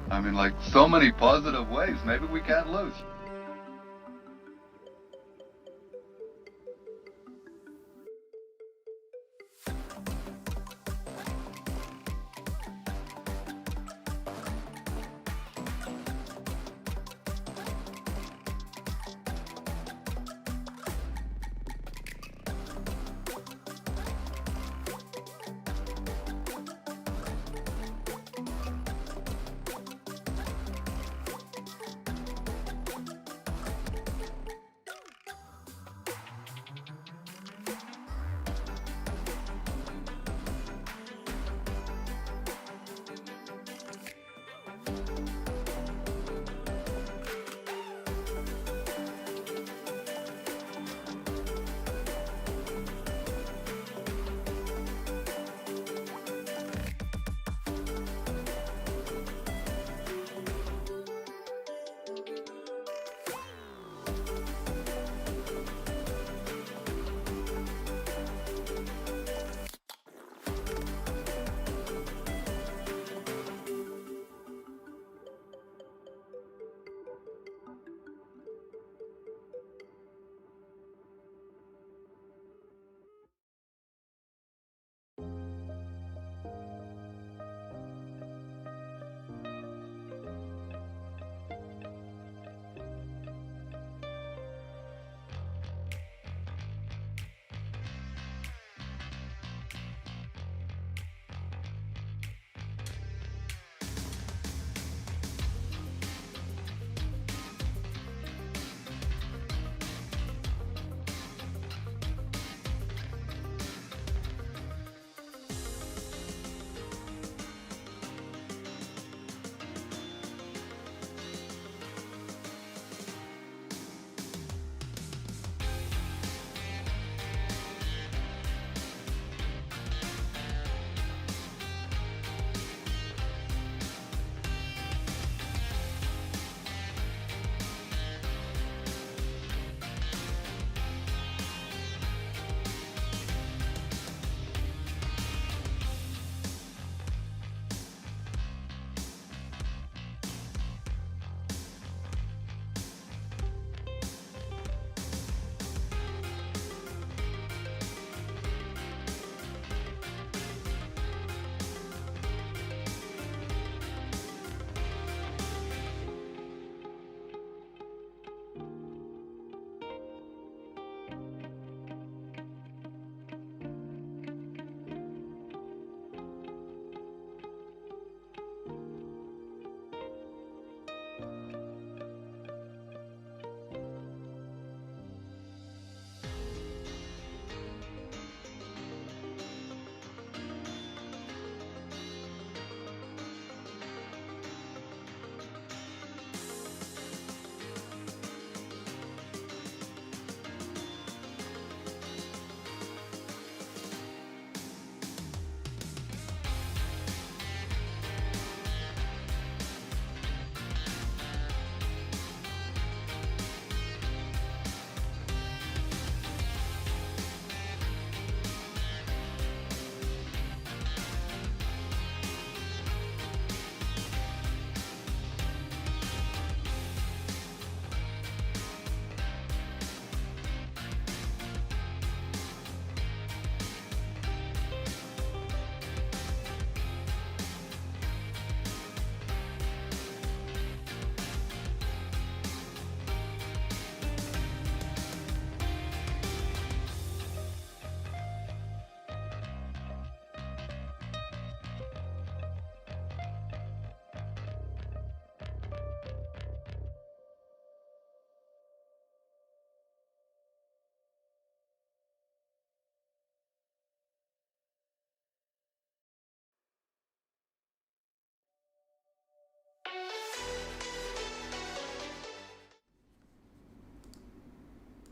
I mean, like, so many positive ways. Maybe we can't lose.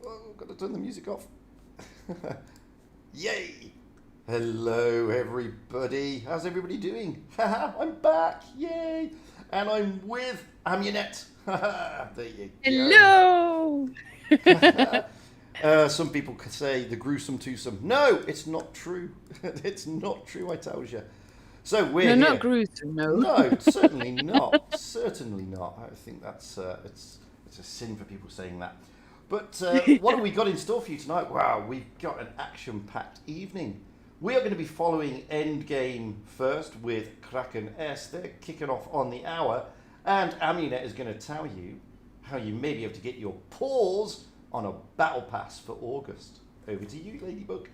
Oh, I've got to turn the music off. Yay! Hello, everybody. How's everybody doing? I'm back. Yay! And I'm with Amaunet. There you Hello. go. Some people could say the gruesome twosome. No, it's not true. It's not true, I tell you. So we're No, not here. Groot. No. No, certainly not. Certainly not. I think that's it's a sin for people saying that. But what have we got in store for you tonight? Wow, we've got an action-packed evening. We are going to be following Endgame first with Kraken S. They're kicking off on the hour, and Amaunet is going to tell you how you may be able to get your paws on a battle pass for August. Over to you, Ladybug.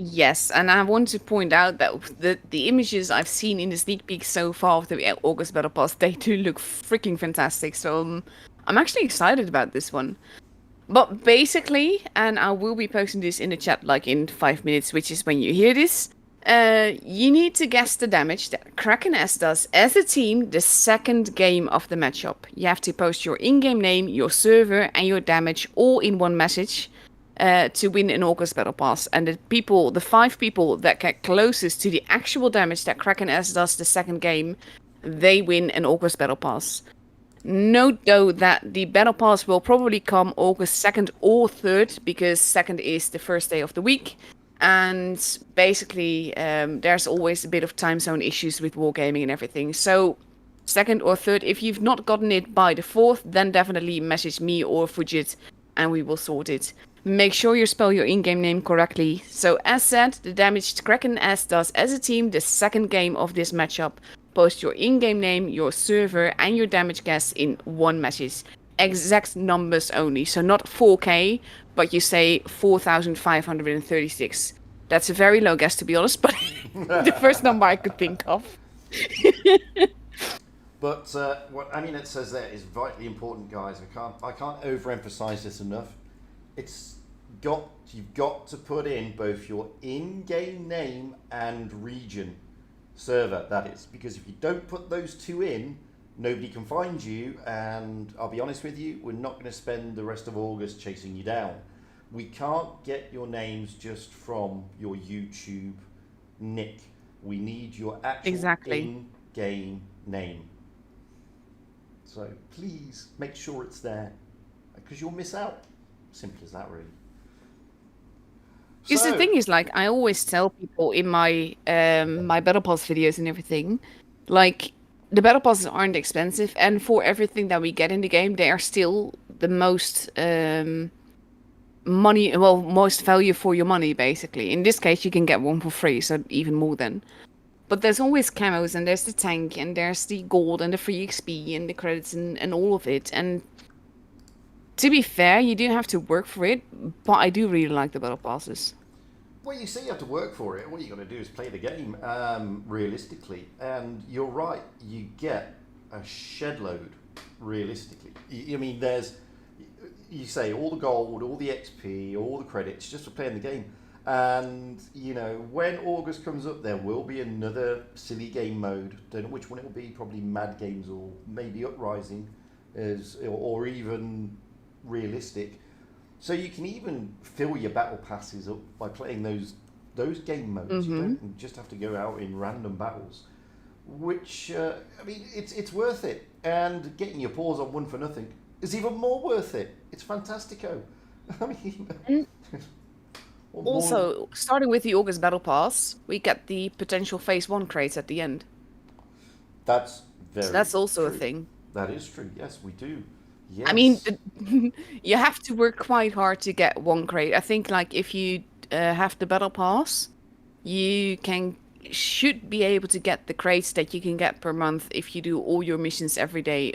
Yes, and I want to point out that the images I've seen in the sneak peek so far of the August Battle Pass, they do look freaking fantastic. So I'm actually excited about this one. But basically, and I will be posting this in the chat like in 5 minutes, which is when you hear this. You need to guess the damage that Kraken S does as a team the second game of the matchup. You have to post your in-game name, your server, and your damage all in one message. To win an August Battle Pass. And the 5 people that get closest to the actual damage that Kraken S does the second game, they win an August Battle Pass. Note though that the Battle Pass will probably come August 2nd or 3rd, because 2nd is the first day of the week. And basically, there's always a bit of time zone issues with wargaming and everything. So 2nd or 3rd, if you've not gotten it by the 4th, then definitely message me or Fugit and we will sort it. Make sure you spell your in-game name correctly. So as said, the damage Kraken S does as a team the second game of this matchup. Post your in-game name, your server, and your damage guess in one message. Exact numbers only, so not 4K, but you say 4,536. That's a very low guess, to be honest, but the first number I could think of. But what Amaunet says there is vitally important, guys. I can't overemphasize this enough. You've got to put in both your in-game name and region, server that is, because if you don't put those two in, nobody can find you, and I'll be honest with you, we're not going to spend the rest of August chasing you down. We can't get your names just from your YouTube nick. We need your actual in-game name. So please make sure it's there, because you'll miss out. Simple as that, really. Because the thing is, like, I always tell people in my my Battle Pass videos and everything, like, the Battle Passes aren't expensive, and for everything that we get in the game, they are still the most most value for your money, basically. In this case, you can get one for free, so even more than. But there's always camos, and there's the tank, and there's the gold, and the free XP, and the credits, and all of it. And to be fair, you do have to work for it, but I do really like the Battle Passes. Well, you say you have to work for it. All you got to do is play the game realistically. And you're right, you get a shed load realistically. I mean, you say all the gold, all the XP, all the credits just for playing the game. And, you know, when August comes up, there will be another silly game mode. Don't know which one it will be, probably Mad Games or maybe Uprising, or even Realistic. So you can even fill your battle passes up by playing those game modes. Mm-hmm. You don't just have to go out in random battles, which, I mean, it's worth it. And getting your paws on One for Nothing is even more worth it. It's fantastico. I mean... Also, starting with the August Battle Pass, we get the potential Phase 1 crates at the end. That's that's also true. A thing. That is true. Yes, we do. Yes. I mean, you have to work quite hard to get one crate. I think, like, if you have the Battle Pass, you should be able to get the crates that you can get per month if you do all your missions every day,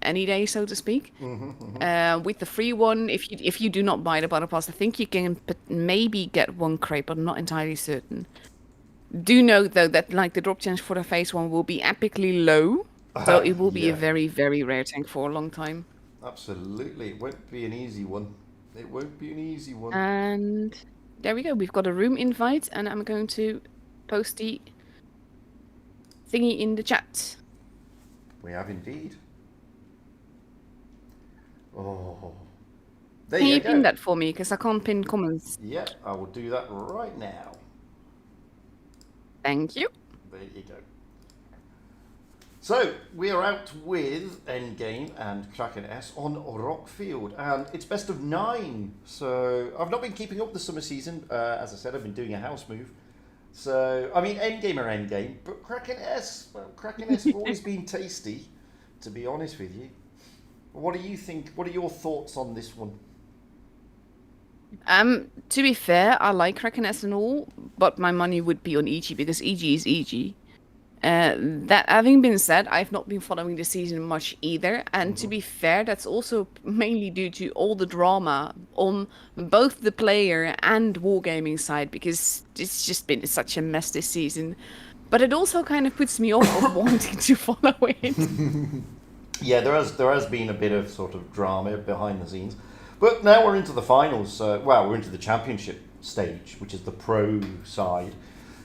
any day, so to speak. Mm-hmm. With the free one, if you do not buy the Battle Pass, I think you can maybe get one crate, but I'm not entirely certain. Do note, though, that, like, the drop chance for the Phase 1 will be epically low, so it will be a very, very rare tank for a long time. Absolutely. It won't be an easy one. It won't be an easy one. And there we go. We've got a room invite, and I'm going to post the thingy in the chat. We have indeed. Oh. Can you pin that for me? Because I can't pin comments. Yeah, I will do that right now. Thank you. There you go. So, we are out with Endgame and Kraken S on Rockfield, and it's best of 9. So, I've not been keeping up the summer season. As I said, I've been doing a house move. So, I mean, endgame are endgame, but Kraken S, well, Kraken S have always been tasty, to be honest with you. What do you think? What are your thoughts on this one? To be fair, I like Kraken S and all, but my money would be on EG because EG is EG. That having been said, I've not been following the season much either, and to be fair, that's also mainly due to all the drama on both the player and wargaming side because it's just been such a mess this season. But it also kind of puts me off of wanting to follow it. Yeah, there has been a bit of sort of drama behind the scenes, but now we're into the finals. Well, we're into the championship stage, which is the pro side.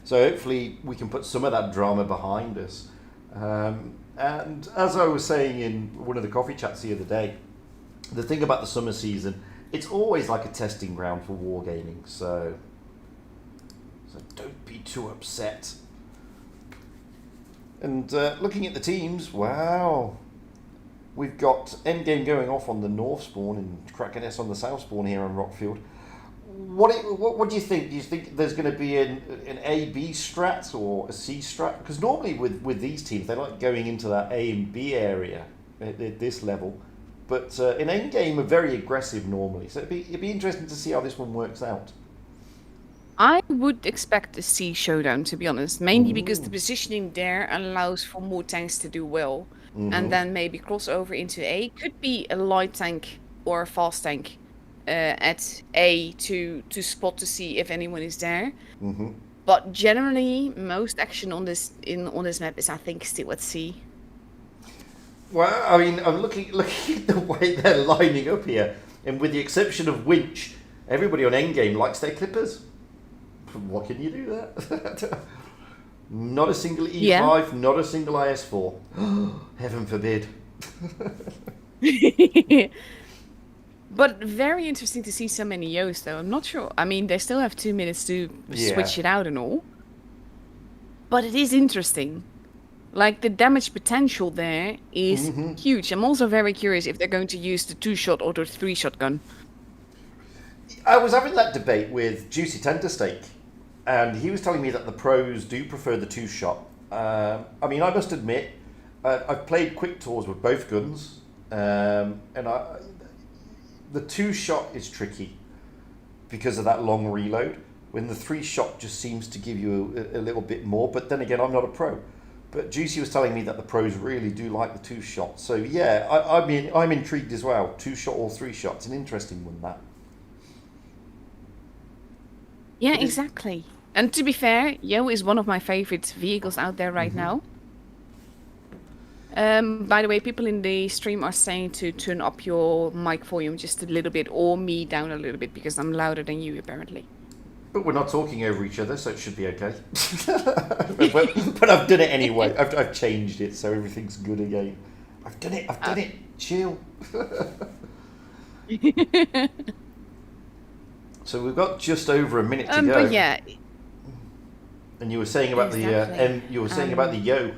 So hopefully we can put some of that drama behind us. And as I was saying in one of the coffee chats the other day, the thing about the summer season, it's always like a testing ground for wargaming. So don't be too upset. And looking at the teams, wow. We've got Endgame going off on the North spawn and Kraken S on the South spawn here on Rockfield. What do you think? Do you think there's going to be an A B strat or a C strat? Because normally with these teams they like going into that A and B area at this level, but in Endgame are very aggressive normally. So it'd be interesting to see how this one works out. I would expect a C showdown, to be honest, mainly because the positioning there allows for more tanks to do well. And then maybe crossover into A could be a light tank or a fast tank at A to spot to see if anyone is there. But generally, most action on this map is, I think, still at C. Well, I mean, I'm looking at the way they're lining up here, and with the exception of Winch, everybody on Endgame likes their Clippers. What can you do that? Not a single E5, yeah. Not a single IS4. Heaven forbid. But very interesting to see so many Yos, though. I'm not sure. I mean, they still have 2 minutes to switch it out and all. But it is interesting. Like, the damage potential there is huge. I'm also very curious if they're going to use the 2-shot or the 3-shot gun. I was having that debate with Juicy Tentersteak. And he was telling me that the pros do prefer the 2-shot. I mean, I must admit, I've played quick tours with both guns, and the 2-shot is tricky because of that long reload, when the 3-shot just seems to give you a little bit more. But then again, I'm not a pro. But Juicy was telling me that the pros really do like the 2-shot. So yeah, I mean, I'm intrigued as well. 2-shot or 3-shot. It's an interesting one, that. Yeah, exactly. And to be fair, Yo is one of my favorite vehicles out there right now. By the way, people in the stream are saying to turn up your mic volume just a little bit, or me down a little bit, because I'm louder than you, apparently. But we're not talking over each other, so it should be okay. but I've done it anyway. I've changed it, so everything's good again. I've done it. Chill. So we've got just over a minute to go. But yeah. And you were saying about the Yo.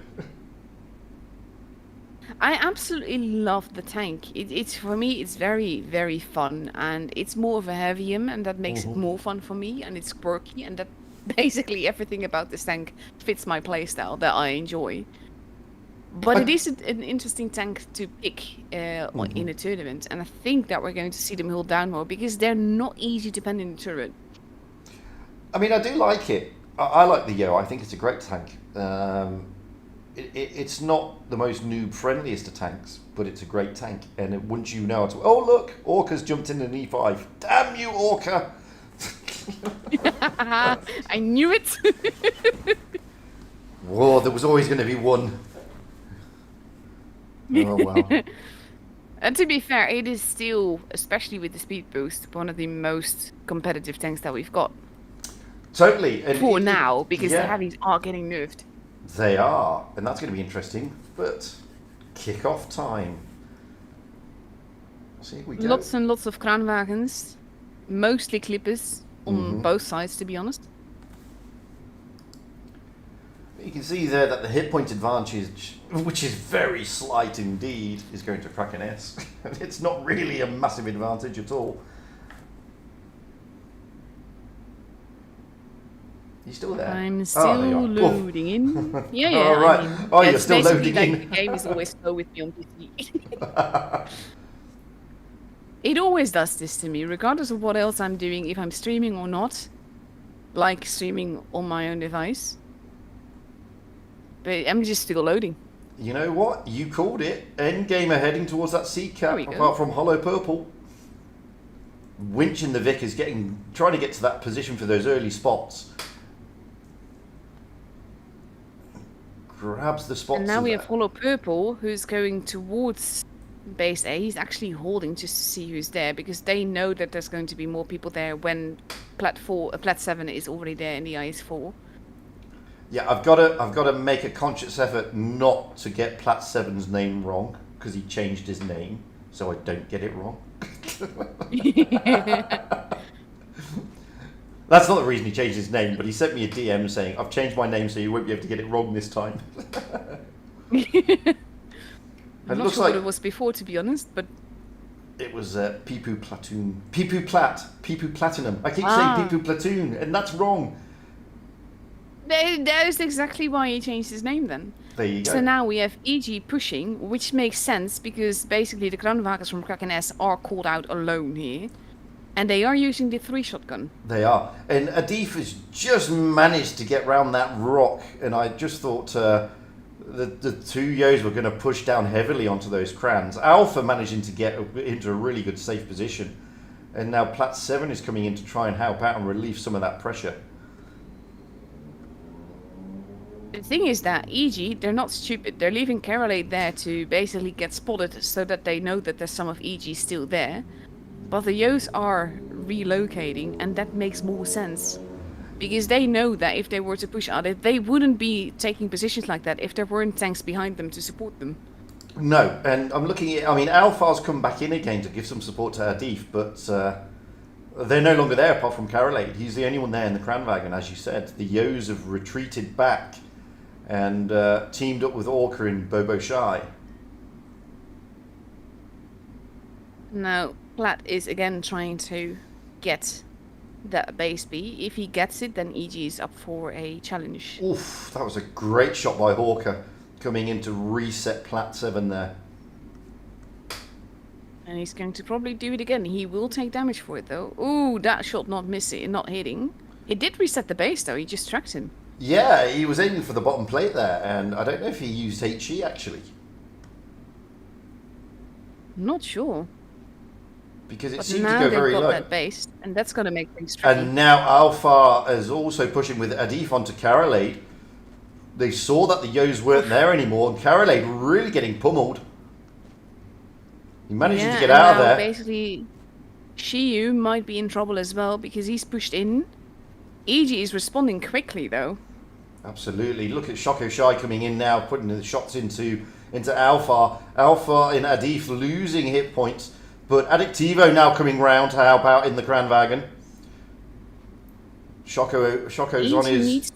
I absolutely love the tank. It's for me, it's very, very fun, and it's more of a heavium, and that makes it more fun for me. And it's quirky, and that basically everything about this tank fits my playstyle that I enjoy. But it is an interesting tank to pick in a tournament, and I think that we're going to see them hold down more because they're not easy to pen in the tournament. I mean, I do like it. I like the Yo. I think it's a great tank. It's not the most noob friendliest of tanks, but it's a great tank. And once you know it, oh look, Orca's jumped in an E5. Damn you, Orca! I knew it. Whoa, there was always going to be one. Oh well. And to be fair, it is still, especially with the speed boost, one of the most competitive tanks that we've got. Totally. And for now, because the heavies are getting nerfed. They are, and that's going to be interesting. But kick-off time. See, we go. Lots and lots of kraanwagens, mostly clippers on both sides, to be honest. You can see there that the hit point advantage, which is very slight indeed, is going to Kraken S. It's not really a massive advantage at all. You still there? I'm there still you are. loading in. Yeah, yeah. All right. I mean, Oh, you're it's still basically loading like in. the game is always slow with me on PC. It always does this to me, regardless of what else I'm doing, if I'm streaming or not. Like streaming on my own device. But I'm just still loading. You know what? You called it. Endgame are heading towards that sea cap, There we go. apart from Hollow Purple. Winch and the Vic is trying to get to that position for those early spots. Grabs the spots. And now we have Hollow Purple, who's going towards base A. He's actually holding just to see who's there, because they know that there's going to be more people there when Plat 7 is already there in the IS4. Yeah, I've got to make a conscious effort not to get Plat 7's name wrong, because he changed his name, so I don't get it wrong. That's not the reason he changed his name, but he sent me a DM saying, I've changed my name so you won't be able to get it wrong this time. I'm not sure what it was before, to be honest, but... It was Pipu Platoon. Pipu Platinum. I keep saying Pipu Platoon, and that's wrong. That is exactly why he changed his name then. There you go. So now we have EG pushing, which makes sense, because basically the Kranwagers from Kraken S are called out alone here. And they are using the 3-shotgun. They are. And Adif has just managed to get round that rock, and I just thought the two Yos were going to push down heavily onto those crans. Alpha managing to get into a really good safe position. And now Plat 7 is coming in to try and help out and relieve some of that pressure. The thing is that EG, they're not stupid. They're leaving Carolade there to basically get spotted so that they know that there's some of EG still there. But the Yos are relocating, and that makes more sense. Because they know that if they were to push out it, they wouldn't be taking positions like that if there weren't tanks behind them to support them. No, and I'm looking at, I mean, Alpha's come back in again to give some support to Adif, but they're no longer there apart from Carolade. He's the only one there in the Kranwagen, as you said. The Yos have retreated back and teamed up with Orca and Bobo Shy. Now, Plat is again trying to get that base B. If he gets it, then EG is up for a challenge. Oof, that was a great shot by Hawker, coming in to reset Plat 7 there. And he's going to probably do it again. He will take damage for it, though. Ooh, that shot not hitting. It did reset the base, though. He just tracked him. Yeah, he was aiming for the bottom plate there, and I don't know if he used HE, actually. Not sure. Because it But seemed now to go very they've got low. that base, and that's going to make things tricky. And now Alpha is also pushing with Adif onto Carolade. They saw that the Yos weren't there anymore, and Carolade really getting pummeled. He managing to get out of there. Basically, Shiyu might be in trouble as well because he's pushed in. EG is responding quickly though. Absolutely. Look at Shoko Shy coming in now, putting the shots into Alpha. Alpha in Adif losing hit points, but Addictivo now coming round to help out in the Kranwagen. Shoko's on his...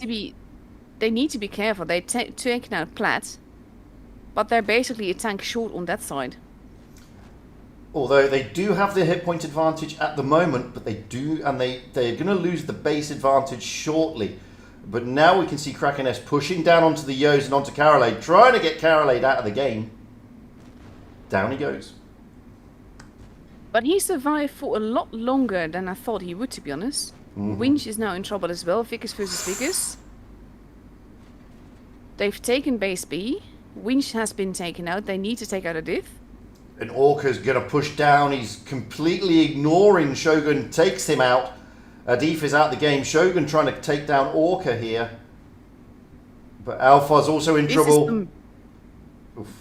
They need to be careful. They've taken out Plat, but they're basically a tank short on that side. Although they do have the hit point advantage at the moment, but they're going to lose the base advantage shortly. But now we can see Kraken S pushing down onto the Yos and onto Carolade, trying to get Carolade out of the game. Down he goes. But he survived for a lot longer than I thought he would, to be honest. Winch is now in trouble as well. Vicus versus Vicus. They've taken base B. Winch has been taken out. They need to take out a diff. And Orca's going to push down. He's completely ignoring Shogun. Takes him out. Adif is out the game. Shogun trying to take down Orca here. But Alpha's also in trouble. Is some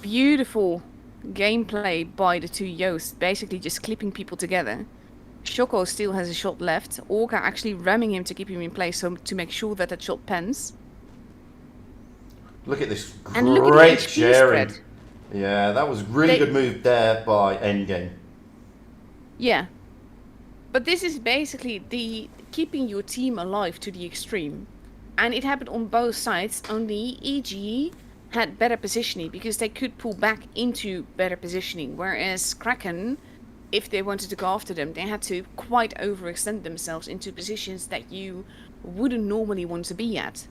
beautiful gameplay by the two Yosts. Basically just clipping people together. Shoko still has a shot left. Orca actually ramming him to keep him in place so to make sure that that shot pens. Look at this Look great at the HP sharing. spread. Yeah, that was really good move there by Endgame. Yeah. But this is basically the keeping your team alive to the extreme. And it happened on both sides, only EG had better positioning because they could pull back into better positioning. Whereas Kraken, if they wanted to go after them, they had to quite overextend themselves into positions that you wouldn't normally want to be at.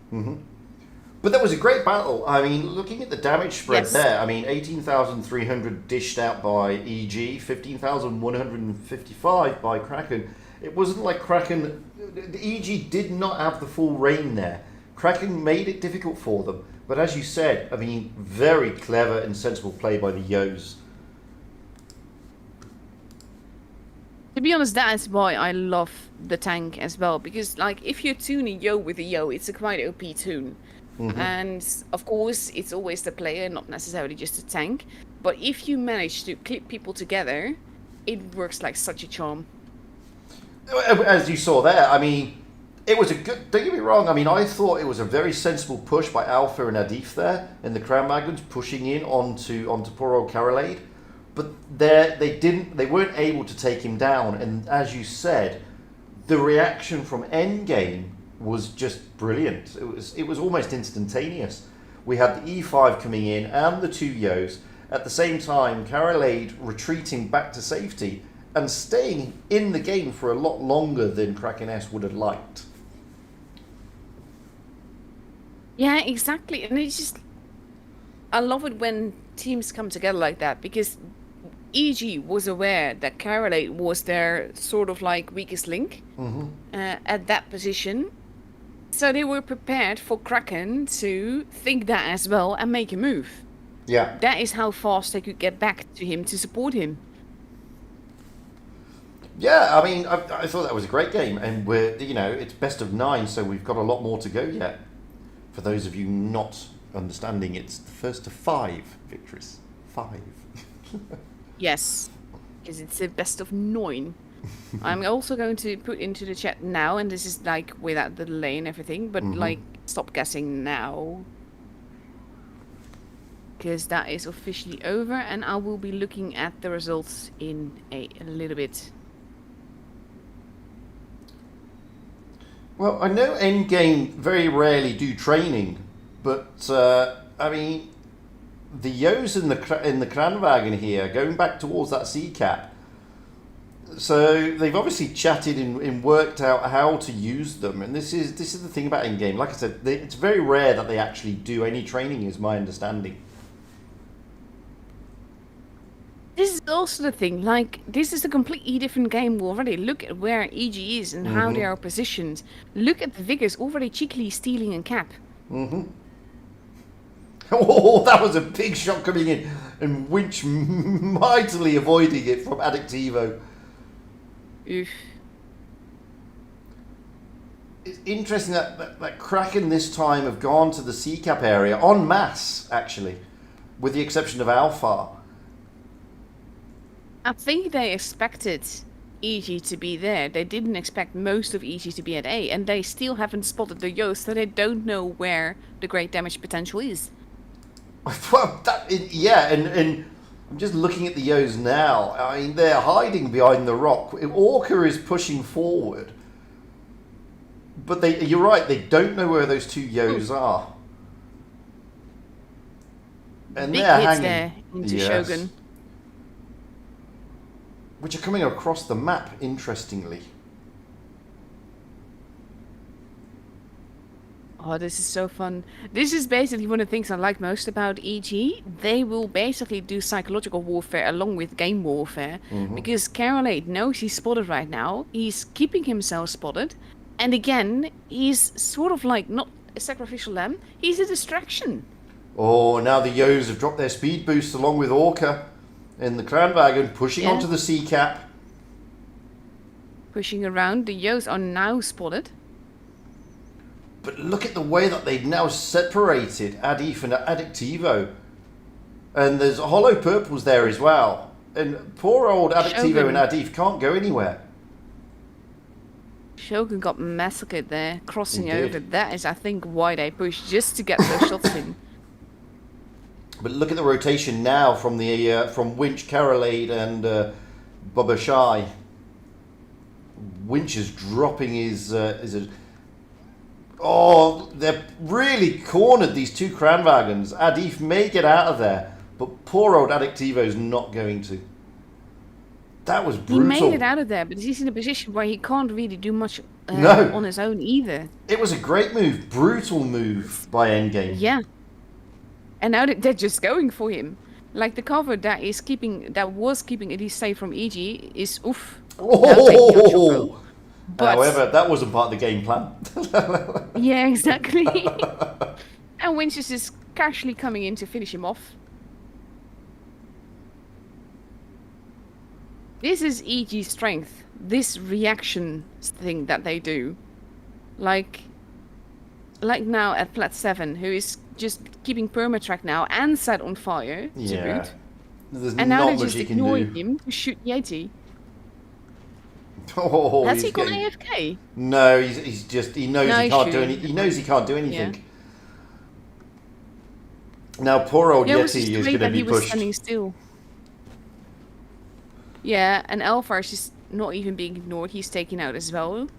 But that was a great battle. I mean, looking at the damage spread Yes. there, I mean, 18,300 dished out by EG, 15,155 by Kraken. It wasn't like Kraken... The EG did not have the full reign there. Kraken made it difficult for them. But as you said, I mean, very clever and sensible play by the Yos. To be honest, that is why I love the tank as well. Because, like, if you tune a Yo with a Yo, it's a quite OP tune. And, of course, it's always the player, not necessarily just the tank. But if you manage to clip people together, it works like such a charm. As you saw there, I mean, it was a good... Don't get me wrong, I mean, I thought it was a very sensible push by Alpha and Adif there, in the Crown Magnums, pushing in onto poor old Carolade. But they weren't able to take him down, and as you said, the reaction from Endgame was just brilliant. It was almost instantaneous. We had the E5 coming in and the two Yos. At the same time, Carolade retreating back to safety and staying in the game for a lot longer than Kraken S would have liked. Yeah, exactly. And it's just... I love it when teams come together like that, because EG was aware that Carolade was their sort of like weakest link at that position. So they were prepared for Kraken to think that as well and make a move. Yeah. That is how fast they could get back to him to support him. Yeah, I mean, I thought that was a great game, and it's best of 9, so we've got a lot more to go yet. For those of you not understanding, it's the first of 5 victories. 5. Yes, because it's the best of 9. I'm also going to put into the chat now, and this is like without the delay and everything, but like stop guessing now. Because that is officially over, and I will be looking at the results in a little bit. Well, I know Endgame very rarely do training, but I mean, the Yos in the Kranwagen here, going back towards that sea cap. So they've obviously chatted and worked out how to use them, and this is the thing about Endgame. Like I said, it's very rare that they actually do any training, is my understanding. This is also the thing, like, this is a completely different game already. Look at where EG is and how they are positioned. Look at the Vigors already cheekily stealing a cap. Oh, that was a big shot coming in, and Winch mightily avoiding it from Addictivo. Oof. It's interesting that Kraken this time have gone to the sea cap area en masse, actually, with the exception of Alpha. I think they expected EG to be there. They didn't expect most of EG to be at A, and they still haven't spotted the Yos, so they don't know where the great damage potential is. Well, and I'm just looking at the Yos now. I mean, they're hiding behind the rock. Orca is pushing forward, but you're right, they don't know where those two Yos are. And Big they're hits hanging there into Shogun. Which are coming across the map, interestingly. Oh, this is so fun. This is basically one of the things I like most about EG. They will basically do psychological warfare along with game warfare. Because Carolade knows he's spotted right now. He's keeping himself spotted. And again, he's sort of like not a sacrificial lamb. He's a distraction. Oh, now the Yos have dropped their speed boost along with Orca. In the Kranwagen, pushing onto the sea cap. Pushing around, the Yos are now spotted. But look at the way that they've now separated Adif and Addictivo. And there's Hollow Purples there as well. And poor old Addictivo and Adif can't go anywhere. Shogun got massacred there, crossing over. That is, I think, why they pushed, just to get those shots in. But look at the rotation now from Winch, Carolade, and Bubba Shy. Winch is dropping his. Oh, they're really cornered, these two Kranwagens. Adif may get out of there, but poor old Addictivo's not going to. That was brutal. He made it out of there, but he's in a position where he can't really do much No. on his own either. It was a great move, brutal move by Endgame. Yeah. And now they're just going for him. Like the cover that was keeping Elise safe from EG is oof. Now taking out Choco. Oh! But However, that wasn't part of the game plan. yeah, exactly. And Winch is just casually coming in to finish him off. This is EG's strength. This reaction thing that they do. Like now at Plat 7, who is just keeping permatrack now and set on fire to Yeah. boot. There's And now not they're much just he can ignoring do. him to shoot Yeti. Oh, Has he's he gone getting... AFK? No, he's just he knows No, he can't do shooting. any. He knows he can't do anything. Yeah. Now poor old Yeah, it was Yeti just the is way going to that he be was pushed. standing still. Yeah, and Alvarez is not even being ignored. He's taken out as well.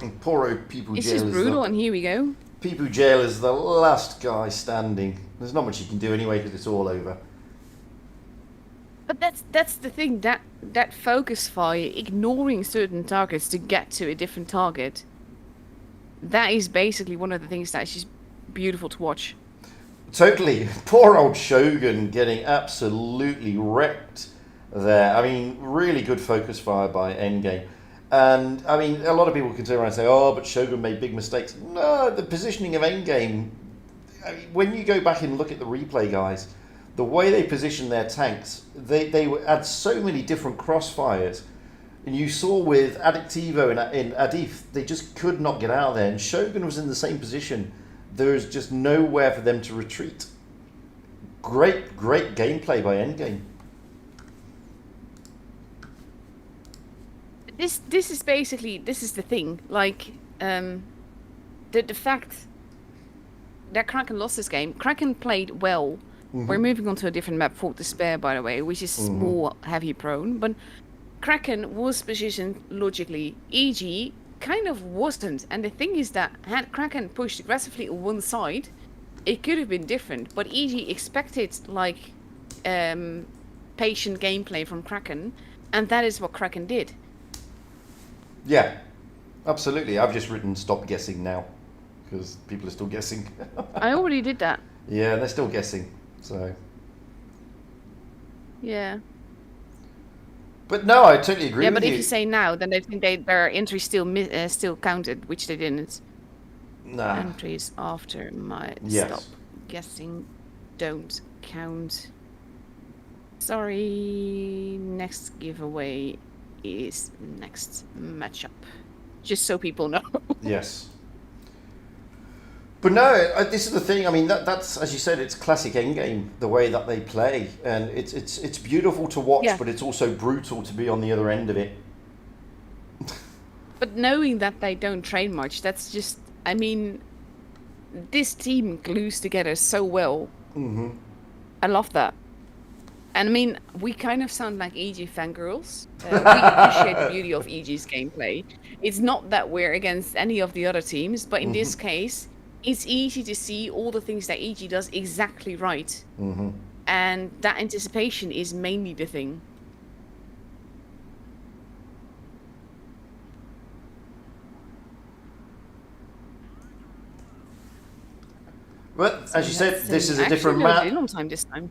And poor old People It's Jail just is brutal, the and here we go. People Jail is the last guy standing. There's not much he can do anyway because it's all over. But that's the thing, that focus fire, ignoring certain targets to get to a different target, that is basically one of the things that's just beautiful to watch. Totally. Poor old Shogun getting absolutely wrecked there. I mean, really good focus fire by Endgame. And, I mean, a lot of people can turn around and say, oh, but Shogun made big mistakes. No, the positioning of Endgame, I mean, when you go back and look at the replay, guys, the way they position their tanks, they had so many different crossfires. And you saw with Addictivo in Adif, they just could not get out of there. And Shogun was in the same position. There's just nowhere for them to retreat. Great gameplay by Endgame. This is basically, this is the thing, like, the fact that Kraken lost this game. Kraken played well. We're moving on to a different map, Fort Despair, by the way, which is more heavy prone, but Kraken was positioned logically. EG kind of wasn't, and the thing is that had Kraken pushed aggressively on one side, it could have been different, but EG expected, like, patient gameplay from Kraken, and that is what Kraken did. Yeah, absolutely. I've just written stop guessing now because people are still guessing. I already did that. Yeah, they're still guessing. So, Yeah. but no, I totally agree Yeah, with but you. if you say now, then they think their entry still counted, which they didn't. Nah. Entries after my Yes. stop guessing don't count. Sorry. Next giveaway is next matchup. Just so people know. Yes. But no, this is the thing. I mean, that's as you said, it's classic Endgame, the way that they play, and it's beautiful to watch, Yeah. but it's also brutal to be on the other end of it. But knowing that they don't train much, that's just, I mean, this team glues together so well. Mm-hmm. I love that. And I mean, we kind of sound like EG fangirls. We appreciate the beauty of EG's gameplay. It's not that we're against any of the other teams, but in this case, it's easy to see all the things that EG does exactly right. Mm-hmm. And that anticipation is mainly the thing. But as you said, this is a Actually, different no, map. in on time this time.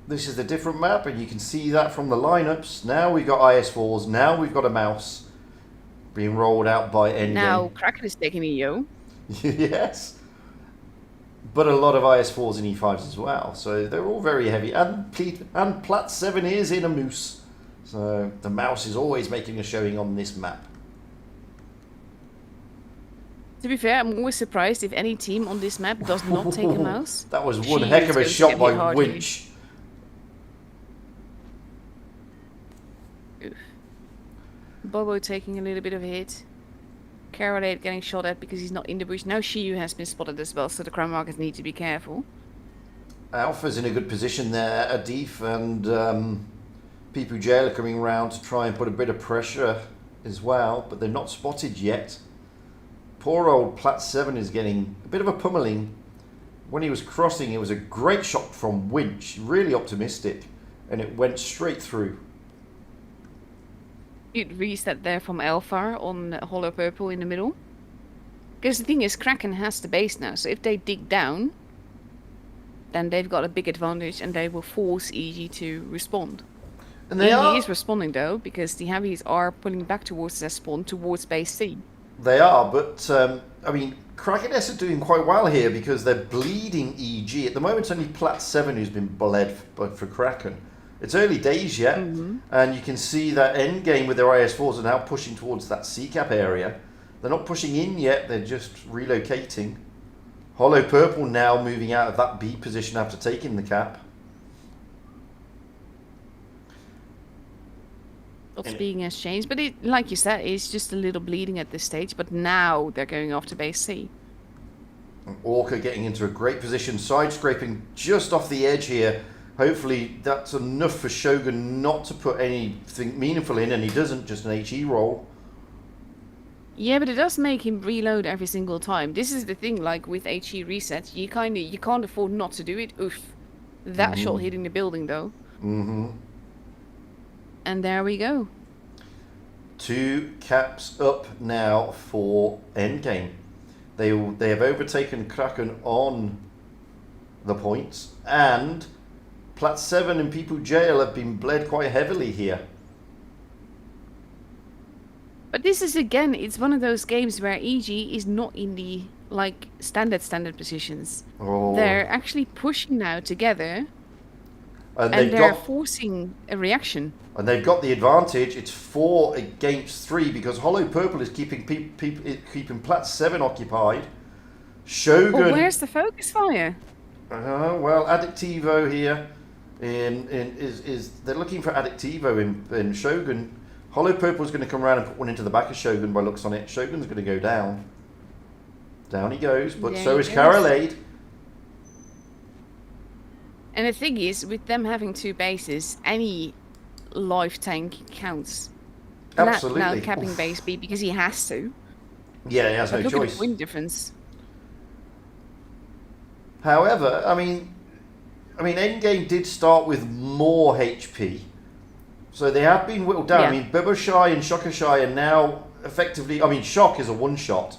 This is a different map, and you can see that from the lineups. Now we've got IS4s. Now we've got a mouse being rolled out by Endgame. Now Kraken is taking EO. Yes. But a lot of IS4s and E5s as well. So they're all very heavy. And Plat 7 is in a moose. So the mouse is always making a showing on this map. To be fair, I'm always surprised if any team on this map does not take a mouse. That was one She heck is of a going to shot get by me hard Winch. Bobo taking a little bit of a hit. Carolade getting shot at because he's not in the bush. Now Shiyu has been spotted as well, so the Crown Markets need to be careful. Alpha's in a good position there. Adif and Pipu Jail are coming round to try and put a bit of pressure as well, but they're not spotted yet. Poor old Plat 7 is getting a bit of a pummeling. When he was crossing, it was a great shot from Winch, really optimistic, and it went straight through. It reset there from Alpha on Hollow Purple in the middle. Because the thing is, Kraken has the base now, so if they dig down, then they've got a big advantage and they will force EG to respond. And they EG is responding though, because the heavies are pulling back towards their spawn, towards base C. They are, but I mean, Krakeness are doing quite well here because they're bleeding EG. At the moment, it's only Plat 7 who's been bled for Kraken. It's early days yet, and you can see that end game with their IS4s are now pushing towards that C-cap area. They're not pushing in yet, they're just relocating. Hollow Purple now moving out of that B position after taking the cap. Lots being has changed, but it, like you said, it's just a little bleeding at this stage, but now they're going off to base C. Orca getting into a great position, side scraping just off the edge here. Hopefully that's enough for Shogun not to put anything meaningful in, and he doesn't, just an HE roll. Yeah, but it does make him reload every single time. This is the thing, like with HE resets, you can't afford not to do it. Oof. That shot hitting the building though. And there we go. 2 caps up now for endgame. They have overtaken Kraken on the points, and Plat 7 and People Jail have been bled quite heavily here. But this is again, it's one of those games where EG is not in the like standard positions. Oh. They're actually pushing now together, and they're forcing a reaction. And they've got the advantage. It's 4 against 3 because Hollow Purple is keeping Plat 7 occupied. Shogun. Well, where's the focus fire? Well, Addictivo here is they're looking for Addictivo in Shogun. Hollow Purple's going to come around and put one into the back of Shogun by looks on it. Shogun's going to go down. Down he goes, but there so is goes. Karolade. And the thing is, with them having 2 bases, any life tank counts. Absolutely. Now capping base B because he has to. Yeah, he has no look choice. At the win difference. However, I mean, Endgame did start with more HP, so they have been whittled down. Yeah. I mean, Biboshai and Shokashai are now effectively. I mean, Shock is a 1-shot,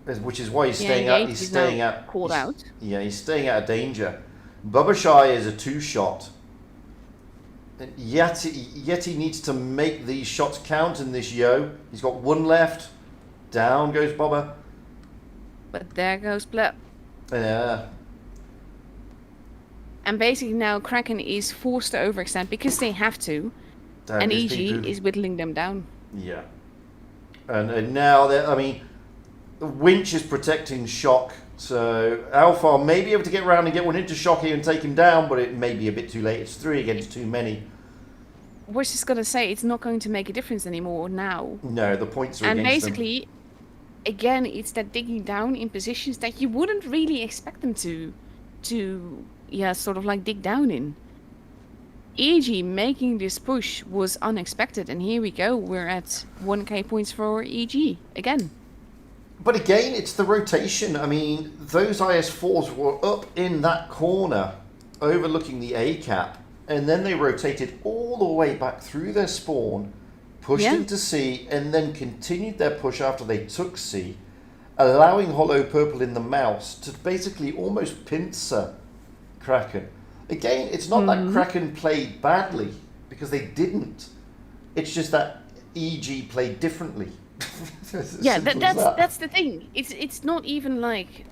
which is why he's staying out. He's staying out. Called out. Yeah, he's staying out of danger. Biboshai is a 2-shot. Yeti needs to make these shots count in this yo. He's got 1 left. Down goes Bobber. But there goes Blip. Yeah. And basically now Kraken is forced to overextend because they have to. And EG is whittling them down. Yeah. And now, I mean, the winch is protecting Shock. So Alpha may be able to get around and get one into Shock here and take him down, but it may be a bit too late. It's 3 against too many. We're just going to say it's not going to make a difference anymore now. No, the points are and against basically, them. Again, it's that digging down in positions that you wouldn't really expect them to sort of like dig down in. EG making this push was unexpected, and here we go. We're at 1k points for EG again. But again, it's the rotation. I mean, those IS4s were up in that corner, overlooking the A cap, and then they rotated all the way back through their spawn, pushed into C, and then continued their push after they took C, allowing Hollow Purple in the mouse to basically almost pincer Kraken. Again, it's not that Kraken played badly, because they didn't. It's just that EG played differently. Yeah, that's the thing. It's not even like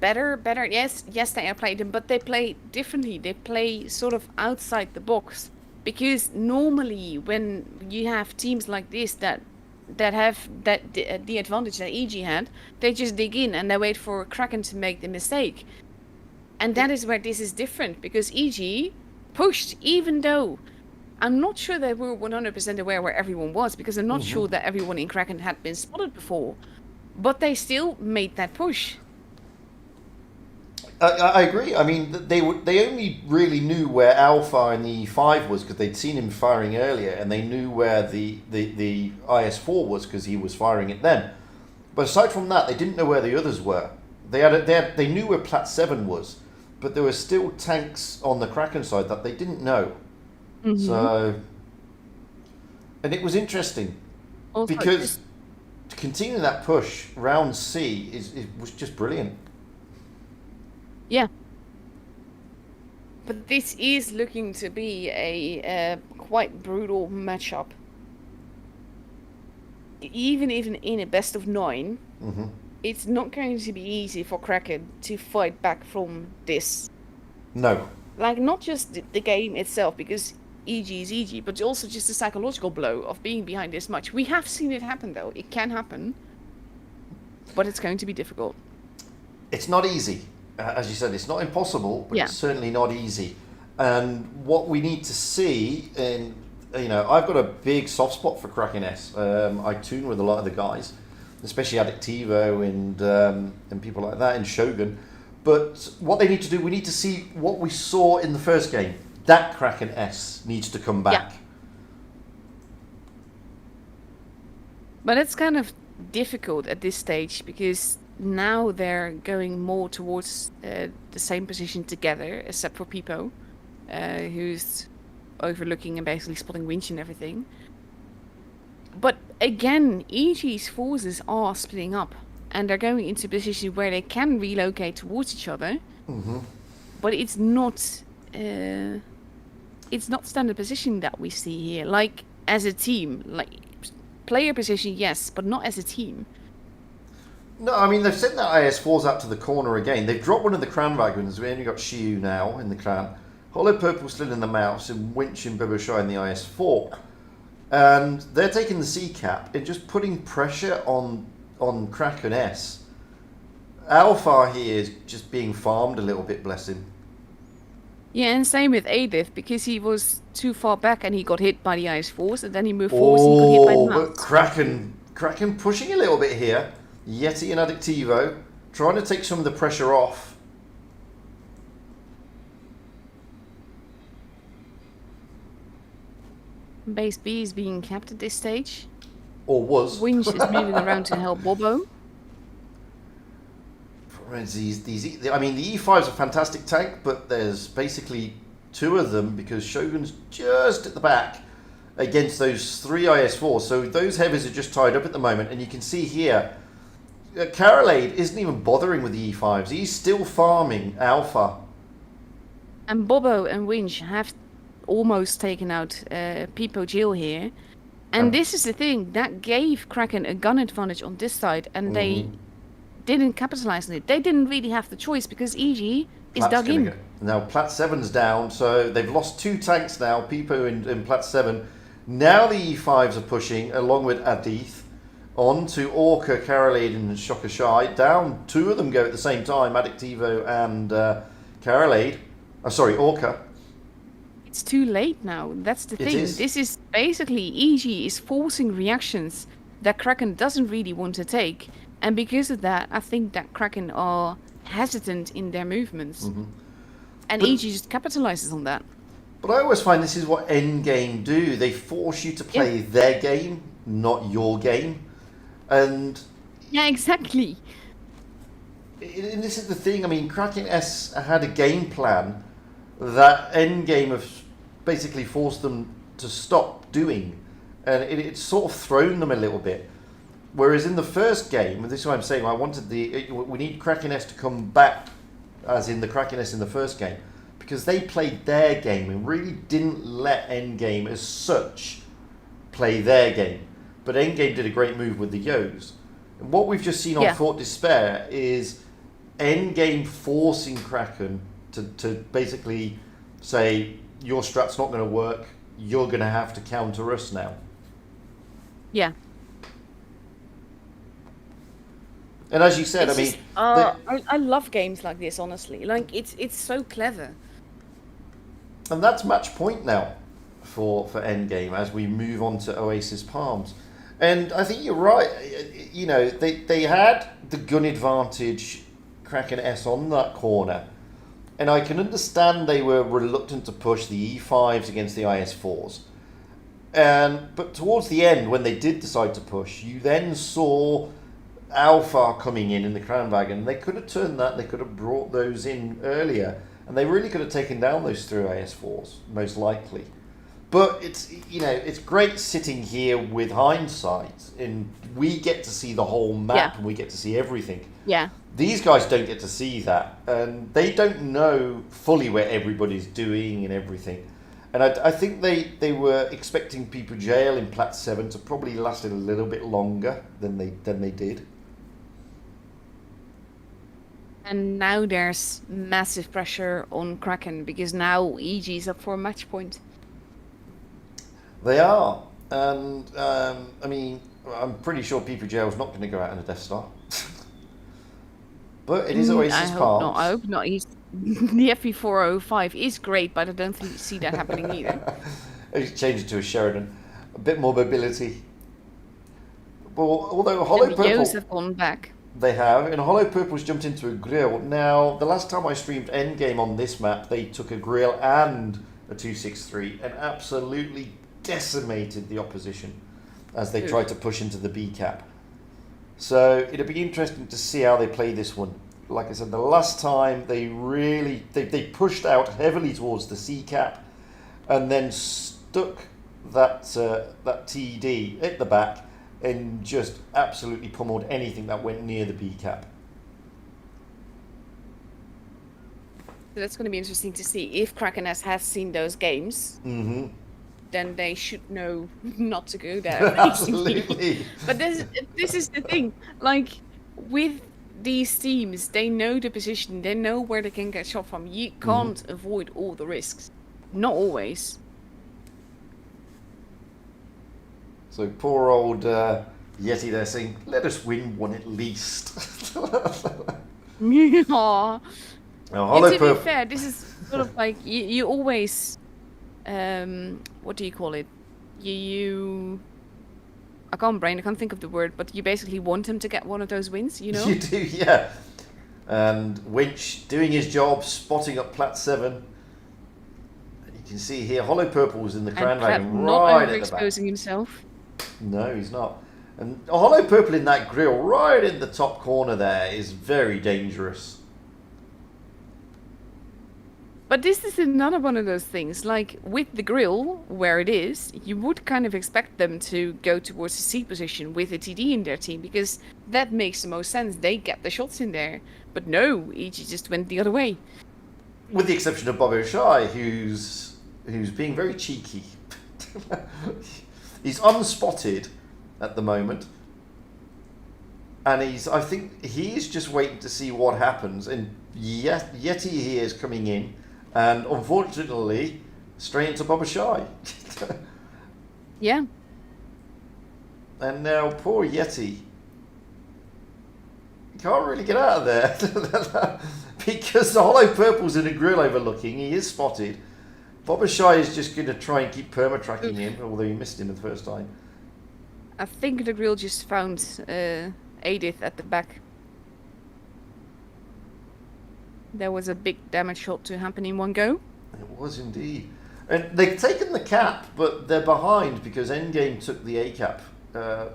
better. Yes, they are played them, but they play differently. They play sort of outside the box, because normally when you have teams like this that have the advantage that EG had, they just dig in and they wait for Kraken to make the mistake. And that is where this is different, because EG pushed, even though I'm not sure they were 100% aware where everyone was, because I'm not sure that everyone in Kraken had been spotted before. But they still made that push. I agree. I mean, they only really knew where Alpha in the E5 was because they'd seen him firing earlier, and they knew where the IS4 was because he was firing it then. But aside from that, they didn't know where the others were. They knew where Plat 7 was, but there were still tanks on the Kraken side that they didn't know. So And it was interesting Also, because to continue that push round C was just brilliant. yeah. But this is looking to be a quite brutal matchup. Even in a best of 9, it's not going to be easy for Kraken to fight back from this. No. Like, not just the game itself, because EG is EG, but also just the psychological blow of being behind this much. We have seen it happen, though. It can happen. But it's going to be difficult. It's not easy. As you said, it's not impossible, but Yeah. it's certainly not easy. And what we need to see, and I've got a big soft spot for Kraken S. I tune with a lot of the guys, especially Addictivo and people like that, and Shogun. But what they need to do, we need to see what we saw in the first game. That Kraken S needs to come back. Yeah. But it's kind of difficult at this stage because now they're going more towards the same position together, except for Pipo, who's overlooking and basically spotting Winch and everything. But again, EG's forces are splitting up, and they're going into positions where they can relocate towards each other. But it's not standard position that we see here. Like as a team, like player position, yes, but not as a team. No, I mean, they've sent that IS-4s out to the corner again. They've dropped one of the Cran Wagons. We only got Shiu now in the Clan. Hollow Purple still in the Mouse, and Winch and Biboshai in the IS-4. And they're taking the C-cap and just putting pressure on Kraken S. Alpha here is just being farmed a little bit, bless him. Yeah, and same with Adith, because he was too far back and he got hit by the IS-4s, and then he moved forward and he got hit by the But Mouse. Kraken pushing a little bit here. Yeti and Addictivo trying to take some of the pressure off. Base B is being capped at this stage. Or was. Winch is moving around to help Bobo. I mean, the E5 is a fantastic tank, but there's basically 2 of them because Shogun's just at the back against those 3 IS-4s. So those heavies are just tied up at the moment, and you can see here, Carolade isn't even bothering with the E5s. He's still farming Alpha. And Bobo and Winch have almost taken out Pipo Jill here. And this is the thing, that gave Kraken a gun advantage on this side, and they didn't capitalize on it. They didn't really have the choice because EG is dug in. Go. Now Plat 7's down, so they've lost 2 tanks now, Pipo and Plat 7. Now the E5s are pushing, along with Adith, on to Orca, Carolade and Shokashai. Down 2 of them go at the same time, Addictivo and Carolade. Orca. It's too late now. That's the thing. This is basically EG is forcing reactions that Kraken doesn't really want to take. And because of that, I think that Kraken are hesitant in their movements. And EG just capitalizes on that. But I always find this is what Endgame do. They force you to play their game, not your game. And yeah, exactly. And this is the thing. I mean, Kraken S had a game plan that Endgame have basically forced them to stop doing. And it's sort of thrown them a little bit. Whereas in the first game, and this is what I'm saying, we need Kraken S to come back, as in the Kraken S in the first game, because they played their game and really didn't let Endgame as such play their game. But Endgame did a great move with the Yos. And what we've just seen on Fort Despair is Endgame forcing Kraken to basically say, your strat's not going to work, you're going to have to counter us now. Yeah. And as you said, I love games like this, honestly. Like, it's so clever. And that's match point now for Endgame as we move on to Oasis Palms. And I think you're right. You know, they had the gun advantage, Kraken S on that corner. And I can understand they were reluctant to push the E5s against the IS4s. But towards the end, when they did decide to push, you then saw Alpha coming in the Crown Wagon. They could have turned that, they could have brought those in earlier, and they really could have taken down those 3 IS4s, most likely. But it's, you know, it's great sitting here with hindsight, and we get to see the whole map and we get to see everything. Yeah. These guys don't get to see that, and they don't know fully where everybody's doing and everything. And I think they were expecting People Jail in Plat 7 to probably last a little bit longer than they did. And now there's massive pressure on Kraken because now EG is up for a match point. They are, and I mean, I'm pretty sure People Jail is not going to go out in a Death Star. But it is Oasis I hope Palms. not. I hope not. The FP405 is great, but I don't see that happening either. He's changed it to a Sheridan. A bit more mobility. Well, although Hollow And the Purple... Yos have gone back. They have, and Hollow Purple's jumped into a grill. Now, the last time I streamed Endgame on this map, they took a grill and a 263 and absolutely decimated the opposition as they tried to push into the B cap. So it'll be interesting to see how they play this one. Like I said, the last time they really they pushed out heavily towards the C cap and then stuck that TD at the back and just absolutely pummeled anything that went near the B cap. So that's going to be interesting to see. If Kraken has seen those games, then they should know not to go there. Absolutely. But this is the thing. Like, with these teams, they know the position, they know where they can get shot from. You can't avoid all the risks. Not always. So poor old Yeti there saying, let us win one at least. Aww. Now, And to be fair, this is sort of like, you always... what do you call it? I can't think of the word, but you basically want him to get one of those wins, you know? You do, yeah. And Winch doing his job, spotting up Plat 7. And you can see here, Hollow Purple's in the Crown Dragon right at the back. Overexposing himself. No, he's not. And Hollow Purple in that grill right in the top corner there is very dangerous. But this is another one of those things, like with the grill, where it is, you would kind of expect them to go towards the C position with a TD in their team, because that makes the most sense. They get the shots in there. But no, EG just went the other way. With the exception of Bob O'Shea, who's being very cheeky. He's unspotted at the moment. And I think he's just waiting to see what happens. And Yeti here is coming in. And unfortunately, straight into Boba Shy. Yeah. And now poor Yeti. He can't really get out of there. Because the Hollow Purple's in a grill overlooking. He is spotted. Boba Shy is just going to try and keep perma-tracking him, although he missed him the first time. I think the grill just found Edith at the back. There was a big damage shot to happen in one go. It was indeed. And they've taken the cap, but they're behind because Endgame took the A cap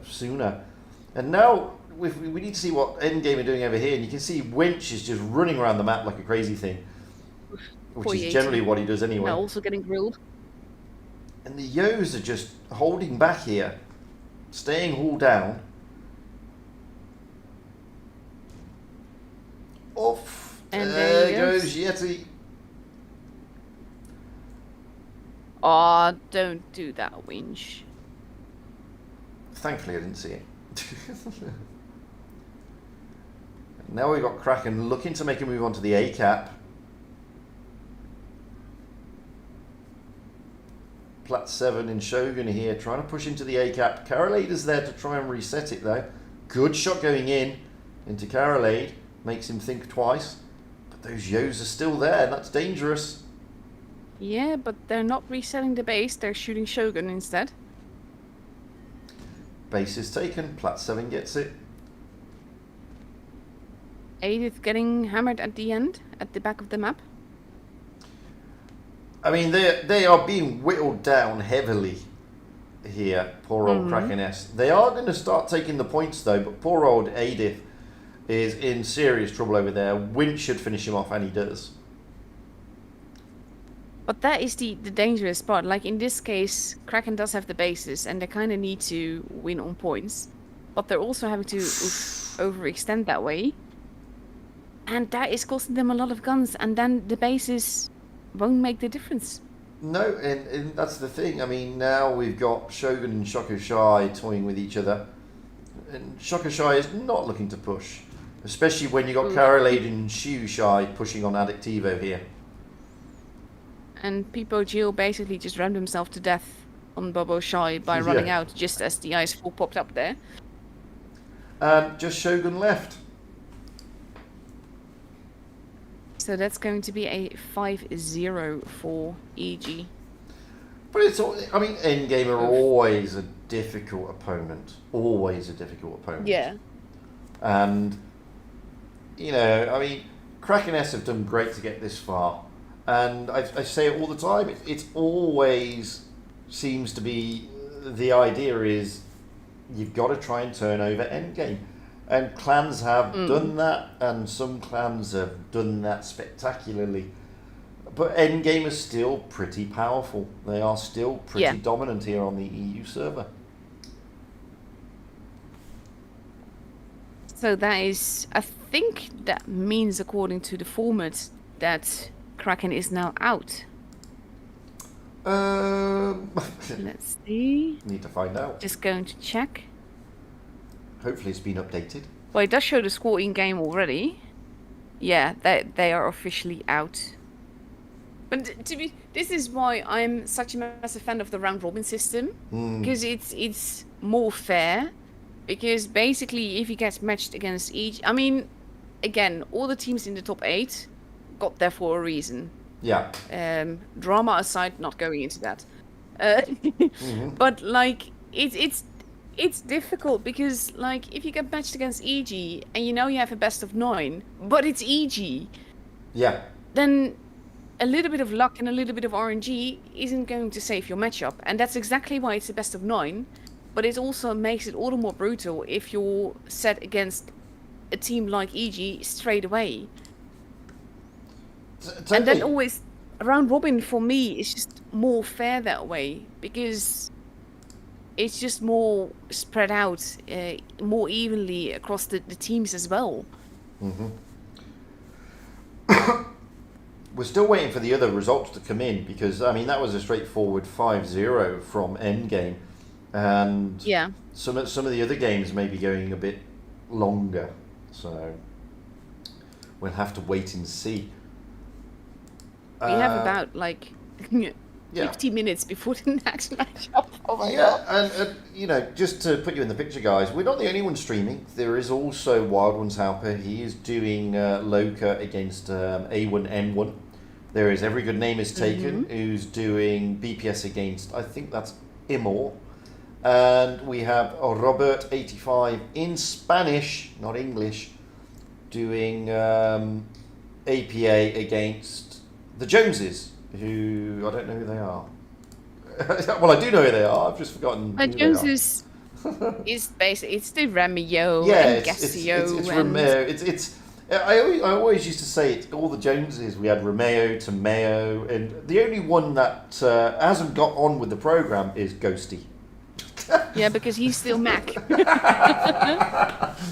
sooner. And now we need to see what Endgame are doing over here. And you can see Winch is just running around the map like a crazy thing. Which is generally what he does anyway. Now also getting grilled. And the Yos are just holding back here. Staying hauled down. Off. And there goes Yeti. Aw, don't do that, Winch. Thankfully I didn't see it. Now we've got Kraken looking to make a move onto the A cap. Plat 7 in Shogun here, trying to push into the A cap. Carolade there to try and reset it though. Good shot going in into Carolade. Makes him think twice. But those Yos are still there, and that's dangerous. Yeah, but they're not resetting the base, they're shooting Shogun instead. Base is taken, Plat 7 gets it. Edith getting hammered at the end, at the back of the map. I mean, they are being whittled down heavily here, poor old Kraken S. They are going to start taking the points though, but poor old Edith is in serious trouble over there. Winch should finish him off, and he does. But that is the dangerous part. Like in this case, Kraken does have the bases, and they kind of need to win on points, but they're also having to overextend that way, and that is costing them a lot of guns. And then the bases won't make the difference. No, and that's the thing. I mean, now we've got Shogun and Shokushai toying with each other, and Shokushai is not looking to push, especially when you got Karolade and Shushai pushing on Addictivo here. And Pipo Gil basically just rammed himself to death on Bobo Shy by running out just as the ice fall popped up there. And just Shogun left. So that's going to be a 5-0 for EG. But it's all, I mean, Endgame are always a difficult opponent. Always a difficult opponent. Yeah. And, you know, I mean, Kraken S have done great to get this far. And I say it all the time, it's always seems to be, the idea is you've got to try and turn over Endgame. And clans have done that, and some clans have done that spectacularly. But Endgame is still pretty powerful. They are still pretty dominant here on the EU server. So that is, I think that means, according to the format, that Kraken is now out. Let's see. Need to find out. Just going to check. Hopefully it's been updated. Well, it does show the score in game already. Yeah, they are officially out. But this is why I'm such a massive fan of the round robin system, because it's more fair. Because basically, if you get matched against each, I mean, again, all the teams in the top 8 got there for a reason. Yeah. Drama aside, not going into that. But like, it's difficult because, like, if you get matched against EG and you know you have a best of 9, but it's EG, then a little bit of luck and a little bit of RNG isn't going to save your matchup. And that's exactly why it's a best of 9, but it also makes it all the more brutal if you're set against a team like EG straight away. And then always, round robin for me is just more fair that way, because it's just more spread out, more evenly across the teams as well. We're still waiting for the other results to come in, because, I mean, that was a straightforward 5-0 from Endgame. And some of the other games may be going a bit longer. So we'll have to wait and see. We have about, like, 50 minutes before the next matchup. Oh my god. And you know, just to put you in the picture, guys, we're not the only one streaming. There is also Wild Ones Halper. He is doing Loka against A1N1. There is Every Good Name Is Taken, who's doing BPS against, I think that's Imor. And we have Robert85 in Spanish, not English, doing APA against the Joneses, who I don't know who they are. Well, I do know who they are. I've just forgotten. The Joneses is basically, it's the Romeo and Gassio. It's Romeo. It's. I always used to say it's all the Joneses. We had Romeo, Tomeo, and the only one that hasn't got on with the program is Ghosty. Yeah, because he's still Mac.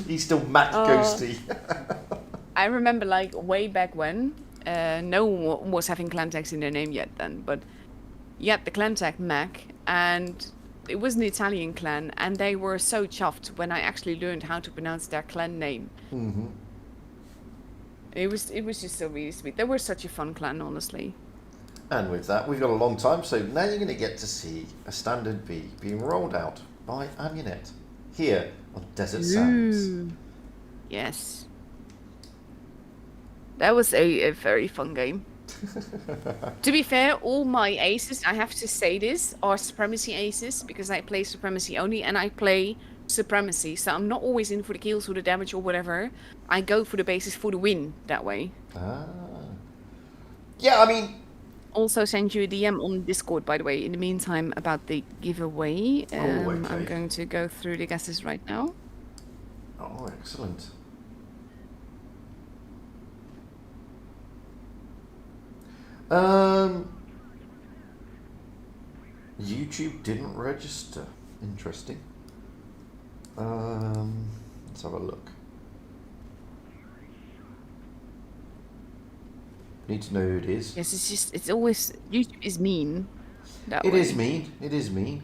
He's still Mac Ghosty. I remember, like, way back when, no one was having clan tags in their name yet then, but you had the clan tag Mac, and it was an Italian clan, and they were so chuffed when I actually learned how to pronounce their clan name. It was just so really sweet. They were such a fun clan, honestly. And with that, we've got a long time, so now you're going to get to see a standard B being rolled out by Amaunet here on Desert Sands. Yes. That was a very fun game. To be fair, all my aces, I have to say this, are Supremacy aces, because I play Supremacy only, and I play Supremacy, so I'm not always in for the kills or the damage or whatever. I go for the bases for the win, that way. Yeah, I mean... Also send you a DM on Discord, by the way, in the meantime, about the giveaway. Okay. I'm going to go through the guesses right now. Oh, excellent. YouTube didn't register. Interesting. Let's have a look. Need to know who it is. Yes, it's always YouTube is mean. It is mean. It is mean.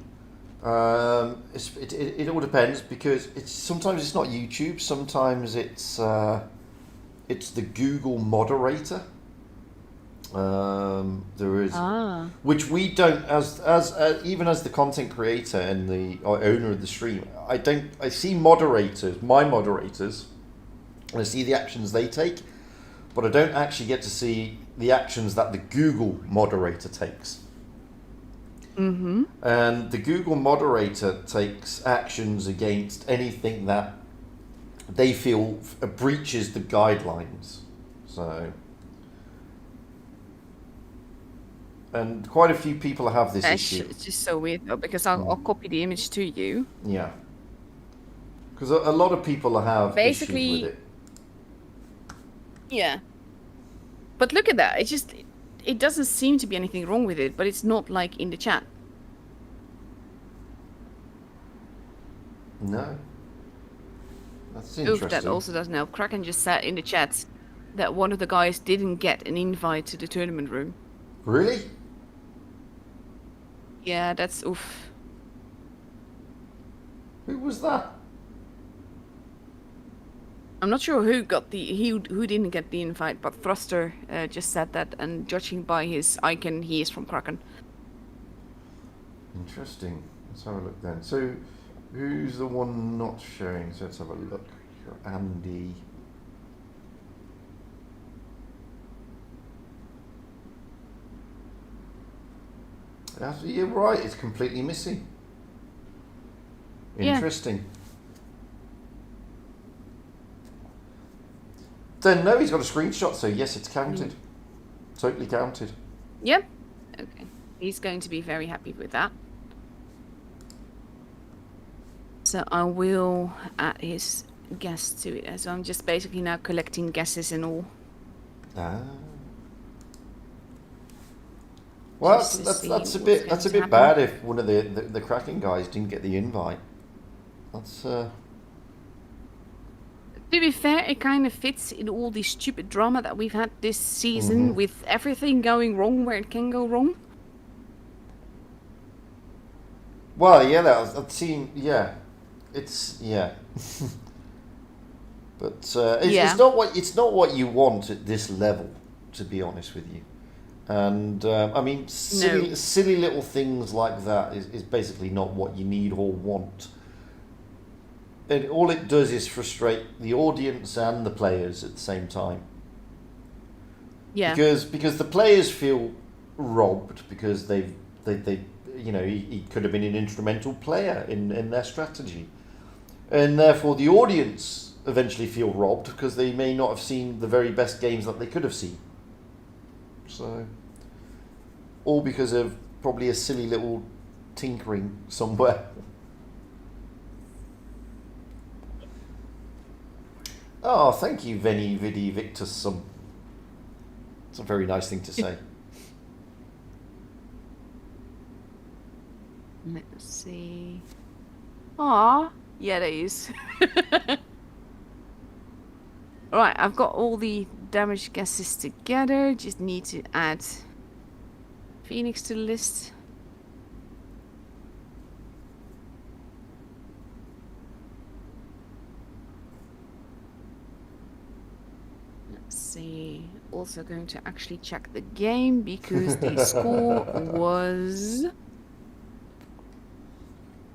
It all depends because sometimes it's not YouTube. Sometimes it's the Google moderator. There is, which we don't as even as the content creator and the owner of the stream. I see moderators, my moderators, and I see the actions they take, but I don't actually get to see the actions that the Google moderator takes. Mm-hmm. And the Google moderator takes actions against anything that they feel breaches the guidelines. So, and quite a few people have this issue. It's just so weird though, because I'll copy the image to you. Yeah. Because a lot of people have Basically, issues with it. Yeah. But look at that. It doesn't seem to be anything wrong with it, but it's not like in the chat. No. That's interesting. That also doesn't help. Kraken just said in the chat that one of the guys didn't get an invite to the tournament room. Really? Yeah, that's oof. Who was that? I'm not sure who didn't get the invite, but Thruster just said that, and judging by his icon, he is from Kraken. Interesting. Let's have a look then. So, who's the one not showing? So let's have a look. Andy. You're right. It's completely missing. Interesting. Yeah. Then no, he's got a screenshot, so yes, it's counted. Totally counted. Yep. Okay. He's going to be very happy with that. So I will add his guess to it. So I'm just basically now collecting guesses and all. Well, that's a bit bad if one of the Kraken guys didn't get the invite. That's To be fair, it kind of fits in all the stupid drama that we've had this season, with everything going wrong where it can go wrong. Well, yeah, that seemed, yeah, it's but it's not what you want at this level, to be honest with you. And I mean, silly little things like that is basically not what you need or want. And all it does is frustrate the audience and the players at the same time. Yeah. Because the players feel robbed because they he could have been an instrumental player in their strategy, and therefore the audience eventually feel robbed because they may not have seen the very best games that they could have seen. So, all because of probably a silly little tinkering somewhere. Oh, thank you, Veni Vidi Victus Sum. It's a very nice thing to say. Let's see. Ah, yeah, there is. Alright, I've got all the damage guesses together. Just need to add Phoenix to the list. See, also going to actually check the game because the score was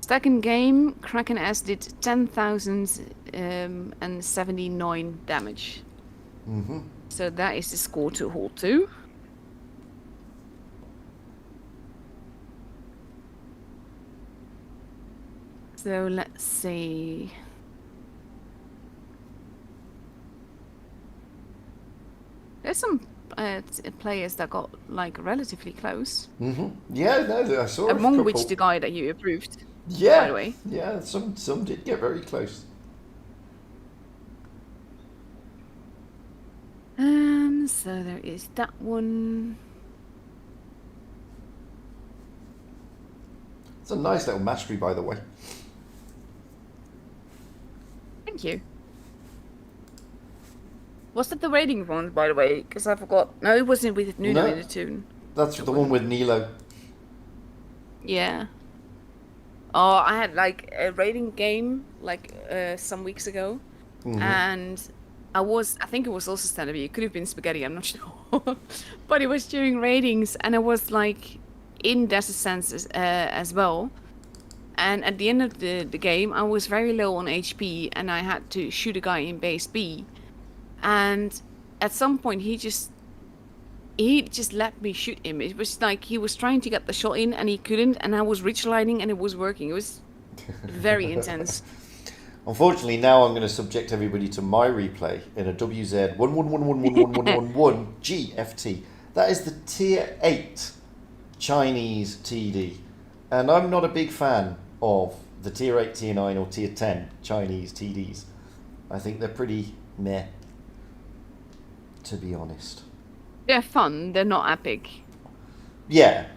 second game. Kraken S did 10,079 damage. So that is the score to hold to. So let's see. There's some players that got like relatively close. Yeah, no, I saw among which the guy that you approved. Yeah, by the way. Yeah, some did get very close. So there is that one. It's a nice little mastery, by the way. Thank you. Was that the rating one, by the way? Because I forgot. No, it wasn't with Nuno in the tune. That's the one with Nilo. Yeah. Oh, I had like a rating game like some weeks ago, and I think it was also stand-up. It could have been spaghetti. I'm not sure, but it was during ratings, and I was like in Desert Sands as well. And at the end of the game, I was very low on HP, and I had to shoot a guy in base B. And at some point, he just let me shoot him. It was like he was trying to get the shot in, and he couldn't. And I was ridge-lining, and it was working. It was very intense. Unfortunately, now I'm going to subject everybody to my replay in a WZ11111111 GFT. That is the Tier 8 Chinese TD. And I'm not a big fan of the Tier 8, Tier 9 or Tier 10 Chinese TDs. I think they're pretty meh, to be honest. They're fun, they're not epic. Yeah,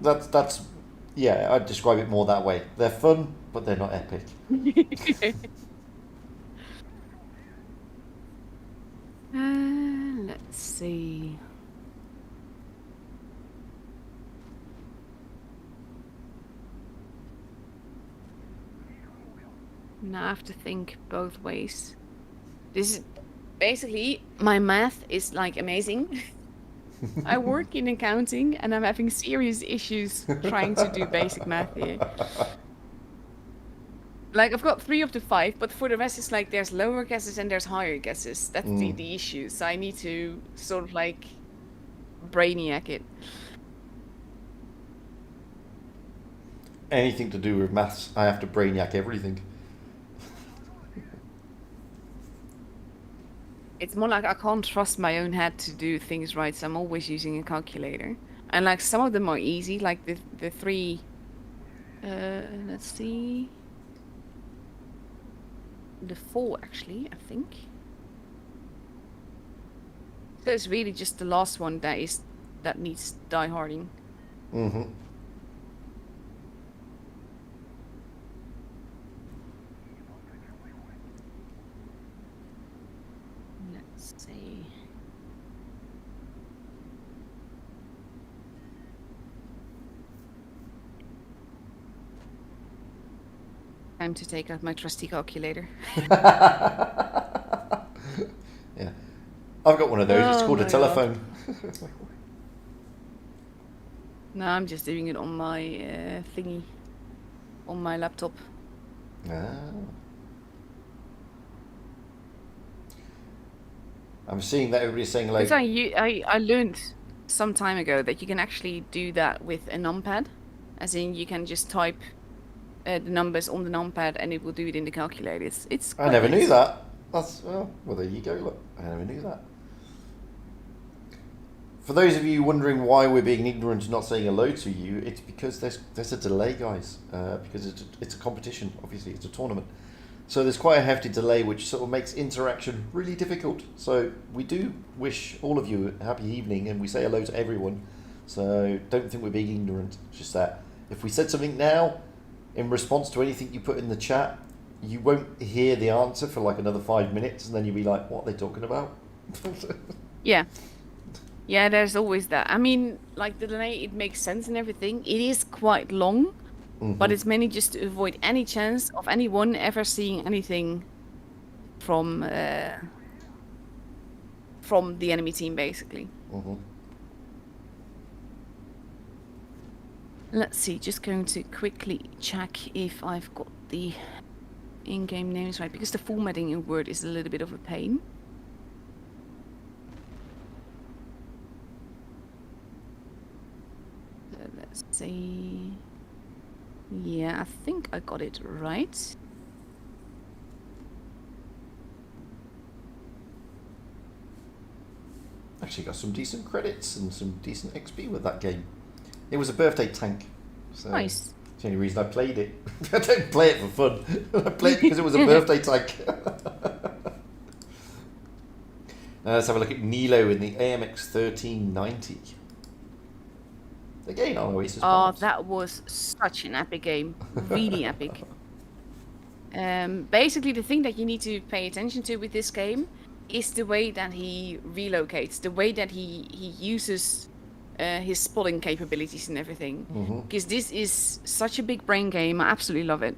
that's yeah, I'd describe it more that way. They're fun, but they're not epic. Let's see. Now I have to think both ways. This is basically, my math is like amazing. I work in accounting and I'm having serious issues trying to do basic math here. Like, I've got 3 of the 5, but for the rest it's like there's lower guesses and there's higher guesses. That's the issue. So I need to sort of like brainiac it. Anything to do with maths, I have to brainiac everything. It's more like I can't trust my own head to do things right, so I'm always using a calculator. And like some of them are easy, like the 3. Let's see. The 4 actually, I think. So it's really just the last one that needs die-harding. Let's see. Time to take out my trusty calculator. Yeah, I've got one of those. It's called a telephone. No, I'm just doing it on my thingy, on my laptop. I'm seeing that everybody's saying like. I learned some time ago that you can actually do that with a numpad, as in you can just type the numbers on the numpad and it will do it in the calculator. It's I never knew that. That's well, there you go. Look, I never knew that. For those of you wondering why we're being ignorant and not saying hello to you, it's because there's a delay, guys. Because it's a competition. Obviously, it's a tournament. So there's quite a hefty delay, which sort of makes interaction really difficult. So we do wish all of you a happy evening, and we say hello to everyone. So don't think we're being ignorant. It's just that if we said something now, in response to anything you put in the chat, you won't hear the answer for like another 5 minutes, and then you'll be like, what are they talking about? Yeah. Yeah, there's always that. I mean, like the delay, it makes sense and everything. It is quite long. But it's mainly just to avoid any chance of anyone ever seeing anything from the enemy team, basically. Let's see, just going to quickly check if I've got the in-game names right, because the formatting in Word is a little bit of a pain. So let's see. Yeah, I think I got it right. Actually got some decent credits and some decent XP with that game. It was a birthday tank. So Nice. it's the only reason I played it. I don't play it for fun. I played it because it was a birthday tank. Now let's have a look at Nilo in the AMX 1390. Again on Oasis Oh, Palms. that was such an epic game. Really epic. Basically, the thing that you need to pay attention to with this game is the way that he relocates, the way that he uses his spotting capabilities and everything. Because this is such a big brain game. I absolutely love it.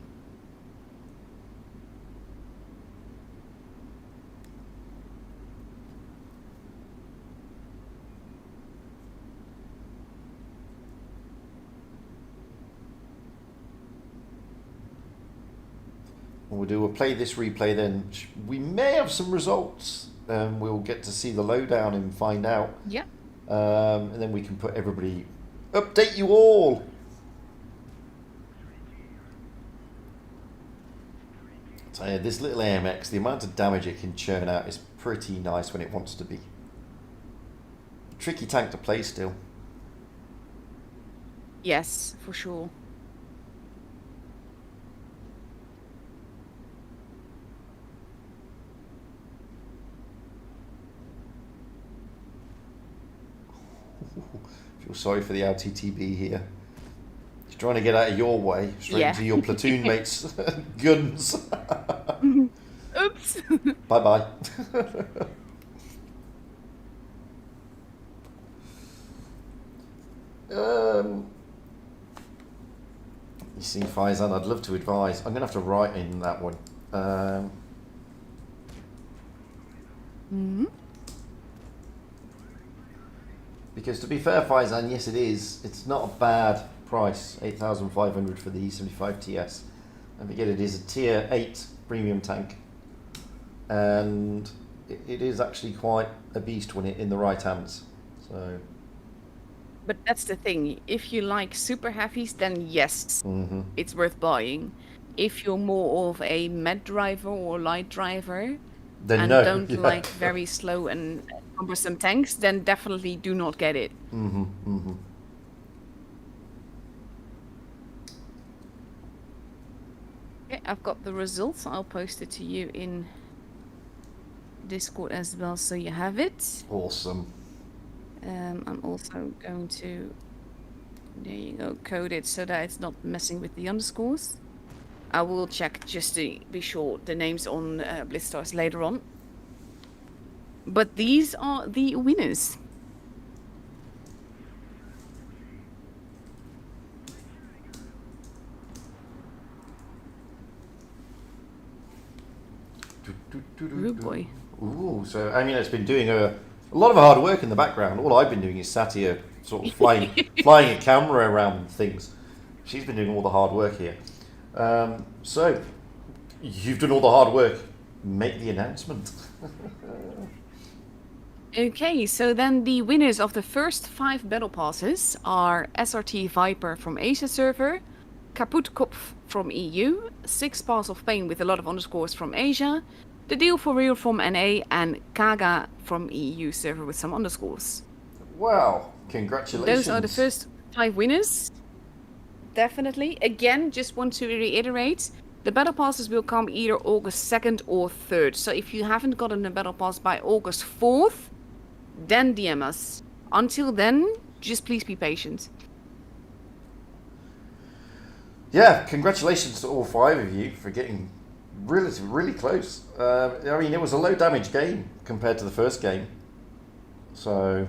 We'll do a play this, replay then. We may have some results. We'll get to see the lowdown and find out. Yeah. And then we can put everybody, update you all. So yeah, this little AMX, the amount of damage it can churn out is pretty nice when it wants to be. Tricky tank to play still. Yes, for sure. Feel sorry for the LTTB here. He's trying to get out of your way, straight into your platoon mates' guns. Oops. Bye bye. You see, Faizan, I'd love to advise. I'm going to have to write in that one. Because to be fair, Faizan, yes it is. It's not a bad price, 8,500 for the E75 TS. And forget it is a tier 8 premium tank. And it is actually quite a beast when it in the right hands. So. But that's the thing. If you like super heavies, then yes, it's worth buying. If you're more of a med driver or light driver, then and no, don't yeah. like very slow and cumbersome tanks, then definitely do not get it. Okay, I've got the results. I'll post it to you in Discord as well, so you have it. Awesome. I'm also going to, there you go, code it so that it's not messing with the underscores. I will check just to be sure the names on BlitzStars later on. But these are the winners. Oh boy. Ooh, so Amaunet has been doing a lot of hard work in the background. All I've been doing is sat here sort of flying a camera around things. She's been doing all the hard work here. So, you've done all the hard work. Make the announcement. Okay, so then the winners of the first 5 battle passes are SRT Viper from Asia server, Kaput Kopf from EU, 6 Pass of Pain with a lot of underscores from Asia, The Deal for Real from NA, and Kaga from EU server with some underscores. Wow, congratulations. Those are the first 5 winners. Definitely. Again, just want to reiterate, the battle passes will come either August 2nd or 3rd. So if you haven't gotten a battle pass by August 4th, then DM us. Until then, just please be patient. Yeah, congratulations to all 5 of you for getting really close. I mean, it was a low damage game compared to the first game. So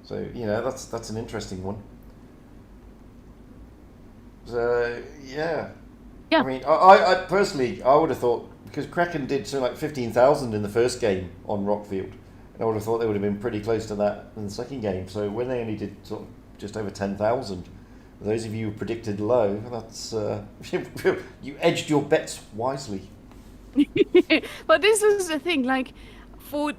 you know, that's an interesting one. So yeah. I mean, I personally, I would have thought, because Kraken did something like 15,000 in the first game on Rockfield, and I would have thought they would have been pretty close to that in the second game. So when they only did sort of just over 10,000, those of you who predicted low, that's you edged your bets wisely. But this is the thing, like, for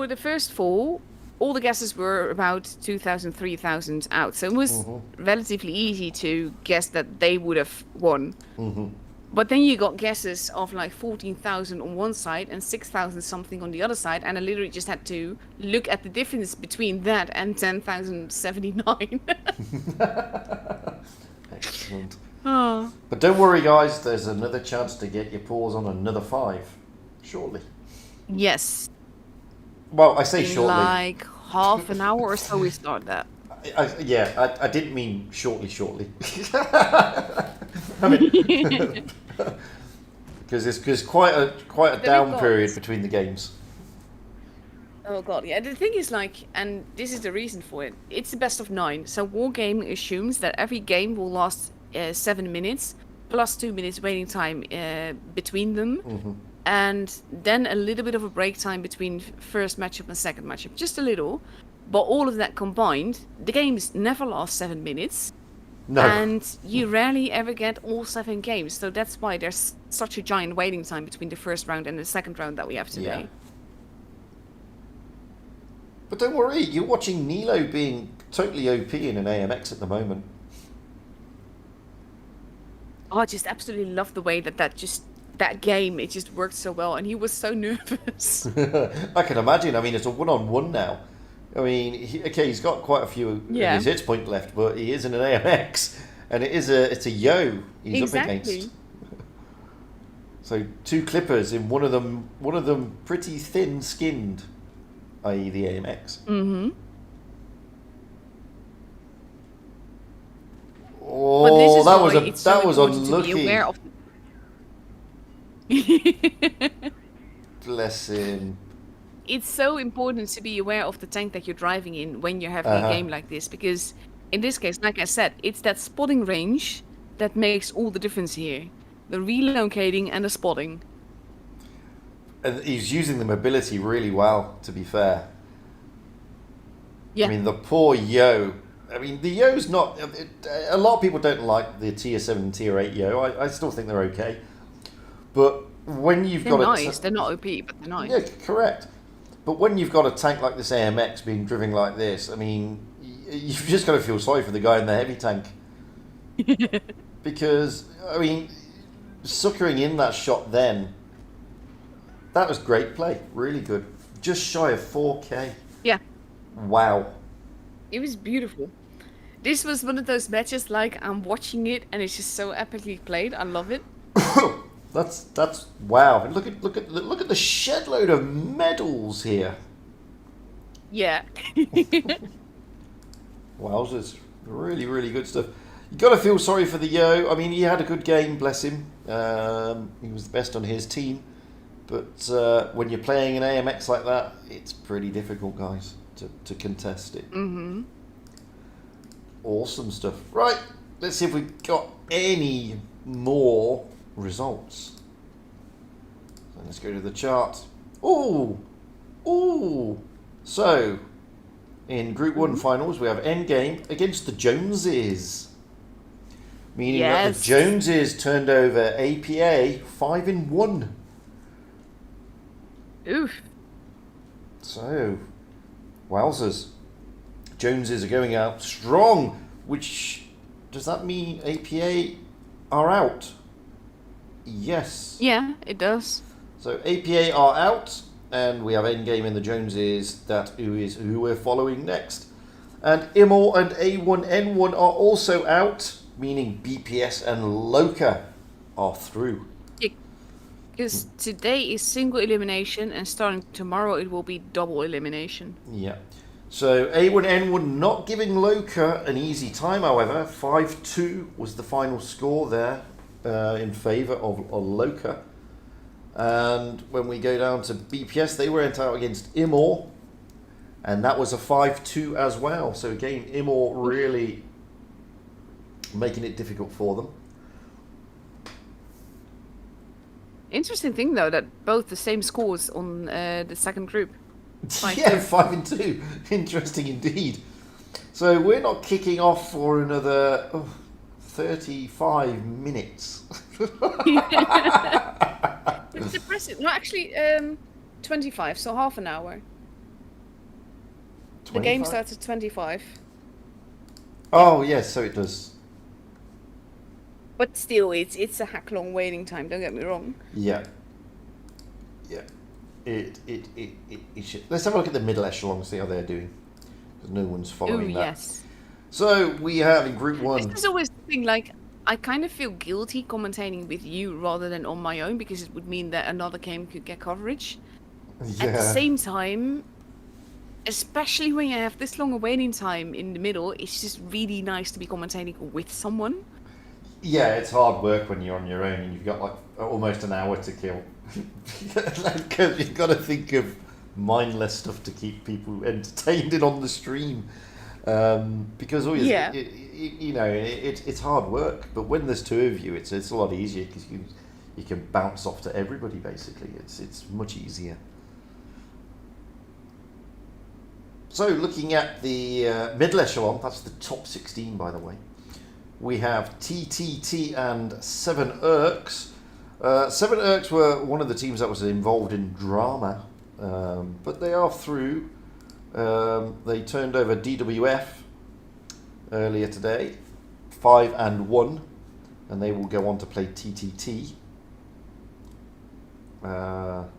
the first 4, all the guesses were about 2,000, 3,000 out. So it was relatively easy to guess that they would have won. But then you got guesses of like 14,000 on one side and 6,000 something on the other side. And I literally just had to look at the difference between that and 10,079. Excellent. Oh. But don't worry, guys. There's another chance to get your paws on another 5 shortly. Yes. Well, I say In shortly. like half an hour or so we start that. I didn't mean shortly. I mean, because there's quite a down period between the games. Oh god, yeah. The thing is, like, and this is the reason for it. It's the best of 9. So Wargaming assumes that every game will last 7 minutes plus 2 minutes waiting time between them, and then a little bit of a break time between first matchup and second matchup, just a little. But all of that combined, the games never last 7 minutes. No. And you rarely ever get all 7 games. So that's why there's such a giant waiting time between the first round and the second round that we have today. Yeah. But don't worry, you're watching Nilo being totally OP in an AMX at the moment. Oh, I just absolutely love the way that game, it just worked so well, and he was so nervous. I can imagine. I mean, it's a one-on-one now. I mean, he's got quite a few of his hits point left, but he is in an AMX, and it's a yo he's up against. So 2 clippers in one of them pretty thin-skinned, i.e. the AMX. Mm-hmm. Oh, that was unlucky. To be aware of Bless him. It's so important to be aware of the tank that you're driving in when you're having a game like this, because in this case, like I said, it's that spotting range that makes all the difference here. The relocating and the spotting. And he's using the mobility really well, to be fair. Yeah. I mean, the poor yo. I mean, the yo's not... A lot of people don't like the tier 7 and tier 8 yo. I still think they're okay. But when you've they're got nice. They're not OP, but they're nice. Yeah, correct. But when you've got a tank like this AMX being driven like this, I mean, you've just got to feel sorry for the guy in the heavy tank. Because, I mean, suckering in that shot then, that was great play. Really good. Just shy of 4K. Yeah. Wow. It was beautiful. This was one of those matches, like, I'm watching it and it's just so epically played. I love it. That's wow. And look at the shed load of medals here. Yeah. Wowzers. Really, really good stuff. You got to feel sorry for the yo. I mean, he had a good game, bless him. He was the best on his team. But when you're playing an AMX like that, it's pretty difficult, guys, to contest it. Mm-hmm. Awesome stuff. Right, let's see if we've got any more results. So let's go to the chart. Ooh! So, in Group 1 finals, we have Endgame against the Joneses. Meaning that the Joneses turned over APA 5-1. Oof. So, wowzers. Joneses are going out strong, which, does that mean APA are out? Yes. Yeah, it does. So APA are out, and we have Endgame in the Joneses, who we're following next. And Immol and A1N1 are also out, meaning BPS and Loka are through. Because today is single elimination, and starting tomorrow it will be double elimination. Yeah. So A1N1 not giving Loka an easy time, however. 5-2 was the final score there in favour of Loka. And when we go down to BPS, they went out against Immol, and that was a 5-2 as well. So again, Immol really making it difficult for them. Interesting thing though, that both the same scores on the second group. 5-2. Yeah, 5-2. Interesting indeed. So we're not kicking off for another 35 minutes. It's depressing. No, actually, 25, so half an hour. 25? The game starts at 25. Oh, yes, so it does. But still, it's a heck long waiting time, don't get me wrong. Yeah. Yeah. It should. Let's have a look at the middle echelon, see how they're doing. Because no one's following that. Yes. So we have in Group 1. This is always the thing, like, I kind of feel guilty commentating with you rather than on my own, because it would mean that another game could get coverage. Yeah. At the same time, especially when you have this long a waiting time in the middle, it's just really nice to be commentating with someone. Yeah, it's hard work when you're on your own and you've got like almost an hour to kill. Because you've got to think of mindless stuff to keep people entertained and on the stream. Because always, Yeah. it's hard work. But when there's two of you, it's a lot easier because you can bounce off to everybody. Basically, it's much easier. So looking at the middle echelon, that's the top 16, by the way. We have TTT and Seven Urks. Seven Urks were one of the teams that was involved in drama, but they are through. They turned over DWF earlier today, 5-1, and they will go on to play TTT. Well,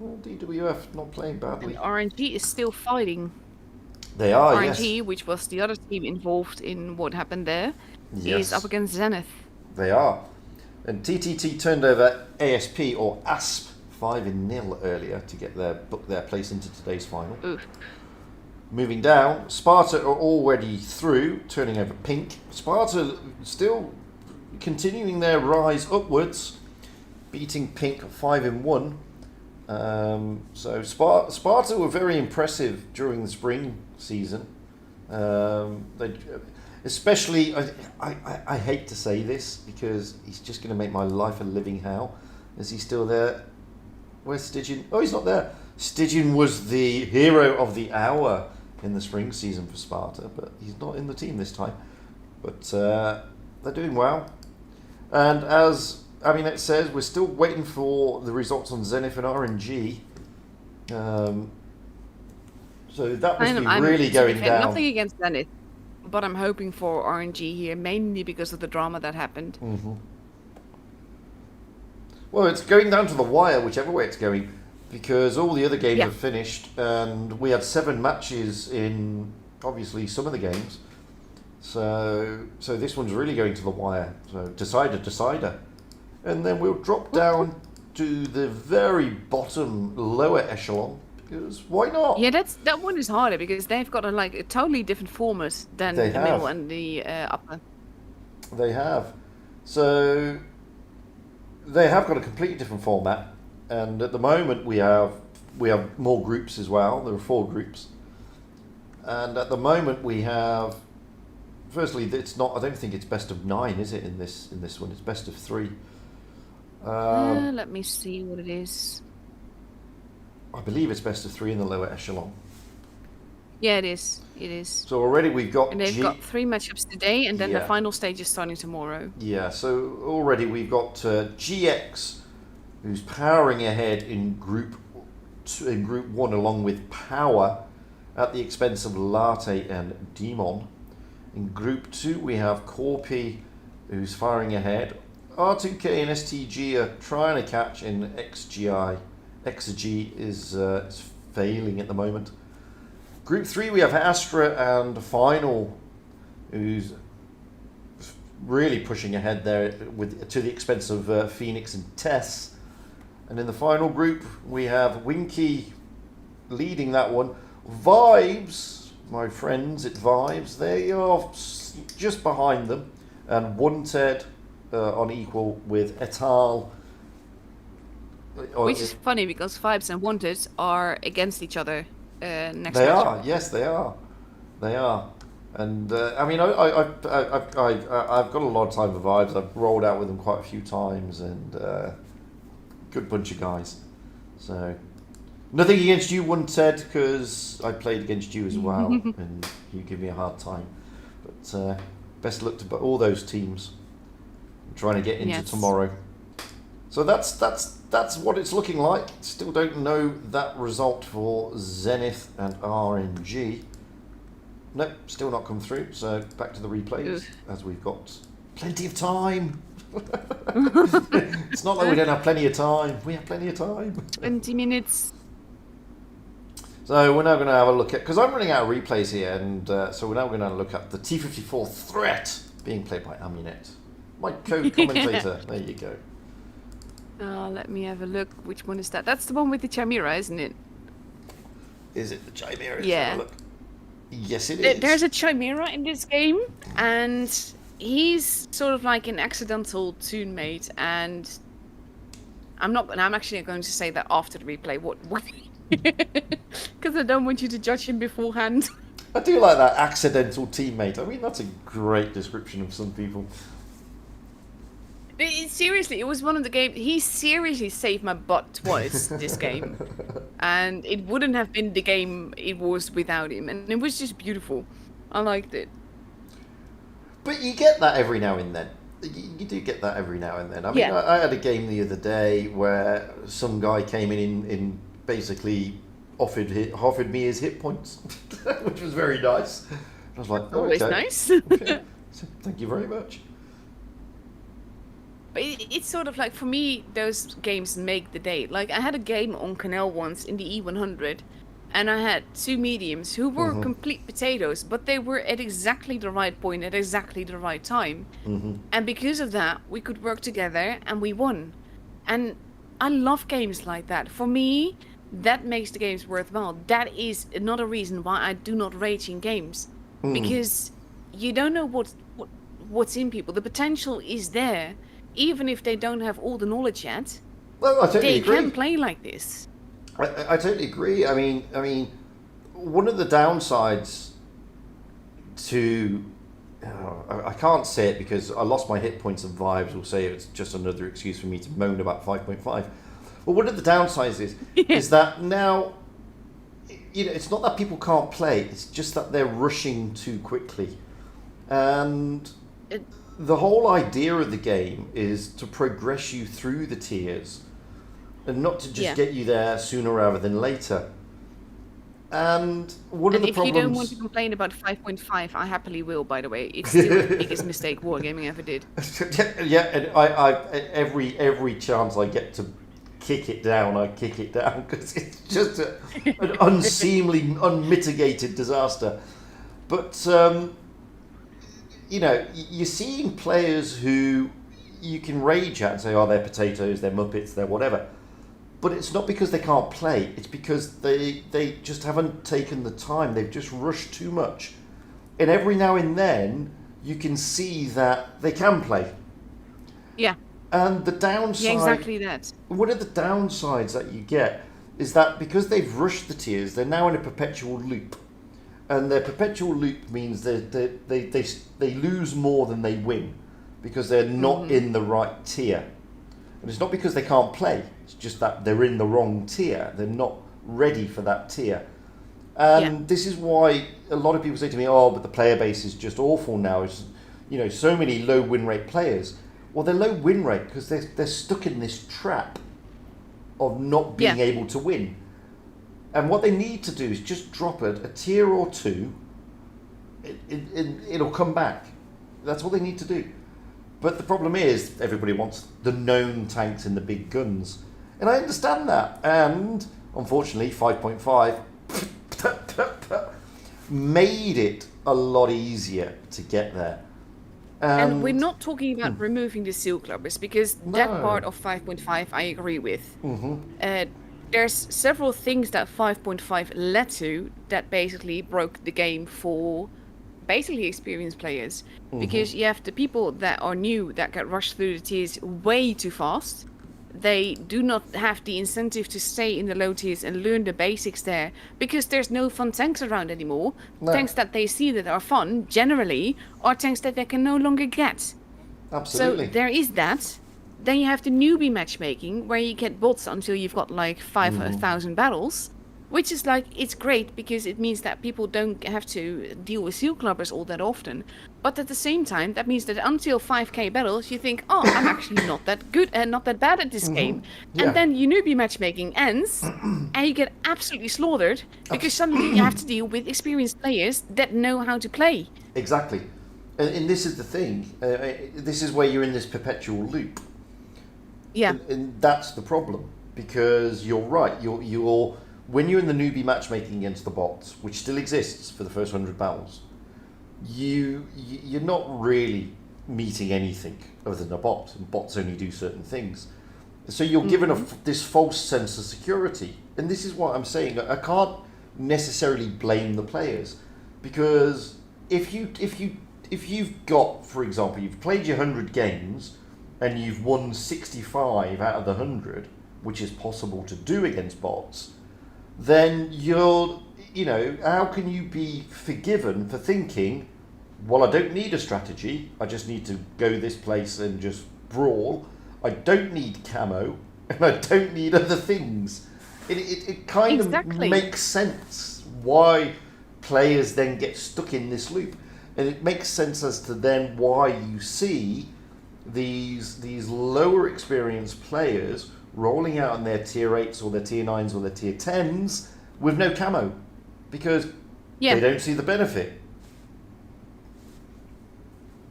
DWF not playing badly. And RNG is still fighting. They are, RNG, yes. which was the other team involved in what happened there, Yes. is up against Zenith. They are. And TTT turned over ASP or ASP 5-0 earlier to book their place into today's final. Oof. Moving down, Sparta are already through, turning over Pink. Sparta still continuing their rise upwards, beating Pink 5-1. So Sparta were very impressive during the spring season. Especially, I hate to say this because he's just going to make my life a living hell. Is he still there? Where's Stygian? Oh, he's not there. Stygian was the hero of the hour in the spring season for Sparta, but he's not in the team this time. But they're doing well. And as Amaunet says, we're still waiting for the results on Zenith and RNG. So that must be really going down. Nothing against Zenith, but I'm hoping for RNG here, mainly because of the drama that happened. Mm-hmm. Well, it's going down to the wire, whichever way it's going, because all the other games have finished, and we had 7 matches in, obviously, some of the games. So this one's really going to the wire. So decider. And then we'll drop down to the very bottom, lower echelon, because why not? Yeah, that one is harder because they've got a totally different format than the middle and the upper. They have. So they have got a completely different format, and at the moment we have more groups as well. There are 4 groups, and at the moment we have. Firstly, it's not. I don't think it's best of 9, is it? In this one, it's best of 3. Let me see what it is. I believe it's best of 3 in the lower echelon. Yeah, it is. So already we've got. And they've got 3 matchups today, and then the final stage is starting tomorrow. Yeah. So already we've got GX, who's powering ahead in group 1, along with Power, at the expense of Latte and Demon. In group 2 we have Corpy, who's firing ahead. R2K and STG are trying to catch in XGI. XG is failing at the moment. Group 3 we have Astra and Final, who's really pushing ahead there to the expense of Phoenix and Tess. And in the final group we have Winky leading that one. Vibes, my friends at Vibes, they are just behind them, and Wanted on equal with Etal. Which is funny because Vibes and Wanted are against each other next They matchup. are, yes, they are. They are. And I mean, I've got a lot of time for Vibes. I've rolled out with them quite a few times, and good bunch of guys. So nothing against you, Wanted, because I played against you as well, and you give me a hard time. But best of luck to all those teams. I'm trying to get into tomorrow. So that's what it's looking like. Still don't know that result for Zenith and RNG. Nope, still not come through. So back to the replays, as we've got plenty of time. It's not like we don't have plenty of time. We have plenty of time. 20 minutes. So we're now going to have a look at, because I'm running out of replays here, and so we're now going to look at the T-54 threat being played by Amaunet. My co-commentator. There you go. Let me have a look. Which one is that? That's the one with the Chimera, isn't it? Is it the Chimera? Let's Yeah. have a look. Yes, it is. There's a Chimera in this game, and he's sort of like an accidental tune mate, and I'm actually going to say that after the replay. What? Because I don't want you to judge him beforehand. I do like that accidental teammate. I mean, that's a great description of some people. Seriously, it was one of the games. He seriously saved my butt twice this game, and it wouldn't have been the game it was without him. And it was just beautiful. I liked it. But you get that every now and then. You do get that every now and then. I mean, Yeah. I had a game the other day where some guy came in basically offered me his hit points, which was very nice. I was like, oh, Always okay. nice. Okay. So, thank you very much. But it's sort of like, for me, those games make the day. Like, I had a game on Canal once in the E100, and I had two mediums who were complete potatoes, but they were at exactly the right point at exactly the right time. And because of that, we could work together and we won. And I love games like that. For me, that makes the games worthwhile. That is another reason why I do not rage in games. Because you don't know what's in people. The potential is there. Even if they don't have all the knowledge yet, Well, I totally they agree. can play like this. I totally agree. I mean, one of the downsides to I can't say it because I lost my hit points and vibes. Will say it's just another excuse for me to moan about 5.5. But one of the downsides is that now, it's not that people can't play. It's just that they're rushing too quickly, and the whole idea of the game is to progress you through the tiers and not to just get you there sooner rather than later. And one of the if problems... you don't want to complain about 5.5, I happily will, by the way. It's still the biggest mistake Wargaming ever did. Yeah, and I every chance I get to kick it down, I kick it down because it's just an unseemly, unmitigated disaster. But... you're seeing players who you can rage at and say, oh, they're potatoes, they're muppets, they're whatever. But it's not because they can't play. It's because they just haven't taken the time. They've just rushed too much. And every now and then, you can see that they can play. Yeah. And the downside... Yeah, exactly that. One of the downsides that you get is that because they've rushed the tiers, they're now in a perpetual loop. And their perpetual loop means they lose more than they win because they're not in the right tier. And it's not because they can't play. It's just that they're in the wrong tier. They're not ready for that tier. And this is why a lot of people say to me, oh, but the player base is just awful now. It's, so many low win rate players. Well, they're low win rate because they're stuck in this trap of not being able to win. And what they need to do is just drop it a tier or two. It'll come back. That's what they need to do. But the problem is, everybody wants the known tanks and the big guns. And I understand that. And unfortunately, 5.5 made it a lot easier to get there. And we're not talking about removing the seal clubbers, because that part of 5.5 I agree with. There's several things that 5.5 led to that basically broke the game for basically experienced players. Because you have the people that are new that get rushed through the tiers way too fast. They do not have the incentive to stay in the low tiers and learn the basics there, because there's no fun tanks around anymore. No. Tanks that they see that are fun generally are tanks that they can no longer get. Absolutely. So there is that. Then you have the newbie matchmaking, where you get bots until you've got like 5,000 battles, which is like, it's great because it means that people don't have to deal with seal clubbers all that often. But at the same time, that means that until 5k battles, you think, oh, I'm actually not that good and not that bad at this game. Yeah. And then your newbie matchmaking ends, and you get absolutely slaughtered because suddenly you have to deal with experienced players that know how to play. Exactly. And this is the thing. This is where you're in this perpetual loop. Yeah. And that's the problem, because you're right. You're when you're in the newbie matchmaking against the bots, which still exists for the first 100 battles, you're not really meeting anything other than a bot, and bots only do certain things. So you're given this false sense of security, and this is what I'm saying. I can't necessarily blame the players, because if you've got, for example, you've played your 100 games and you've won 65 out of the 100, which is possible to do against bots, then how can you be forgiven for thinking, well, I don't need a strategy, I just need to go this place and just brawl, I don't need camo, and I don't need other things. It kind of makes sense why players then get stuck in this loop. And it makes sense as to then why you see these lower experienced players rolling out on their tier 8s or their tier 9s or their tier 10s with no camo, because they don't see the benefit.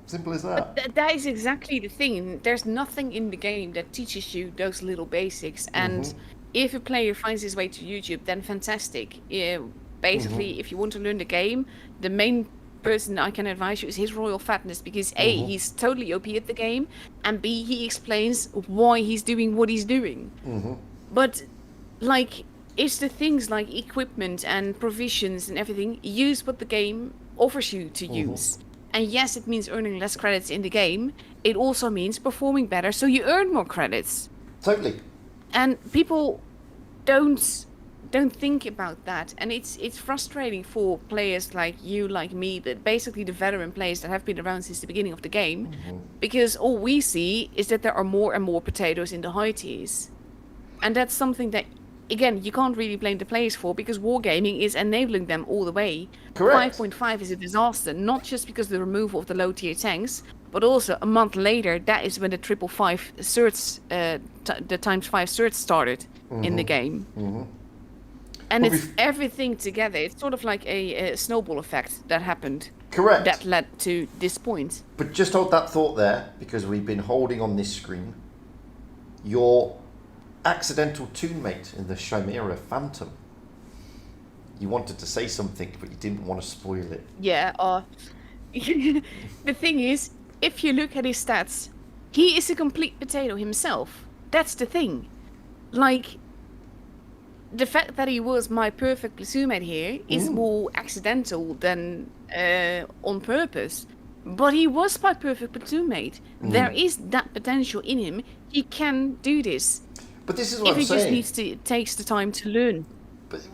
Simple as that. But that is exactly the thing. There's nothing in the game that teaches you those little basics. And if a player finds his way to YouTube, then fantastic. Basically, if you want to learn the game, the main person I can advise you is his Royal Fatness, because A, he's totally OP at the game, and B, he explains why he's doing what he's doing. But like, it's the things like equipment and provisions and everything, use what the game offers you to use. And yes, it means earning less credits in the game. It also means performing better, so you earn more credits. Totally. And people don't think about that, and it's frustrating for players like you, like me, that basically the veteran players that have been around since the beginning of the game, because all we see is that there are more and more potatoes in the high tiers, and that's something that, again, you can't really blame the players for, because wargaming is enabling them all the way. Correct. 5.5 is a disaster, not just because of the removal of the low tier tanks, but also a month later, that is when the 555 certs, the times 5 certs started in the game. And it's everything together. It's sort of like a snowball effect that happened. Correct. That led to this point. But just hold that thought there, because we've been holding on this screen your accidental toonmate in the Chimera Phantom. You wanted to say something, but you didn't want to spoil it. Yeah, the thing is, if you look at his stats, he is a complete potato himself. That's the thing. Like, the fact that he was my perfect platoon mate here is more accidental than on purpose. But he was my perfect platoon mate. There is that potential in him. He can do this. But this is what I'm saying. If he just needs to takes the time to learn.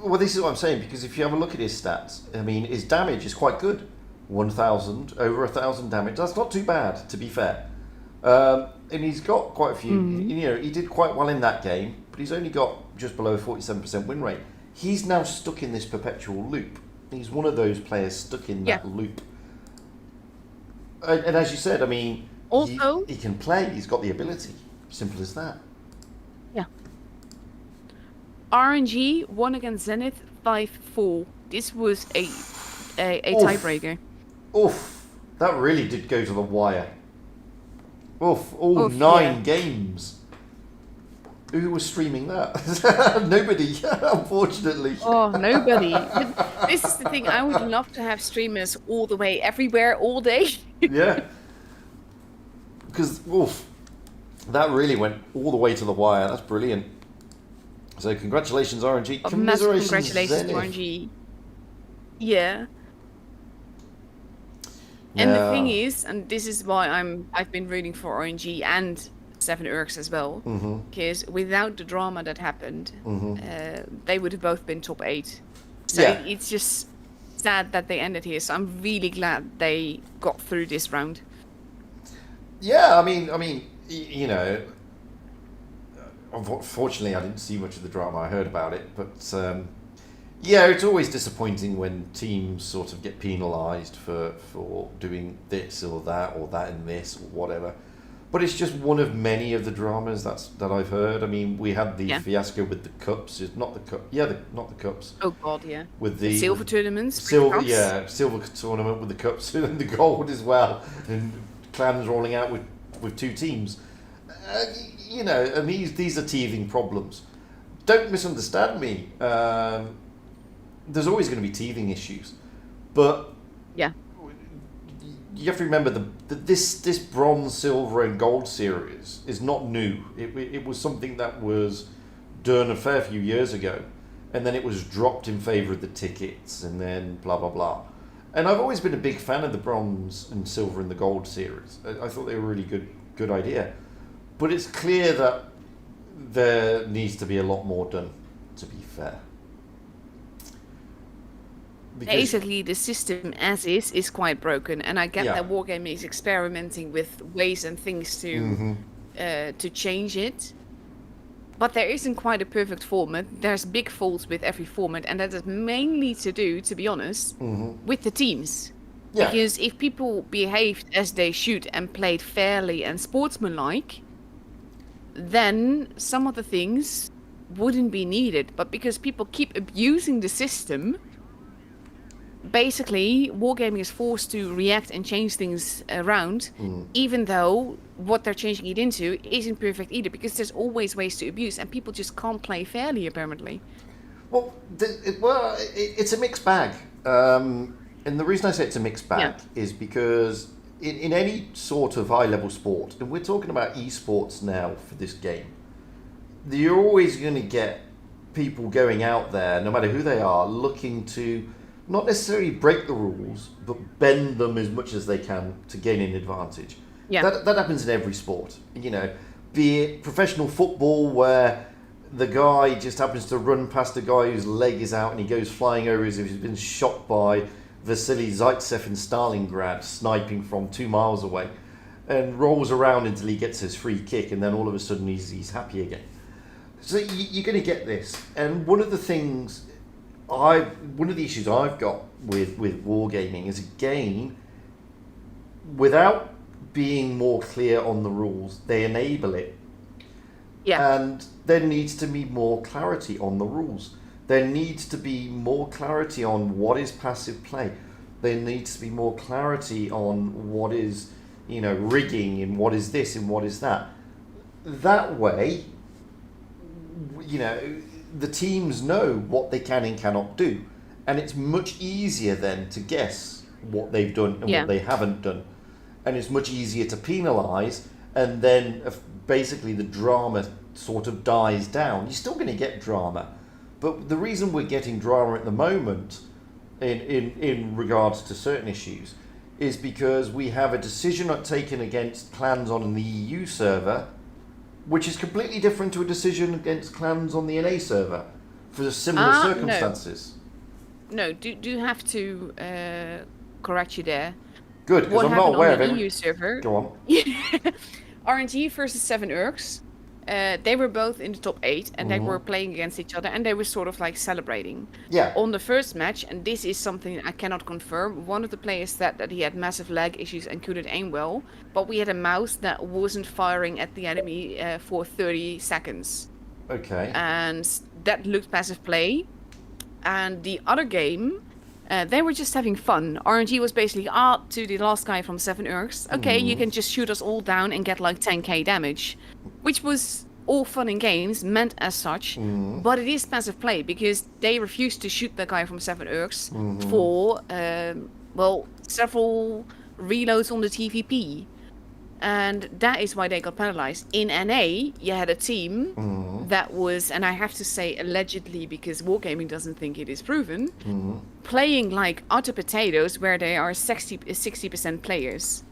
Well, this is what I'm saying, because if you have a look at his stats, I mean, his damage is quite good. 1,000, over 1,000 damage. That's not too bad, to be fair. And he's got quite a few. He did quite well in that game, but he's only got just below a 47% win rate. He's now stuck in this perpetual loop. He's one of those players stuck in that loop. And as you said, I mean, also, he can play. He's got the ability. Simple as that. Yeah. RNG won against Zenith 5-4. This was a tiebreaker. Oof. That really did go to the wire. Oof. All 9 games. Who was streaming that? Nobody, unfortunately. Oh, nobody. This is the thing. I would love to have streamers all the way, everywhere, all day. Yeah. Because, oof, that really went all the way to the wire. That's brilliant. So, congratulations, RNG. Massive congratulations to RNG. Yeah. And the thing is, and this is why I've been rooting for RNG and 7 Urks as well, because without the drama that happened, they would have both been top 8. So it's just sad that they ended here. So I'm really glad they got through this round. Yeah, I mean, unfortunately, I didn't see much of the drama. I heard about it, but it's always disappointing when teams sort of get penalised for doing this or that and this or whatever. But it's just one of many of the dramas that I've heard. I mean, we had the fiasco with the cups. Not the cup. Yeah, not the cups. Oh God, yeah. With the silver tournaments. Silver tournament with the cups and the gold as well, and clans rolling out with 2 teams. And these are teething problems. Don't misunderstand me. There's always going to be teething issues, but you have to remember that this bronze, silver, and gold series is not new. It was something that was done a fair few years ago, and then it was dropped in favour of the tickets, and then blah blah blah. And I've always been a big fan of the bronze and silver and the gold series. I thought they were a really good idea, but it's clear that there needs to be a lot more done, to be fair. Because, Basically, the system as is quite broken, and I get Yeah. that Wargaming is experimenting with ways and things to change it. But there isn't quite a perfect format. There's big faults with every format, and that is mainly to do, to be honest, with the teams. Yeah. Because if people behaved as they should and played fairly and sportsmanlike, then some of the things wouldn't be needed. But because people keep abusing the system, basically Wargaming is forced to react and change things around, even though what they're changing it into isn't perfect either, because there's always ways to abuse and people just can't play fairly apparently. Well, it's a mixed bag. And the reason I say it's a mixed bag is because in any sort of high-level sport, and we're talking about esports now for this game, you're always going to get people going out there, no matter who they are, looking to not necessarily break the rules, but bend them as much as they can to gain an advantage. Yeah. That happens in every sport. You know, be it professional football where the guy just happens to run past a guy whose leg is out and he goes flying over as if he's been shot by Vasily Zaitsev in Stalingrad, sniping from 2 miles away, and rolls around until he gets his free kick, and then all of a sudden he's happy again. So you're going to get this. And one of the issues I've got with wargaming is, again, without being more clear on the rules, they enable it. Yeah. And there needs to be more clarity on the rules. There needs to be more clarity on what is passive play. There needs to be more clarity on what is, rigging, and what is this and what is that. That way, the teams know what they can and cannot do. And it's much easier then to guess what they've done and what they haven't done. And it's much easier to penalise, and then basically the drama sort of dies down. You're still going to get drama, but the reason we're getting drama at the moment in regards to certain issues is because we have a decision taken against clans on the EU server, which is completely different to a decision against clans on the NA server for similar circumstances. No, do have to correct you there. Good, because I'm not aware of it. EU server. Go on. RNG versus 7 Urks. They were both in the top 8, and they were playing against each other, and they were sort of like celebrating. Yeah. On the first match, and this is something I cannot confirm, one of the players said that he had massive lag issues and couldn't aim well, but we had a mouse that wasn't firing at the enemy for 30 seconds. Okay. And that looked passive play. And the other game, they were just having fun. RNG was basically, to the last guy from 7 Urks, okay, you can just shoot us all down and get like 10k damage. Which was all fun and games, meant as such, but it is passive play, because they refused to shoot the guy from 7 Urks for, several reloads on the TVP. And that is why they got penalized. In NA, you had a team that was, and I have to say allegedly, because Wargaming doesn't think it is proven, playing like utter potatoes, where they are 60% players.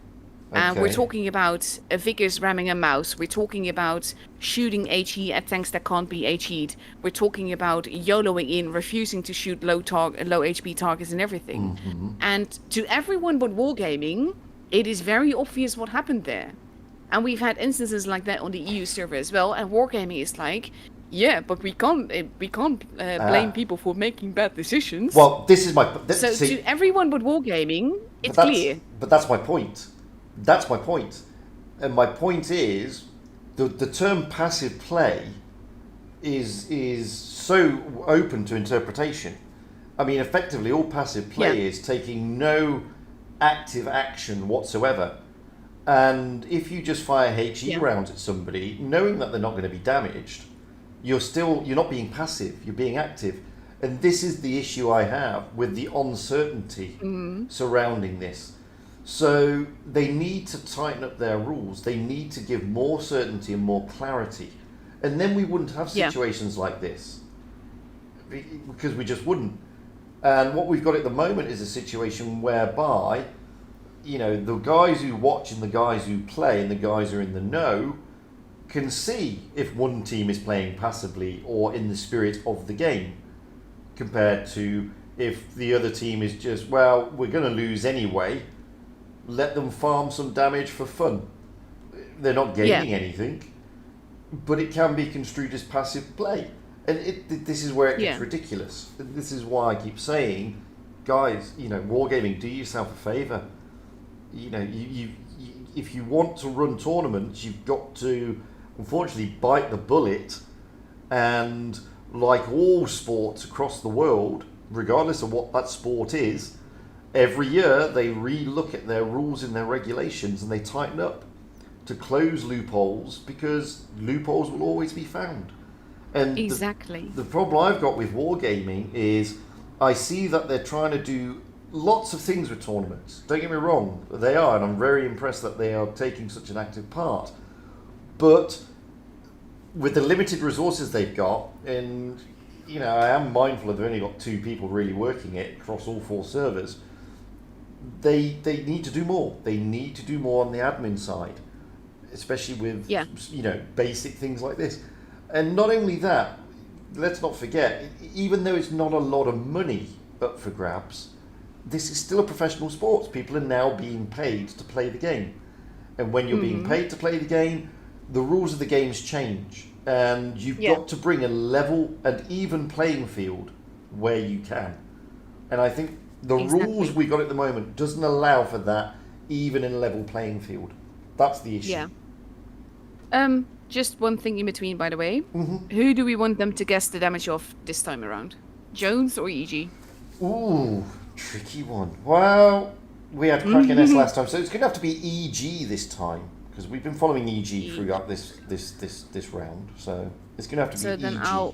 And we're talking about a Vickers ramming a mouse. We're talking about shooting HE at tanks that can't be HE'd. We're talking about YOLOing in, refusing to shoot low HP targets and everything. And to everyone but Wargaming, it is very obvious what happened there. And we've had instances like that on the EU server as well. And Wargaming is like, yeah, but we can't blame people for making bad decisions. Well, this is my... to everyone but Wargaming, it's clear. But that's my point. That's my point. And my point is, the term passive play is so open to interpretation. I mean, effectively, all passive play is taking no active action whatsoever. And if you just fire HE rounds at somebody, knowing that they're not going to be damaged, you're not being passive, you're being active. And this is the issue I have with the uncertainty surrounding this. So they need to tighten up their rules. They need to give more certainty and more clarity. And then we wouldn't have situations like this. because we just wouldn't. And what we've got at the moment is a situation whereby, the guys who watch and the guys who play and the guys who are in the know can see if one team is playing passively or in the spirit of the game, compared to if the other team is just, well, we're going to lose anyway, let them farm some damage for fun. They're not gaining anything, but it can be construed as passive play. And this is where it gets ridiculous. This is why I keep saying, guys, wargaming, do yourself a favour. If you want to run tournaments, you've got to, unfortunately, bite the bullet. And like all sports across the world, regardless of what that sport is, every year they re-look at their rules and their regulations and they tighten up to close loopholes, because loopholes will always be found. And exactly. The problem I've got with wargaming is I see that they're trying to do lots of things with tournaments. Don't get me wrong, they are, and I'm very impressed that they are taking such an active part. But with the limited resources they've got, and I am mindful of they've only got 2 people really working it across all 4 servers, they need to do more. They need to do more on the admin side, especially with basic things like this. And not only that, let's not forget, even though it's not a lot of money up for grabs, this is still a professional sport. People are now being paid to play the game. And when you're being paid to play the game, the rules of the games change. And you've got to bring a level and even playing field where you can. And I think the rules we got at the moment doesn't allow for that, even in a level playing field. That's the issue. Yeah. Just one thing in between, by the way. Who do we want them to guess the damage of this time around? Jones or EG? Ooh, tricky one. Well, we had Kraken S last time, so it's going to have to be EG this time, because we've been following EG throughout this round. So it's going to have to be EG. So then I'll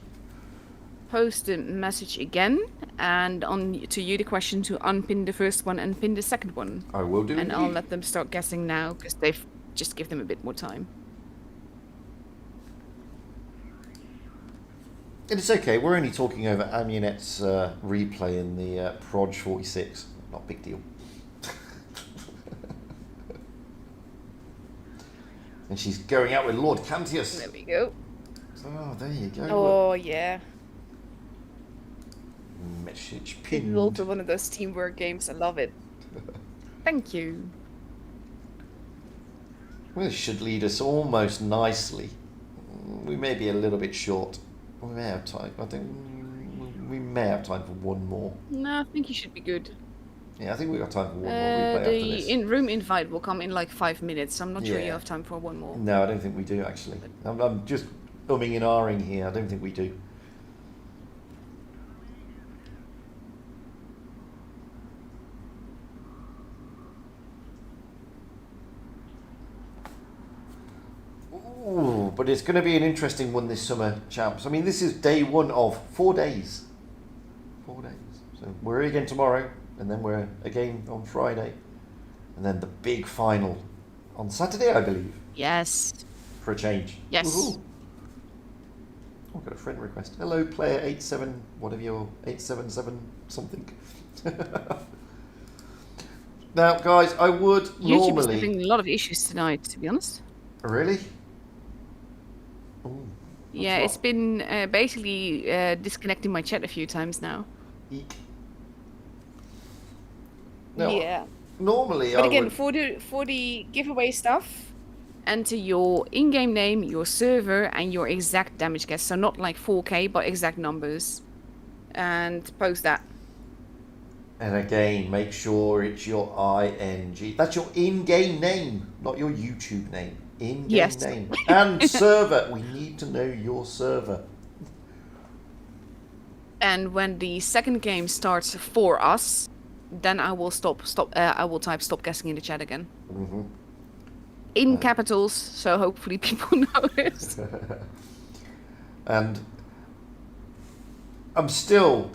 post a message again, and to you the question to unpin the first one and pin the second one. I will do. And I'll let them start guessing now, because they've just give them a bit more time. And it's okay, we're only talking over Amunet's replay in the Proj 46. Not a big deal. And she's going out with Lord Cantius. There we go. Oh, there you go. Oh, yeah. Message It's pinned. also one of those teamwork games. I love it. Thank you. Well, this should lead us almost nicely. We may be a little bit short. We may have time. I think we may have time for one more. No, I think you should be good. Yeah, I think we've got time for one more replay after this. The room invite will come in like 5 minutes. I'm not sure you have time for one more. No, I don't think we do, actually. I'm just umming and ahhing here. I don't think we do. Ooh, but it's going to be an interesting one this summer, champs. I mean, this is day 1 of 4 days. 4 days. So we're here again tomorrow, and then we're again on Friday. And then the big final on Saturday, I believe. Yes. For a change. Yes. Woohoo. Oh, I've got a friend request. Hello, player 87, whatever your 877 something. Now, guys, I would YouTube normally... is having a lot of issues tonight, to be honest. Really? Ooh, yeah, it's been basically disconnecting my chat a few times now. Eek. No, yeah. Normally, but I again, would... for the giveaway stuff, enter your in-game name, your server, and your exact damage guess. So not like 4K, but exact numbers, and post that. And again, make sure it's your ING. That's your in-game name, not your YouTube name. In-game name. And server. We need to know your server. And when the second game starts for us, then I will I will type stop guessing in the chat again. In capitals, so hopefully people notice. And I'm still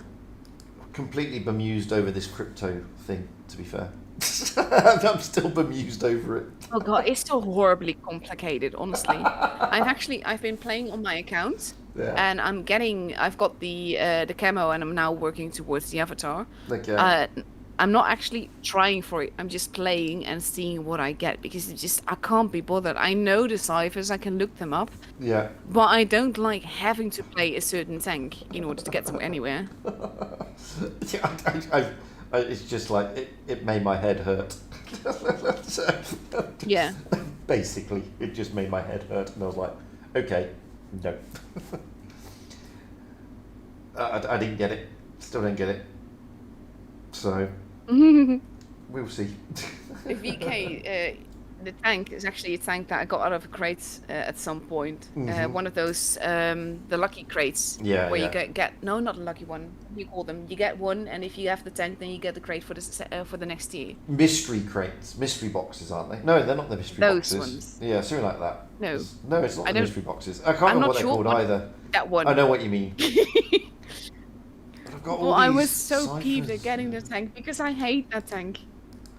completely bemused over this crypto thing, to be fair. I'm still bemused over it. Oh god, it's so horribly complicated, honestly. I've been playing on my account and I've got the camo, and I'm now working towards the avatar. Okay. I'm not actually trying for it. I'm just playing and seeing what I get because I can't be bothered. I know the ciphers, I can look them up, Yeah. but I don't like having to play a certain tank in order to get them anywhere. Yeah, it's just like it made my head hurt. Yeah. Basically, it just made my head hurt, and I was like, okay, no. I didn't get it. Still don't get it. So we'll see. The VK, the tank is actually a tank that I got out of a crate at some point. One of those, the lucky crates. Yeah, where yeah. you get no, not a lucky one. What do you call them? You get one, and if you have the tank, then you get the crate for the next year. Mystery crates, mystery boxes, aren't they? No, they're not the mystery Those boxes. ones. Yeah, something like that. No. It's not I the don't- mystery boxes. I can't I'm remember not what they're sure called what- either. That one. I know what you mean. But I've got all Well, I these was so peeved at ciphers. getting the tank because I hate that tank.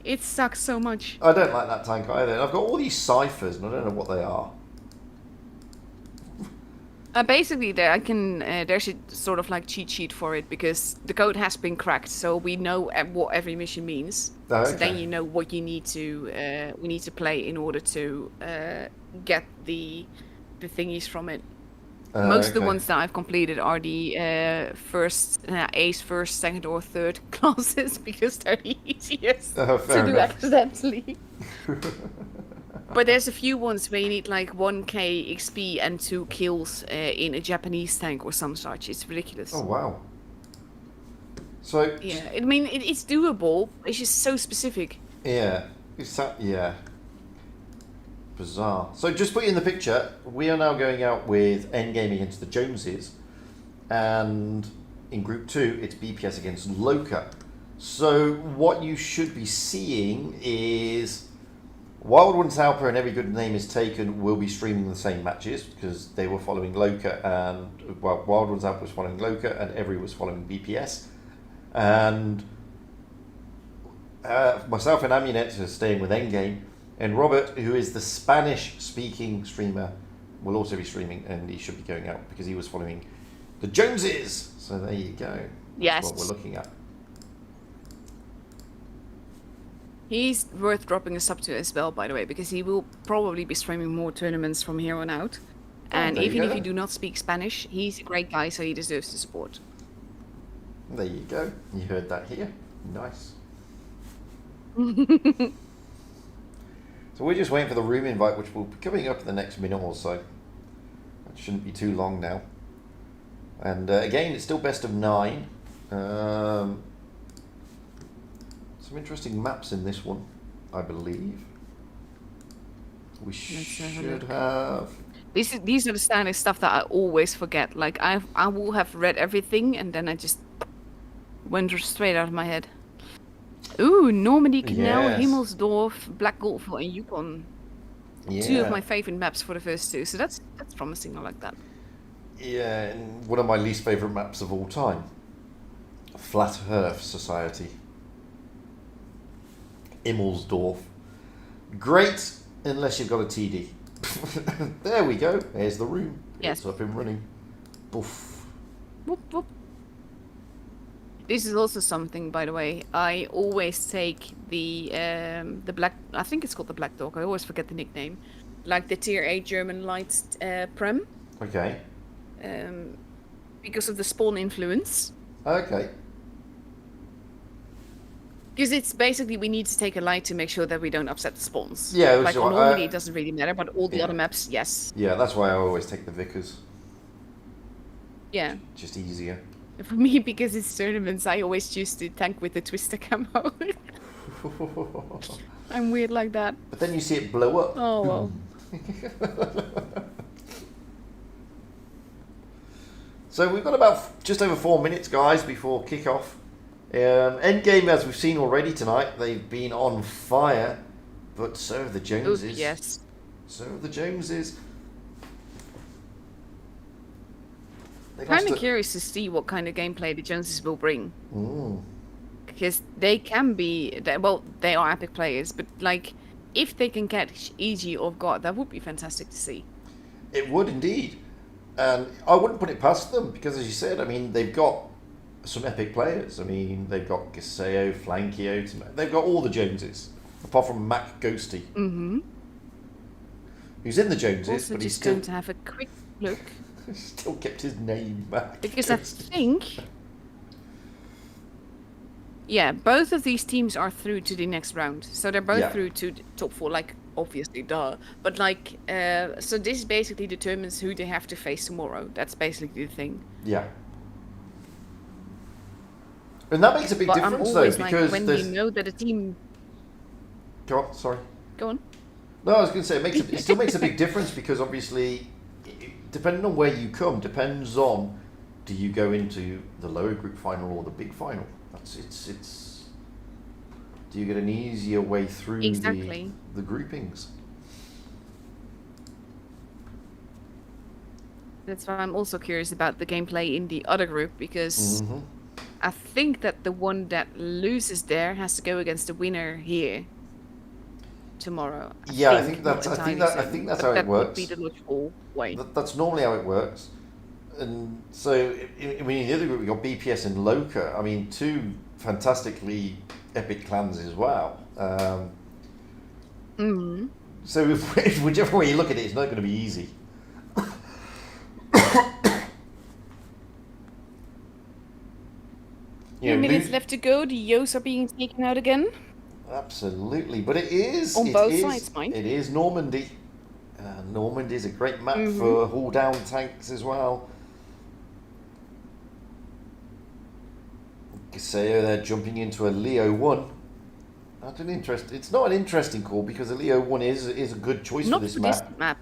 It sucks so much. I don't like that tank either. And I've got all these ciphers, and I don't know what they are. Basically, there's a sort of like cheat sheet for it because the code has been cracked, so we know what every mission means. Oh, So then okay. you know what you need to we need to play in order to get the thingies from it. Most of the Okay. ones that I've completed are the ace first, second, or third classes because they're the easiest Oh, to fair do enough. accidentally. But there's a few ones where you need like 1k XP and 2 kills in a Japanese tank or some such. It's ridiculous. Oh wow. So Yeah, I mean it's doable. It's just so specific. yeah, yeah. Bizarre. So just put you in the picture. We are now going out with Endgame against the Joneses, and in Group 2 it's BPS against Loka. So what you should be seeing is Wild Ones Alpha and Every Good Name Is Taken will be streaming the same matches because they were following Loka, and well, Wild Ones Alpha was following Loka and Every was following BPS, and myself and Amaunet are staying with Endgame, and Robert, who is the Spanish-speaking streamer, will also be streaming, and he should be going out because he was following the Joneses. So there you go. That's Yes. what we're looking at. He's worth dropping a sub to as well, by the way, because he will probably be streaming more tournaments from here on out. And there you even go if you then. do not speak Spanish, he's a great guy, so he deserves the support. There you go. You heard that here. Nice. So we're just waiting for the room invite, which will be coming up in the next minute or so. That shouldn't be too long now. And again, it's still best of 9. Some interesting maps in this one, I believe. We should have. These are the standard stuff that I always forget. Like I will have read everything and then I just went straight out of my head. Ooh, Normandy, Canal, Yes. Himmelsdorf, Black Gulf, and Yukon. Yeah. 2 of my favorite maps for the first 2, so that's promising. I like that. Yeah, and one of my least favourite maps of all time. Flat Earth Society. Immelsdorf. Great, unless you've got a TD. There we go. There's the room. Yes. It's up and running. Boof. Whoop, whoop. This is also something, by the way. I always take the black. I think it's called the Black Dog. I always forget the nickname. Like the Tier 8 German light prem. Okay. Because of the spawn influence. Okay. Because it's basically we need to take a light to make sure that we don't upset the spawns. Yeah, which like is on what Normandy it doesn't really matter, but all the Yeah. other maps, yes. Yeah, that's why I always take the Vickers. Yeah. Just easier. For me, because it's tournaments, I always choose to tank with the Twister camo. I'm weird like that. But then you see it blow up. Oh well. So we've got about just over 4 minutes, guys, before kick-off. Endgame, as we've seen already tonight, they've been on fire, but so have the Ooh, Joneses. yes. So have the Joneses. They Kind lost of curious to see what kind of gameplay the Joneses will bring. Mm. Because they can be, well, they are epic players, but like, if they can catch EG off guard, that would be fantastic to see. It would indeed. And I wouldn't put it past them because, as you said, I mean, they've got some epic players. I mean, they've got Gaseo, Flankio, they've got all the Joneses, apart from Mac Ghosty, who's in the Joneses, Also, but he's just still, going to have a quick look still kept his name back. because I think, yeah, both of these teams are through to the next round, so they're both Yeah. through to the top 4. Like, obviously, duh. But like, so this basically determines who they have to face tomorrow. That's basically the thing. Yeah. And that makes a big But difference, I'm though, always like, because when there's... you know that a team. Go on, sorry. Go on. No, I was going to say, it still makes a big difference because, obviously, depending on where you come, depends on, do you go into the lower group final or the big final? It's do you get an easier way through Exactly. the groupings? That's why I'm also curious about the gameplay in the other group, because I think that the one that loses there has to go against the winner here tomorrow. I think that's not how entirely it that works. would be the logical way. That's normally how it works. And so, I mean, in the other group, we got BPS and Loka. I mean, two fantastically epic clans as well. So, whichever way you look at it, it's not going to be easy. Few minutes left to go. The Yos are being taken out again. Absolutely, but it is On both sides, mind. It is Normandy. Normandy is a great map for haul down tanks as well. Gaseo, they're jumping into a Leo 1. It's not an interesting call because a Leo 1 is a good choice Not for this for map. this map.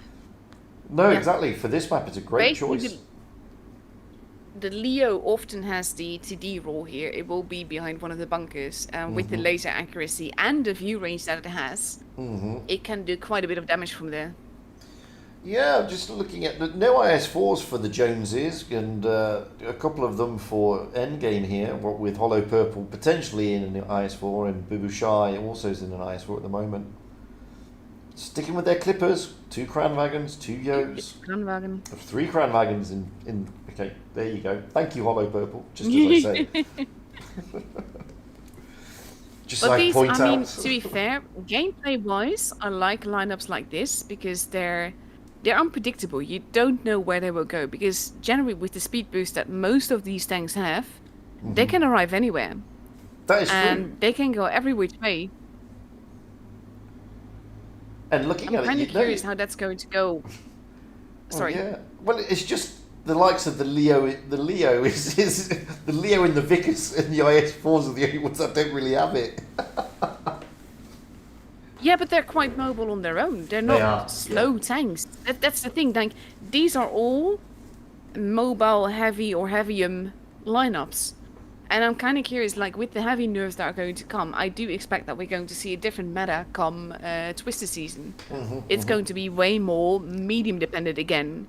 No, Yeah. exactly. For this map, it's a great Basically, choice. The Leo often has the TD role here. It will be behind one of the bunkers. With the laser accuracy and the view range that it has, it can do quite a bit of damage from there. Yeah, just looking at the no IS4s for the Joneses and a couple of them for Endgame here, what with Hollow Purple potentially in an IS4 and Bubushai also is in an IS4 at the moment. Sticking with their Clippers, 2 Kranwagens, 2 Yos. Kranwagen. 3 Kranwagens in... Okay, there you go. Thank you, Hollow Purple, just as I say. Just But as I these, point I mean, out. to be fair, gameplay-wise, I like lineups like this because they're unpredictable. You don't know where they will go because generally with the speed boost that most of these tanks have, they can arrive anywhere. That is true. And they can go every which way. And looking I'm at kind it, of curious how that's going to go. Sorry. Yeah. Well, it's just the likes of the Leo. The Leo is the Leo and the Vickers and the IS4s are the only ones that don't really have it. Yeah, but they're quite mobile on their own. They're not slow tanks. That's the thing. Like, these are all mobile, heavy or heavium lineups. And I'm kind of curious, like, with the heavy nerfs that are going to come, I do expect that we're going to see a different meta come Twister season. It's going to be way more medium dependent again.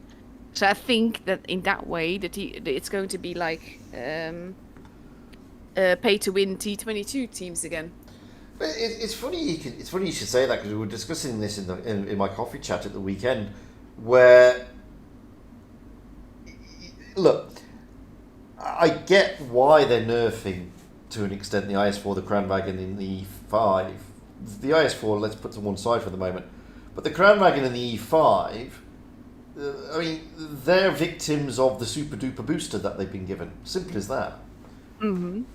So I think that in that way, it's going to be like pay to win T22 teams again. But it's funny. It's funny you should say that because we were discussing this in my coffee chat at the weekend, where look, I get why they're nerfing to an extent the IS4, the Kranwagen in the E5. The IS4, let's put to one side for the moment, but the Kranwagen in the E5. I mean, they're victims of the super duper booster that they've been given. Simple as that. And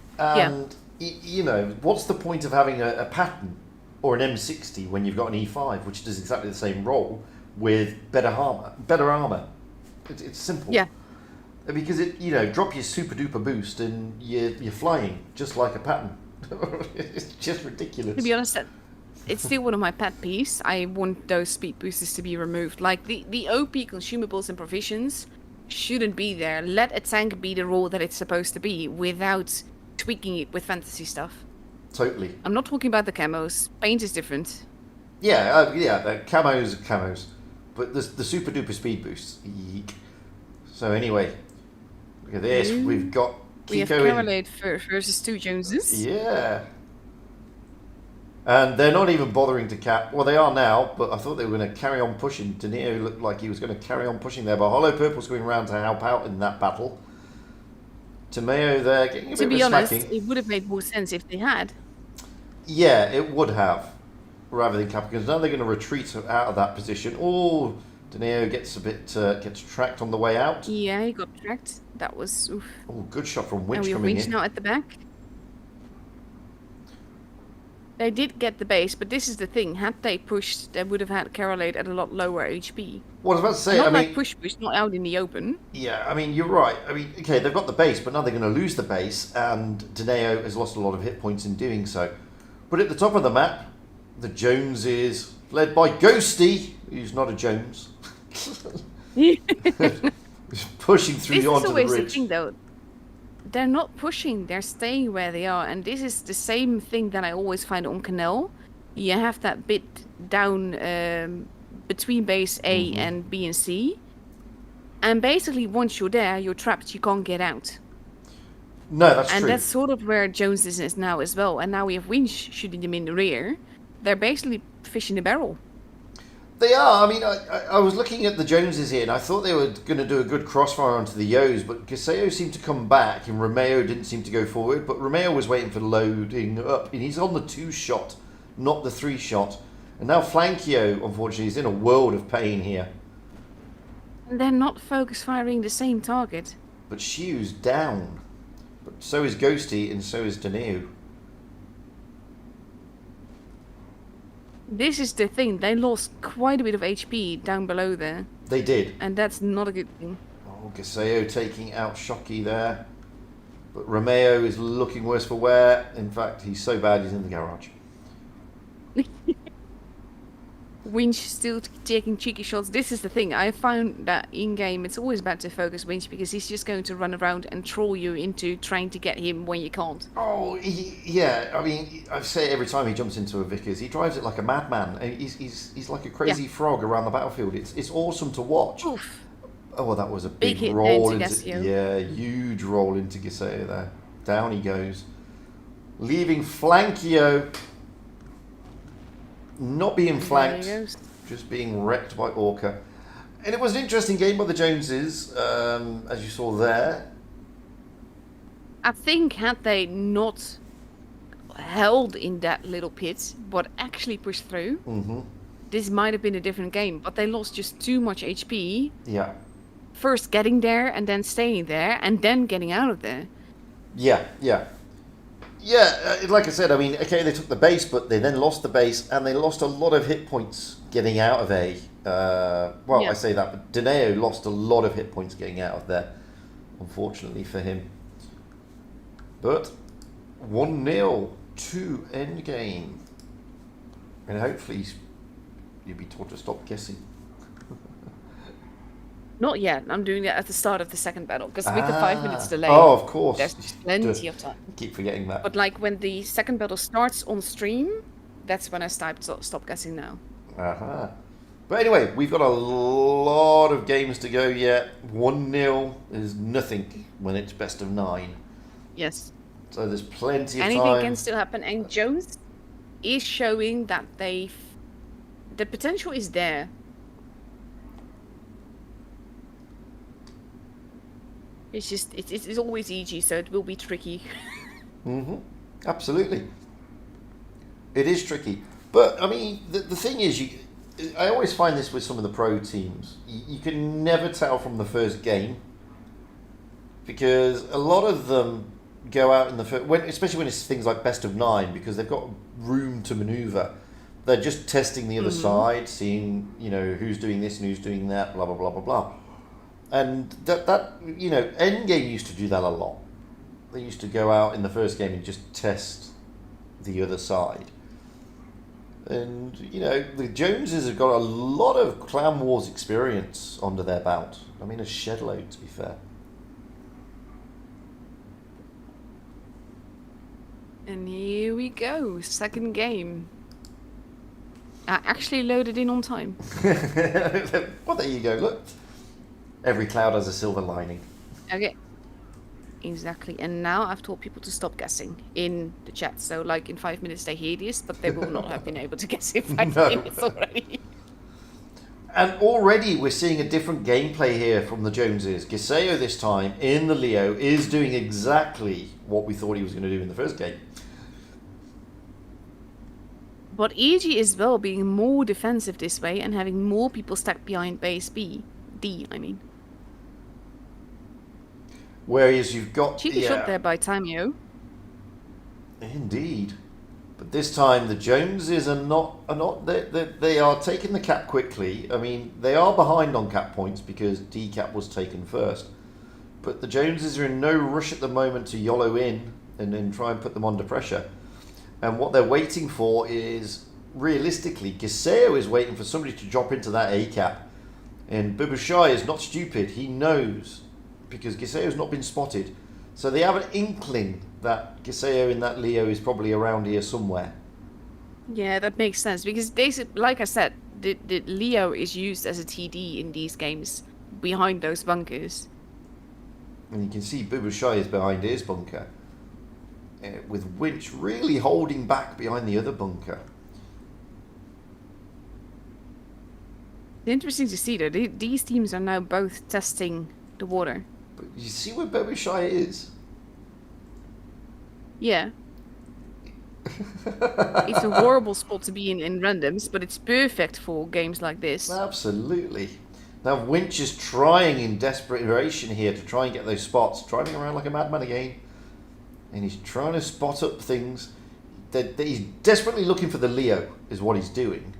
you know, what's the point of having a pattern or an M60 when you've got an E5 which does exactly the same role with better armor? It's simple. Yeah. Because drop your super duper boost and you're flying just like a pattern. It's just ridiculous. To be honest, it's still one of my pet peeves. I want those speed boosters to be removed. Like the OP consumables and provisions shouldn't be there. Let a tank be the role that it's supposed to be without tweaking it with fantasy stuff. Totally. I'm not talking about the camos. Paint is different. Yeah, camos are camos. But the super duper speed boosts. Yeek. So anyway, look at this. We've got We have Kiko Caroline versus 2 Joneses. Yeah. And they're not even bothering to cap. Well, they are now, but I thought they were going to carry on pushing. Danilo looked like he was going to carry on pushing there, but Hollow Purple's going around to help out in that battle. Tomeo there getting a bit of a smacking. To be honest, it would have made more sense if they had. Yeah, it would have, rather than capping, because now they're going to retreat out of that position. Oh, Danilo gets a bit, gets tracked on the way out. Yeah, he got tracked. That was, oof. Oh, good shot from And Winch we have coming Winch in. now at the back. They did get the base, but this is the thing. Had they pushed, they would have had Carolade at a lot lower HP. What I was about to say, Not I like mean... push, not out in the open. Yeah, I mean, you're right. I mean, okay, they've got the base, but now they're going to lose the base, and Daneo has lost a lot of hit points in doing so. But at the top of the map, the Joneses, led by Ghosty, who's not a Jones, pushing through This is onto the always the ridge. thing, though. They're not pushing, they're staying where they are. And this is the same thing that I always find on Canal. You have that bit down between base A and B and C. And basically, once you're there, you're trapped, you can't get out. No, that's And true. that's sort of where Jones is now as well. And now we have Winch shooting them in the rear. They're basically fishing a barrel. They are. I mean, I was looking at the Joneses here, and I thought they were going to do a good crossfire onto the Yos, but Gaseo seemed to come back, and Romeo didn't seem to go forward. But Romeo was waiting for loading up, and he's on the 2-shot, not the 3-shot. And now Flankio, unfortunately, is in a world of pain here. And they're not focus firing the same target. But Shiu's down. But so is Ghosty, and so is Daneo. This is the thing, they lost quite a bit of HP down below there. They did. And that's not a good thing. Oh, Gaseo taking out Shocky there. But Romeo is looking worse for wear. In fact, he's so bad he's in the garage. Winch still taking cheeky shots. This is the thing. I found that in game it's always bad to focus Winch because he's just going to run around and troll you into trying to get him when you can't. Oh, yeah. I mean, I say it every time he jumps into a Vickers. He drives it like a madman. He's like a crazy frog around the battlefield. It's awesome to watch. Oof. Oh, well, that was a big hit roll into into Gaseo. yeah, huge roll into Gaseo there. Down he goes, leaving Flankio not being flanked, There he goes. just being wrecked by Orca. And it was an interesting game by the Joneses, as you saw there. I think had they not held in that little pit, but actually pushed through, this might have been a different game. But they lost just too much HP. Yeah. First getting there and then staying there and then getting out of there. Yeah, like I said, I mean, okay, they took the base, but they then lost the base, and they lost a lot of hit points getting out of A. I say that, but Daneo lost a lot of hit points getting out of there, unfortunately for him. But 1-0 to endgame. And hopefully you'll be told to stop guessing. Not yet. I'm doing it at the start of the second battle because with the 5 minutes delay, Oh, of course. there's plenty of time. Keep forgetting that. But like when the second battle starts on stream, that's when I stop guessing now. But anyway, we've got a lot of games to go yet. 1-0 is nothing when it's best of 9. Yes. So there's plenty of Anything time. can still happen. And Jones is showing that the potential is there. It's just, it's always EG, so it will be tricky. Absolutely. It is tricky. But, I mean, the thing is, I always find this with some of the pro teams. You can never tell from the first game. Because a lot of them go out in the first... especially when it's things like best of 9, because they've got room to manoeuvre. They're just testing the other side, seeing, who's doing this and who's doing that, blah, blah, blah, blah, blah. And that Endgame used to do that a lot. They used to go out in the first game and just test the other side. And, the Joneses have got a lot of Clan Wars experience under their belt. I mean, a shed load, to be fair. And here we go, second game. I actually loaded in on time. Well, there you go, look. Every cloud has a silver lining. Okay. Exactly. And now I've told people to stop guessing in the chat. So, like, in 5 minutes they hear this, but they will not have been able to guess in 5 No. minutes already. And already we're seeing a different gameplay here from the Joneses. Giseo this time in the Leo is doing exactly what we thought he was going to do in the first game. But EG as well being more defensive this way and having more people stacked behind base D, I mean. Whereas you've got... Cheeky shot there by Tamio. Indeed. But this time the Joneses are not they are taking the cap quickly. I mean, they are behind on cap points because D cap was taken first. But the Joneses are in no rush at the moment to YOLO in and then try and put them under pressure. And what they're waiting for is, realistically, Giseo is waiting for somebody to drop into that A cap. And Bubushai is not stupid. He knows, because Giseo has not been spotted. So they have an inkling that Giseo in that Leo is probably around here somewhere. Yeah, that makes sense. Because, like I said, the Leo is used as a TD in these games behind those bunkers. And you can see Bubushai is behind his bunker. With Winch really holding back behind the other bunker. It's interesting to see, though. These teams are now both testing the water. But you see where Bubushai is? Yeah. It's a horrible spot to be in randoms, but it's perfect for games like this. Absolutely. Now Winch is trying in desperation here to try and get those spots, driving around like a madman again. And he's trying to spot up things. That he's desperately looking for the Leo, is what he's doing.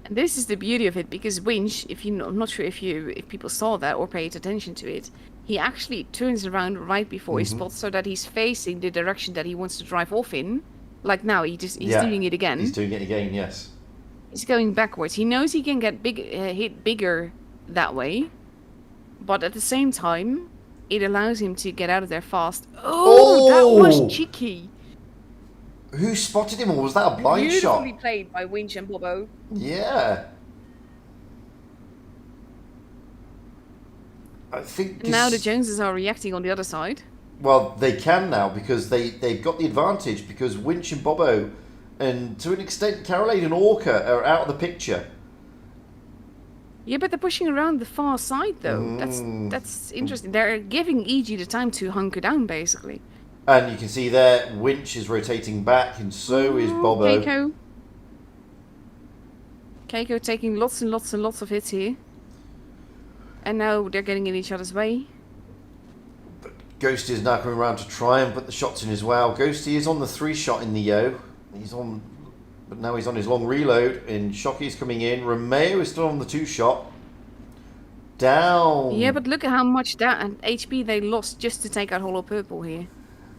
And this is the beauty of it, because Winch, I'm not sure if people saw that or paid attention to it, he actually turns around right before he spots, so that he's facing the direction that he wants to drive off in. Like now, he's doing it again. He's doing it again, yes. He's going backwards. He knows he can get hit bigger that way, but at the same time, it allows him to get out of there fast. Oh, that was cheeky. Who spotted him, or was that a blind shot? Beautifully played by Winch and Bobo. Yeah. I think now the Joneses are reacting on the other side. Well, they can now because they've got the advantage because Winch and Bobo and to an extent Carolade and Orca are out of the picture. Yeah, but they're pushing around the far side though. That's interesting. They're giving EG the time to hunker down basically. And you can see there Winch is rotating back and so is Bobo. Keiko taking lots and lots and lots of hits here. And now they're getting in each other's way. But Ghosty is now coming around to try and put the shots in as well. Ghosty is on the 3-shot in the Yo. But now he's on his long reload, and Shockey's coming in. Romeo is still on the 2-shot. Down. Yeah, but look at how much HP they lost just to take out Hollow Purple here.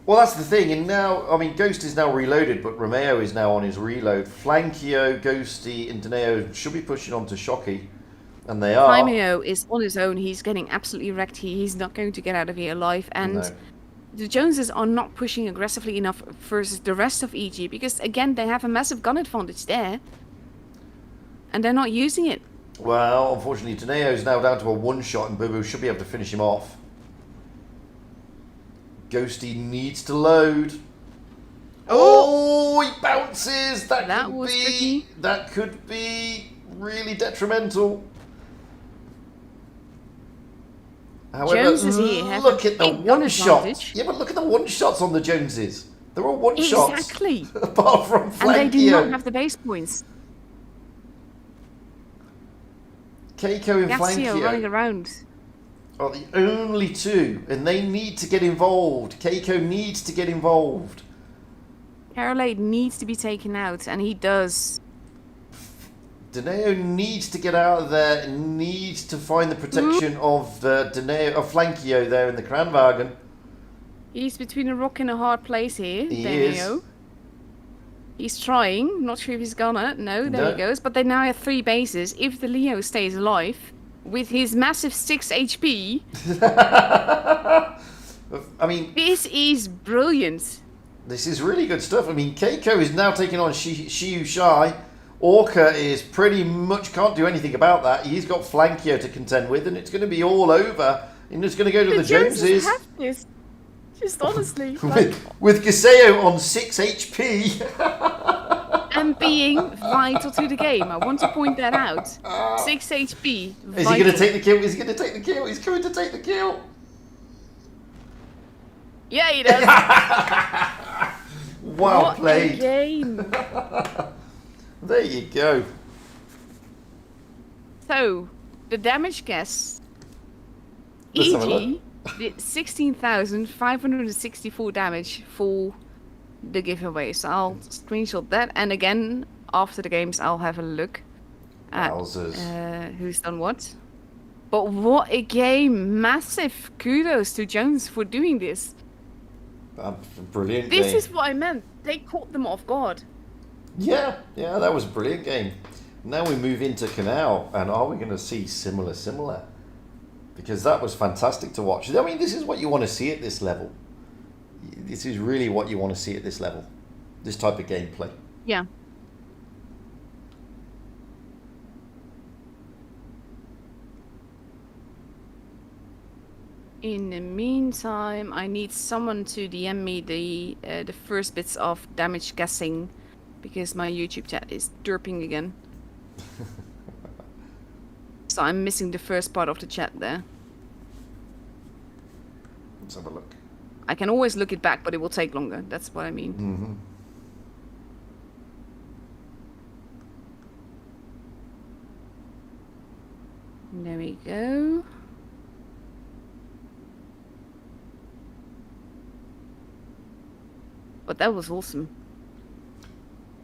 Well, that's the thing, and now, I mean, Ghost is now reloaded, but Romeo is now on his reload. Flankio, Ghosty, and Deneo should be pushing on to Shockey, and they are. Flankio is on his own. He's getting absolutely wrecked here. He's not going to get out of here alive, and the Joneses are not pushing aggressively enough versus the rest of EG, because, again, they have a massive gun advantage there, and they're not using it. Well, unfortunately, Deneo is now down to a 1-shot, and Boo should be able to finish him off. Ghosty needs to load. Oh, he bounces. That could be really detrimental. However, Jones is here. Look at the 1-shots. Yeah, but look at the 1-shots on the Joneses. They're all 1-shots. Exactly. Apart from Flankio. And they do not have the base points. Keiko and Flankio running around are the only two, and they need to get involved. Keiko needs to get involved. Carolade needs to be taken out, and he does. Deneo needs to get out of there and needs to find the protection of Flankio there in the Kranwagen. He's between a rock and a hard place here, He Deneo. is. He's trying. Not sure if he's gonna. No, there he goes. But they now have 3 bases. If the Leo stays alive, with his massive 6 HP... I mean... This is brilliant. This is really good stuff. I mean, Keiko is now taking on Shiyu Shai. Orca is pretty much can't do anything about that. He's got Flankio to contend with, and it's going to be all over You're just going to go to the Joneses Joneses. have this. Just honestly. Like, with Gaseo on 6 HP. and being vital to the game. I want to point that out. 6 HP. Is he going to take the kill? Is he going to take the kill? He's going to take the kill. Yeah, he does. Well what played. A game. There you go. So, the damage guess. Let's have a EG did 16,564 damage for the giveaway. So I'll screenshot that. And again, after the games, I'll have a look at who's done what. But what a game. Massive kudos to Jones for doing this. Brilliant This game. is what I meant. They caught them off guard. Yeah, that was a brilliant game. Now we move into Canal, and are we going to see similar? Because that was fantastic to watch. I mean, this is what you want to see at this level. This is really what you want to see at this level. This type of gameplay. Yeah. In the meantime, I need someone to DM me the first bits of damage guessing, because my YouTube chat is derping again. So I'm missing the first part of the chat there. Let's have a look. I can always look it back, but it will take longer. That's what I mean. Mm-hmm. There we go. But that was awesome.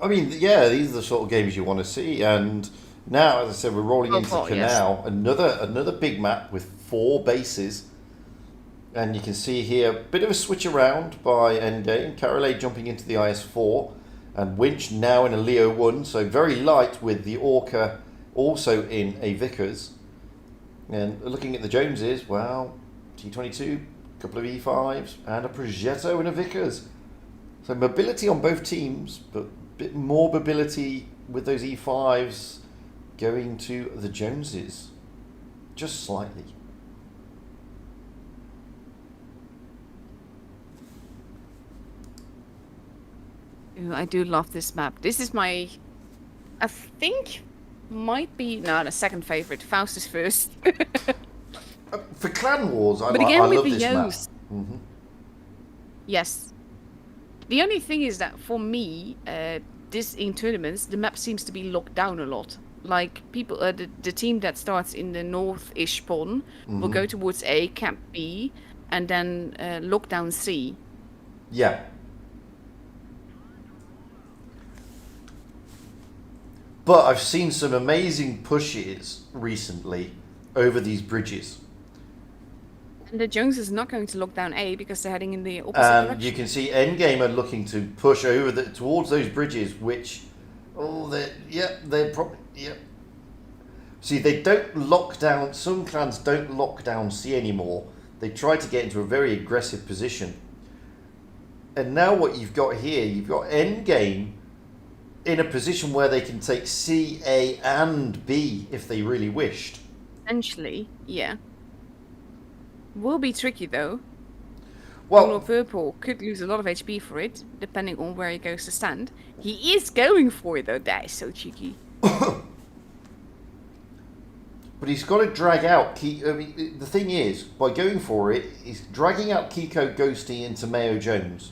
I mean, yeah, these are the sort of games you want to see. And now, as I said, we're rolling into Canal, yes. Another big map with 4 bases. And you can see here a bit of a switch around by Endgame. Carolet jumping into the IS-4. And Winch now in a Leo 1. So very light with the Orca also in a Vickers. And looking at the Joneses, well, T22, a couple of E5s, and a Progetto and a Vickers. So mobility on both teams, but a bit more mobility with those E5s going to the Joneses. Just slightly. Ooh, I do love this map. This is my, I think, might be, no, the second favorite. Faust is first. For Clan Wars, I love this map. Mm-hmm. Yes. The only thing is that for me, this in tournaments, the map seems to be locked down a lot. Like people, the team that starts in the north-ish pawn will go towards A, camp B, and then lock down C. Yeah. But I've seen some amazing pushes recently over these bridges. And the Jones is not going to lock down A because they're heading in the opposite direction. You can see Endgame are looking to push over towards those bridges, which, they're probably, See, they don't lock down, some clans don't lock down C anymore. They try to get into a very aggressive position. And now what you've got here, you've got Endgame in a position where they can take C, A, and B if they really wished. Essentially, yeah. Will be tricky though. Well, Purple could lose a lot of HP for it, depending on where he goes to stand. He is going for it though, that is so cheeky. But he's got to drag out the thing is, by going for it, he's dragging out Kiko, Ghosty into Mayo Jones.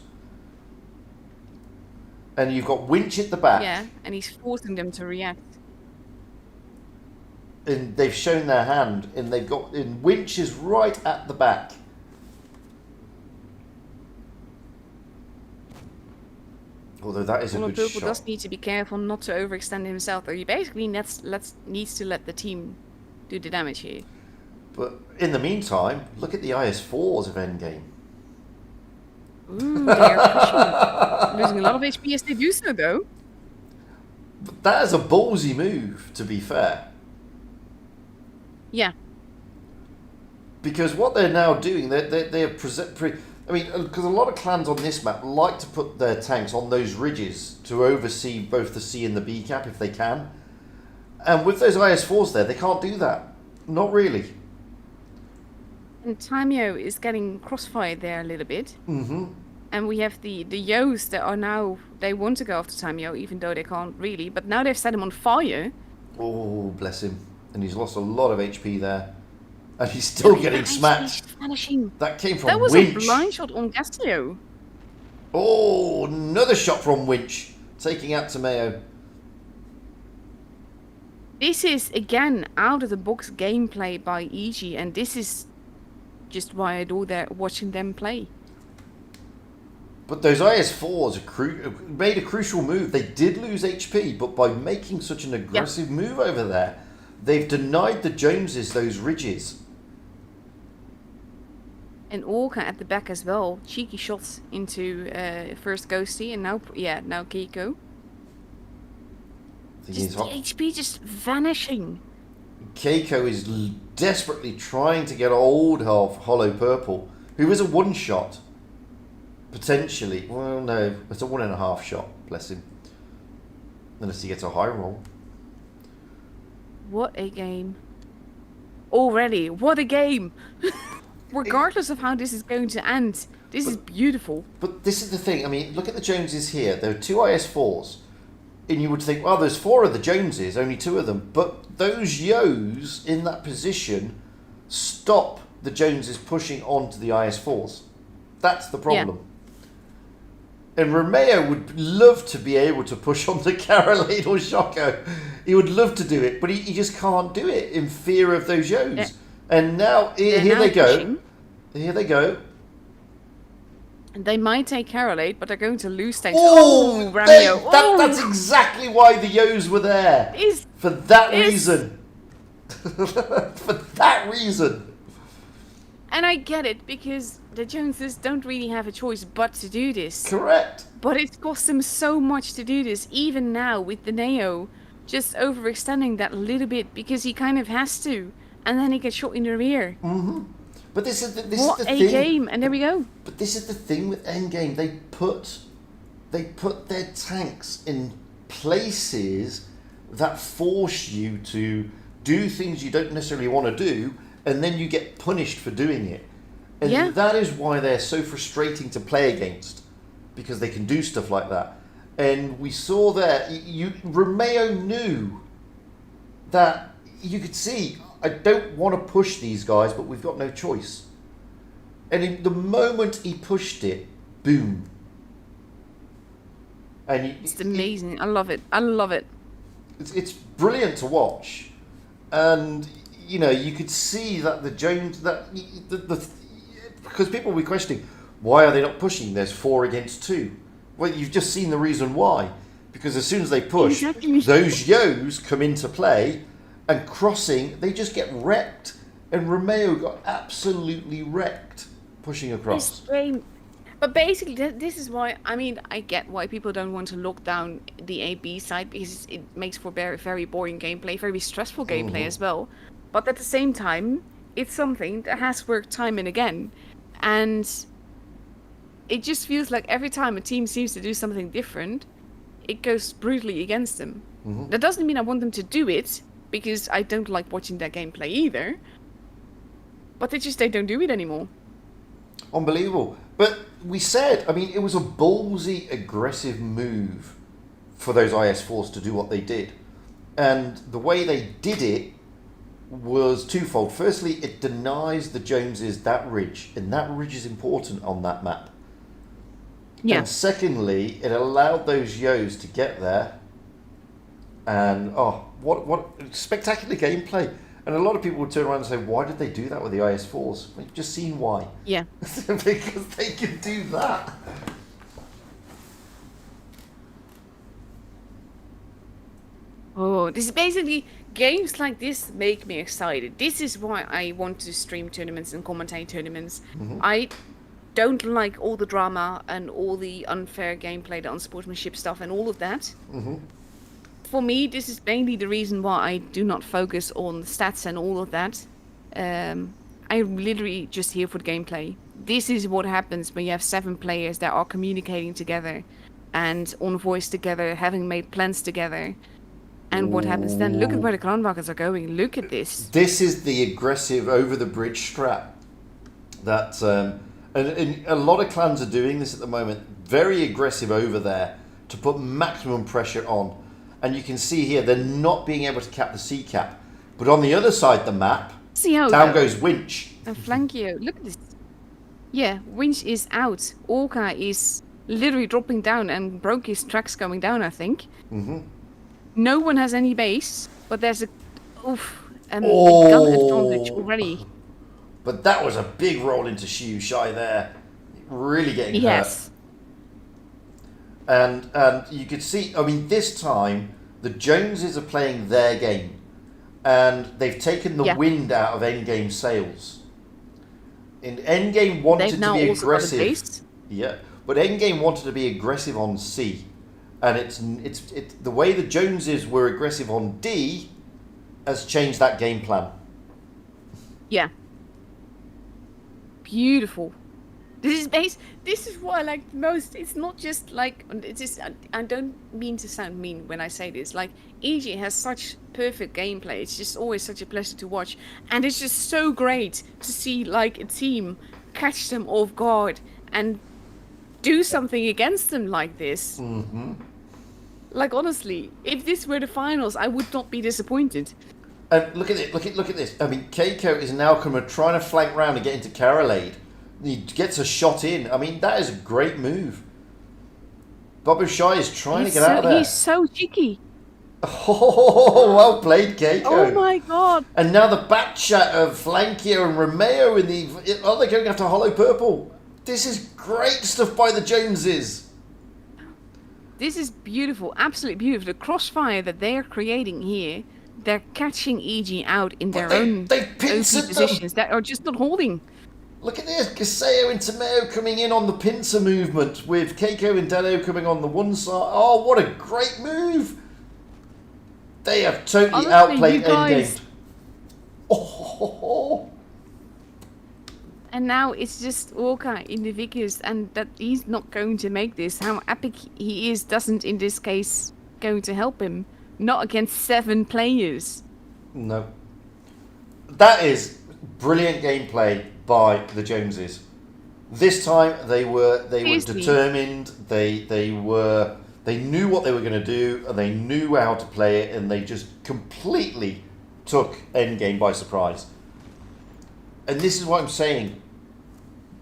And you've got Winch at the back. Yeah, and he's forcing them to react. And they've shown their hand, and Winch is right at the back. Although that is a good Purple shot. does need to be careful not to overextend himself, though. He basically needs to let the team do the damage here. But in the meantime, look at the IS-4s of Endgame. Ooh, they are pushing. Losing a lot of HP as they do so, though. But that is a ballsy move, to be fair. Yeah. Because what they're now doing, they're because a lot of clans on this map like to put their tanks on those ridges to oversee both the C and the B cap if they can. And with those IS-4s there, they can't do that. Not really. And Tamio is getting crossfired there a little bit. Mm-hmm. And we have the Yos that are now, they want to go after Tamio, even though they can't really. But now they've set him on fire. Oh, bless him. And he's lost a lot of HP there. And he's still getting smacked. Vanishing. That came from That was Winch. a blind shot on Gastio. Oh, another shot from Winch. Taking out Tomeo. This is, again, out-of-the-box gameplay by EG. And this is just why I adore watching them play. But those IS-4s made a crucial move. They did lose HP, but by making such an aggressive move over there, they've denied the Joneses those ridges. And Orca at the back as well. Cheeky shots into first Ghosty and now Keiko. Just the HP just vanishing. Keiko is desperately trying to get hold of Hollow Purple, who is a one-shot. Potentially. Well, no. It's a 1.5 shot. Bless him. Unless he gets a high roll. What a game. Already. What a game. Regardless of how this is going to end. This is beautiful. But this is the thing. I mean, look at the Joneses here. There are 2 IS-4s. And you would think, well, there's 4 of the Joneses, only 2 of them. But those Yos in that position stop the Joneses pushing onto the IS-4s. That's the problem. Yeah. And Romeo would love to be able to push onto Caroline or Shoko. He would love to do it, but he just can't do it in fear of those Yos. Yeah. And now, here they go. Pushing. Here they go. They might take Caroline, but they're going to lose things. Oh, Romeo. That's exactly why the Yos were there. For that reason. For that reason. And I get it, because the Joneses don't really have a choice but to do this. Correct. But it costs them so much to do this, even now with the Neo just overextending that little bit, because he kind of has to. And then he gets shot in the rear. Mm-hmm. But this is the thing. What a game, and there we go. But this is the thing with Endgame. They put their tanks in places that force you to do things you don't necessarily want to do, and then you get punished for doing it. And that is why they're so frustrating to play against, because they can do stuff like that. And we saw there, Romeo knew that you could see, I don't want to push these guys, but we've got no choice. And in the moment he pushed it, boom. And it's amazing. I love it. I love it. It's brilliant to watch. And, you could see that the Jones, because people will be questioning, why are they not pushing? There's 4 against 2. Well, you've just seen the reason why. Because as soon as they push, those Yos come into play, and crossing, they just get wrecked. And Romeo got absolutely wrecked pushing across. But basically, this is why, I get why people don't want to lock down the A-B side, because it makes for very, very boring gameplay, very stressful gameplay as well. But at the same time, it's something that has worked time and again. And it just feels like every time a team seems to do something different, it goes brutally against them. Mm-hmm. That doesn't mean I want them to do it, because I don't like watching their gameplay either. But they don't do it anymore. Unbelievable. But we said, it was a ballsy, aggressive move for those IS-4s to do what they did. And the way they did it was twofold. Firstly, it denies the Joneses that ridge, and that ridge is important on that map. Yeah. And secondly, it allowed those Yos to get there. And, what spectacular gameplay. And a lot of people would turn around and say, why did they do that with the IS-4s? We've just seen why. Yeah. Because they can do that. Oh, this is basically, games like this make me excited. This is why I want to stream tournaments and commentate tournaments. Mm-hmm. I don't like all the drama and all the unfair gameplay, the unsportsmanship stuff and all of that. Mm-hmm. For me, this is mainly the reason why I do not focus on stats and all of that. I'm literally just here for the gameplay. This is what happens when you have 7 players that are communicating together and on voice together, having made plans together. And what happens then? Look at where the Kranwagens are going. Look at this. This is the aggressive over-the-bridge strat. That and a lot of clans are doing this at the moment. Very aggressive over there to put maximum pressure on, and you can see here they're not being able to cap the C cap. But on the other side of the map, See how down goes Winch. Flankio. Look at this. Yeah, Winch is out. Orca is literally dropping down and broke his tracks going down, I think. Mm-hmm. No one has any base, but there's a gun advantage already. But that was a big roll into Shiu Shai there. Really getting hurt. And you could see, I mean, this time the Joneses are playing their game. And they've taken the wind out of endgame sales. And endgame wanted to be aggressive. Yeah, but endgame wanted to be aggressive on C, and it's the way the Joneses were aggressive on D has changed that game plan. Yeah. Beautiful. This is what I like the most. It's not just like, it's just, I don't mean to sound mean when I say this. Like, EG has such perfect gameplay. It's just always such a pleasure to watch. And it's just so great to see, like, a team catch them off guard and do something against them like this. Mm-hmm. Like, honestly, if this were the finals, I would not be disappointed. And look at it. Look at this. I mean, Keiko is now trying to flank round and get into Carolade. He gets a shot in. I mean, that is a great move. Bobo Shai is trying to get out of there. He's so cheeky. Oh, well played, Keiko. Oh my god. And now the back chat of Flankio and Romeo in the... Oh, they're going after Hollow Purple. This is great stuff by the Joneses. This is beautiful. Absolutely beautiful. The crossfire that they are creating here, they're catching EG out in their own OP positions that are just not holding. Look at this, Gaseo and Tomeo coming in on the pincer movement with Keiko and Dado coming on the one side. Oh, what a great move! They have totally outplayed Endgame. Oh. And now it's just Orca in the Vickers, and that he's not going to make this. How epic he is doesn't, in this case, going to help him. Not against 7 players. No. That is brilliant gameplay by the Joneses. This time they were determined. They knew what they were going to do, and they knew how to play it, and they just completely took Endgame by surprise. And this is what I'm saying.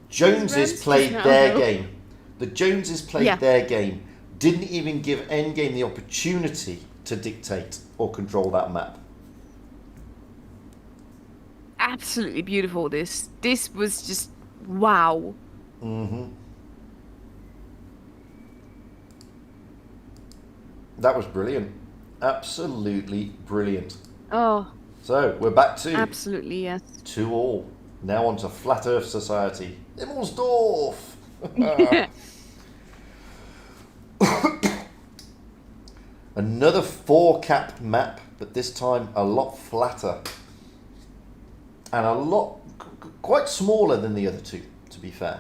Joneses played their game. The Joneses played their game. Didn't even give Endgame the opportunity to dictate or control that map. Absolutely beautiful. This was just wow. Mm-hmm. That was brilliant. Absolutely brilliant. Oh. So we're back to absolutely, yes. 2-2. Now on to Flat Earth Society. Immelsdorf. Another 4-cap map, but this time a lot flatter. And a lot, quite smaller than the other two, to be fair.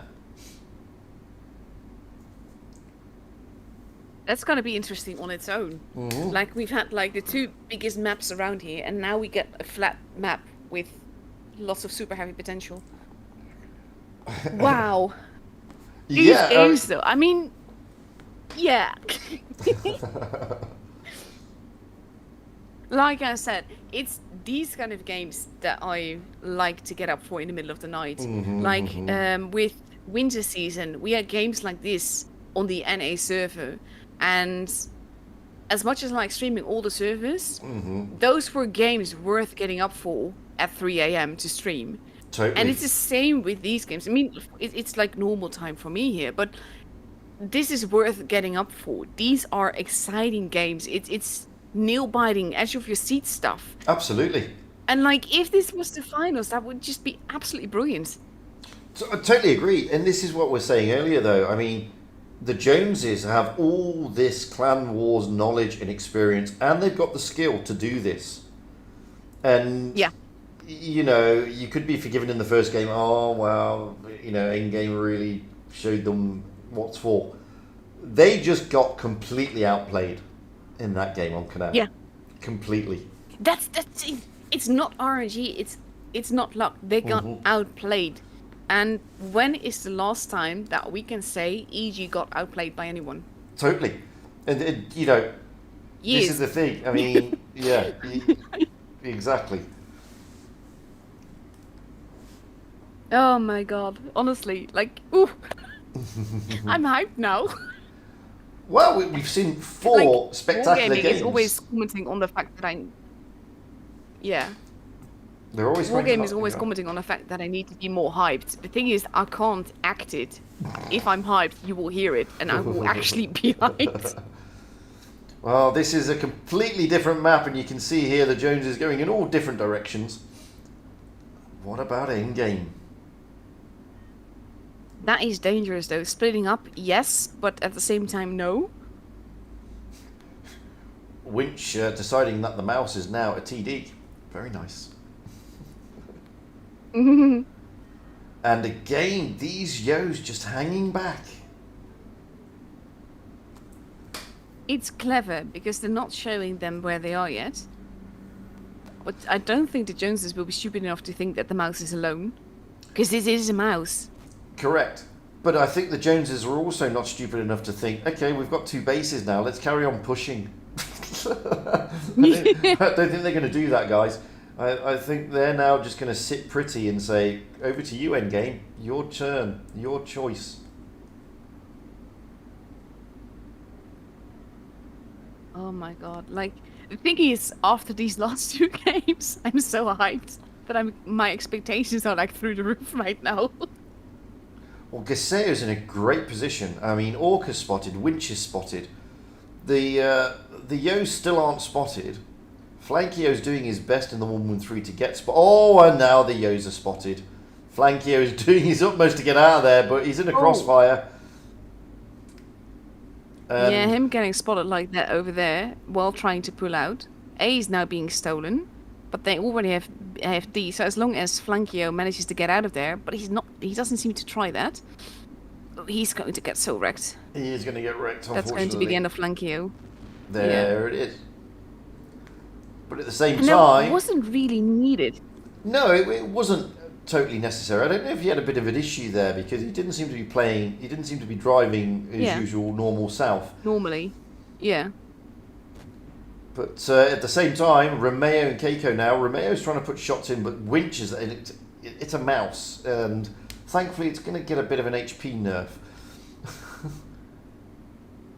That's going to be interesting on its own. Mm-hmm. Like, we've had like the 2 biggest maps around here, and now we get a flat map with lots of super heavy potential. Wow. These games, though. I mean, yeah. Like I said, it's these kind of games that I like to get up for in the middle of the night. Mm-hmm, with winter season, we had games like this on the NA server. And as much as I like streaming all the servers, those were games worth getting up for at 3 a.m. to stream. Totally. And it's the same with these games. I mean, it's like normal time for me here, but this is worth getting up for. These are exciting games. It's nail-biting, edge of your seat stuff. Absolutely. And like, if this was the finals, that would just be absolutely brilliant. So, I totally agree. And this is what we're saying earlier, though. I mean, the Joneses have all this Clan Wars knowledge and experience, and they've got the skill to do this. And, you know, you could be forgiven in the first game. Oh, well, you know, Endgame really showed them what's for. They just got completely outplayed in that game on Canal. Yeah. Completely. That's it. It's not RNG. It's not luck. They got outplayed. And when is the last time that we can say EG got outplayed by anyone? Totally. And you know, this is Years. the thing. I mean, yeah, exactly. Oh my god. Honestly, like, ooh, I'm hyped now. Well, we've seen Like, 4 spectacular Wargaming is always games. commenting on the fact that yeah. They're always going Wargame is to. always Yeah. commenting on the fact that I need to be more hyped. The thing is, I can't act it. If I'm hyped, you will hear it, and I will actually be hyped. Well, this is a completely different map, and you can see here the Jones is going in all different directions. What about endgame? That is dangerous, though. Splitting up, yes, but at the same time, no. Winch deciding that the mouse is now a TD. Very nice. And again, these Yos just hanging back. It's clever because they're not showing them where they are yet. But I don't think the Joneses will be stupid enough to think that the mouse is alone. Because this is a mouse. Correct. But I think the Joneses are also not stupid enough to think, okay, we've got 2 bases now, let's carry on pushing. I don't think they're going to do that, guys. I think they're now just going to sit pretty and say, over to you, endgame. Your turn. Your choice. Oh my god. Like, the thing is, after these last 2 games, I'm so hyped that my expectations are like through the roof right now. Well, Gaseo's in a great position. I mean, Orca's spotted, Winch is spotted. The Yos still aren't spotted. Flankio's doing his best in the 1-1-3 to get spot. Oh, and now the Yos are spotted. Flankio is doing his utmost to get out of there, but he's in a crossfire. Yeah, him getting spotted like that over there while trying to pull out. A is now being stolen, but they already have D. So as long as Flankio manages to get out of there, but he doesn't seem to try that. He's going to get so wrecked. He is going to get wrecked, unfortunately. That's going to be the end of Flankio. There it is. But at the same And time... it wasn't really needed. No, it wasn't totally necessary. I don't know if he had a bit of an issue there because he didn't seem to be playing... He didn't seem to be driving his usual normal south. Normally, yeah. But at the same time, Romeo and Keiko now. Romeo's trying to put shots in, but Winch is... It's a mouse. And thankfully it's going to get a bit of an HP nerf.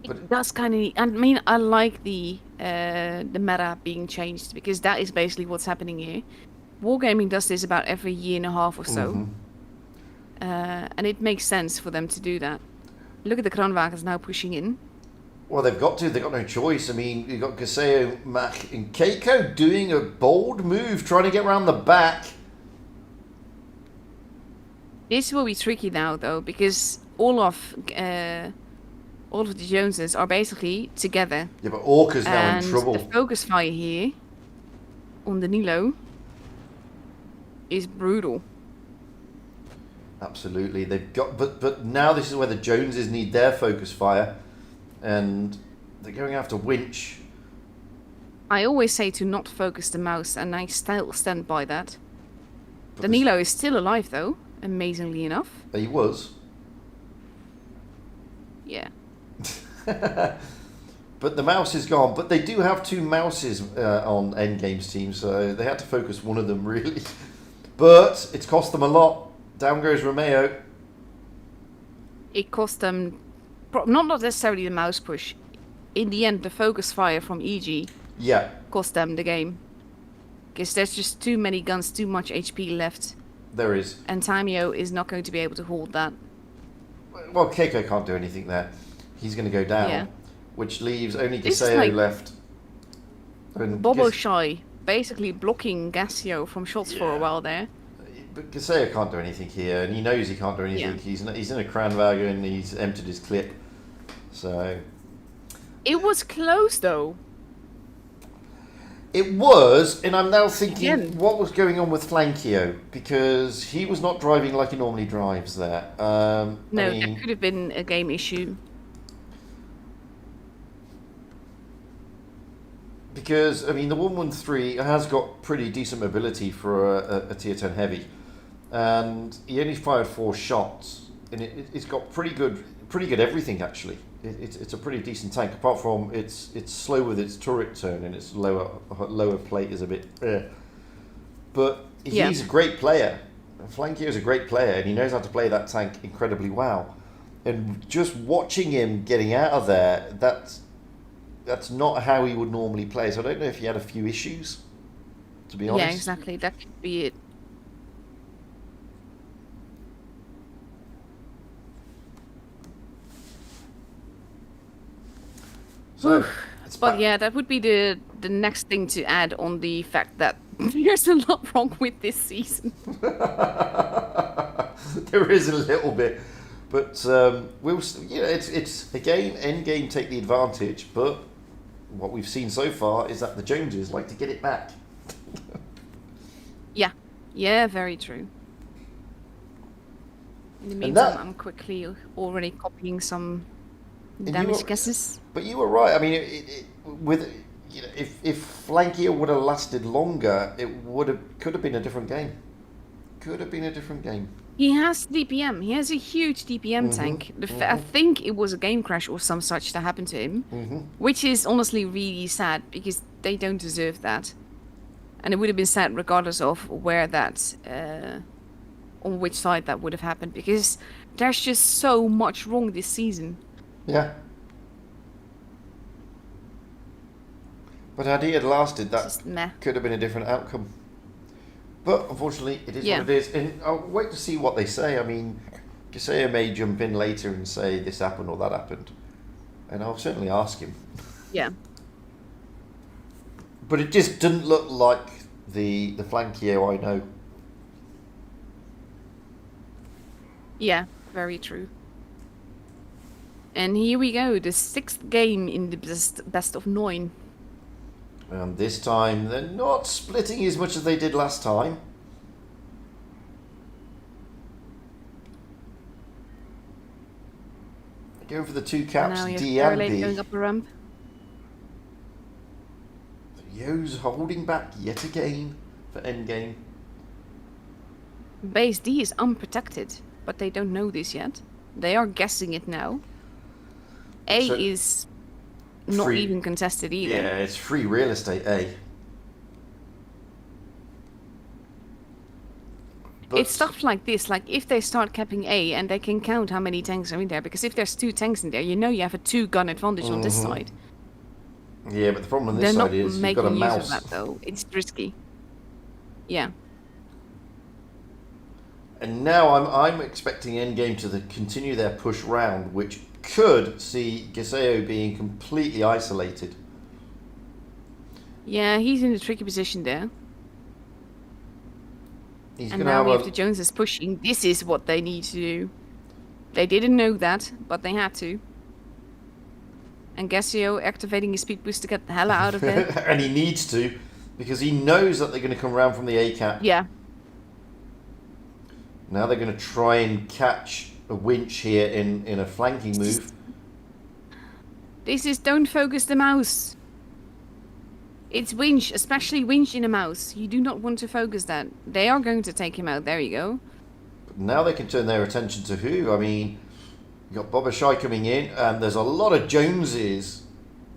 But that's kind of. I mean, I like the meta being changed because that is basically what's happening here. Wargaming does this about every year and a half or so, and it makes sense for them to do that. Look at the Kranwagens now pushing in. Well, they've got to. They've got no choice. I mean, you've got Gaseo, Mac, and Keiko doing a bold move, trying to get around the back. This will be tricky now, though, because all of the Joneses are basically together. Yeah, but Orca's now in trouble. The focus fire here on the Nilo is brutal. Absolutely, they've got. But now this is where the Joneses need their focus fire, and they're going after Winch. I always say to not focus the mouse, and I still stand by that. Danilo is still alive, though, amazingly enough. He was. Yeah. But the mouse is gone. But they do have 2 mouses on Endgame's team, so they had to focus one of them, really. But it's cost them a lot. Down goes Romeo. It cost them, not necessarily the mouse push. In the end, the focus fire from EG cost them the game. Because there's just too many guns, too much HP left. There is. And Tamio is not going to be able to hold that. Well, Keiko can't do anything there. He's going to go down, which leaves only Gaseo left. And Bobo Shy basically blocking Gasio from shots for a while there. But Gaseo can't do anything here, and he knows he can't do anything. Yeah. He's in a Kranwagen, and he's emptied his clip. So... It was close, though. It was, and I'm now thinking, what was going on with Flankio? Because he was not driving like he normally drives there. No, that could have been a game issue. Because, I mean, the 113 has got pretty decent mobility for a tier 10 heavy. and he only fired 4 shots, and it's got pretty good everything actually. It's a pretty decent tank, apart from it's slow with its turret turn and its lower plate is a bit. But he's a great player. Flankier's a great player, and he knows how to play that tank incredibly well. And just watching him getting out of there, that's not how he would normally play. So I don't know if he had a few issues, to be honest. Yeah, exactly. That could be it. So, but yeah, that would be the next thing to add on the fact that there's a lot wrong with this season. There is a little bit, but it's again endgame take the advantage. But what we've seen so far is that the Joneses like to get it back. Yeah, very true. In the meantime, I'm quickly already copying some damage guesses. But you were right. I mean, if Flankier would have lasted longer, could have been a different game. Could have been a different game. He has DPM. He has a huge DPM tank. I think it was a game crash or some such that happened to him, which is honestly really sad because they don't deserve that. And it would have been sad regardless of where that, on which side that would have happened, because there's just so much wrong this season. Yeah. But had he had lasted, that could have been a different outcome. But unfortunately, it is what it is. And I'll wait to see what they say. I mean, Gaseo may jump in later and say this happened or that happened. And I'll certainly ask him. Yeah. But it just didn't look like the Flankier I know. Yeah, very true. And here we go, the 6th game in the best of 9. And this time, they're not splitting as much as they did last time. Going for the 2 caps, D and B. Going up a ramp. Yo's holding back yet again for endgame. Base D is unprotected, but they don't know this yet. They are guessing it now. A is not even contested either. Yeah, it's free real estate, A. But it's stuff like this, like if they start capping A and they can count how many tanks are in there, because if there's 2 tanks in there, you know you have a 2-gun advantage on this side. Yeah, but the problem on this side is you've got a mouse. They're not making use of that though. It's risky. Yeah. And now I'm expecting Endgame to continue their push round, which could see Gaseo being completely isolated. Yeah, he's in a tricky position there. And now if the Jones is pushing, this is what they need to do. They didn't know that, but they had to. And Gaseo activating his speed boost to get the hell out of there. And he needs to, because he knows that they're going to come around from the A-cap. Yeah. Now they're going to try and catch a winch here in a flanking move. This is don't focus the mouse. It's winch, especially winch in a mouse. You do not want to focus that. They are going to take him out. There you go. But now they can turn their attention to who? I mean, you got Boba Shy coming in, and there's a lot of Joneses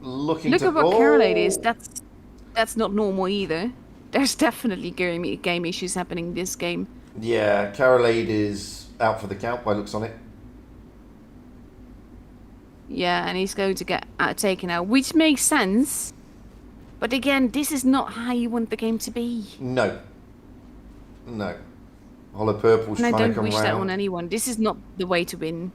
looking Look to... at what Carolade is. That's not normal either. There's definitely game issues happening in this game. Yeah, Carolade is out for the count by looks on it. Yeah, and he's going to get taken out, which makes sense. But again, this is not how you want the game to be. No. No. Hollow Purple's trying to come around. And I don't wish that on anyone. This is not the way to win.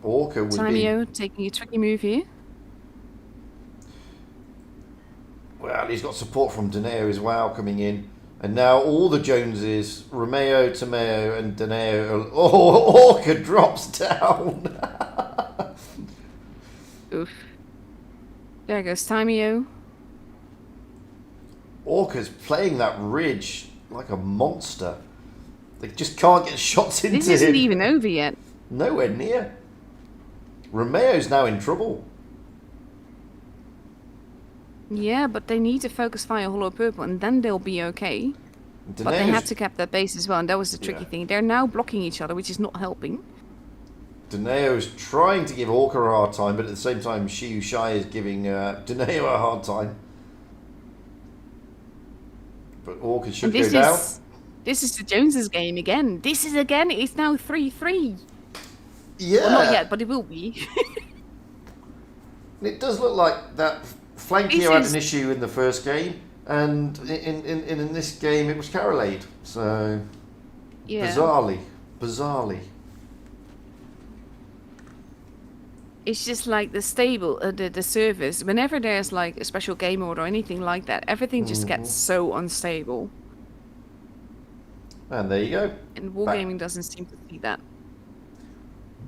Orca would Timeo taking a tricky move here. Well, he's got support from Daneo as well coming in. And now all the Joneses, Romeo, Tomeo and Daneo. Oh, Orca drops down. Oof. There goes Timeo. Orca's playing that ridge like a monster. They just can't get shots into him. This isn't even over yet. Nowhere near. Romeo's now in trouble. Yeah, but they need to focus fire hollow purple, and then they'll be okay. But they had to cap that base as well, and that was the tricky thing. They're now blocking each other, which is not helping. Deneo's trying to give Orca a hard time, but at the same time, Shiu Shai is giving Deneo a hard time. But Orca should go down. This is the Joneses game again. It's now 3-3. Yeah. Well, not yet, but it will be. It does look like that Flankio had an issue in the first game, and in this game it was Carolade. So, yeah. Bizarrely. It's just like the stable, the servers. Whenever there's like a special game mode or anything like that, everything just gets so unstable. And there you go. And Wargaming doesn't seem to see that.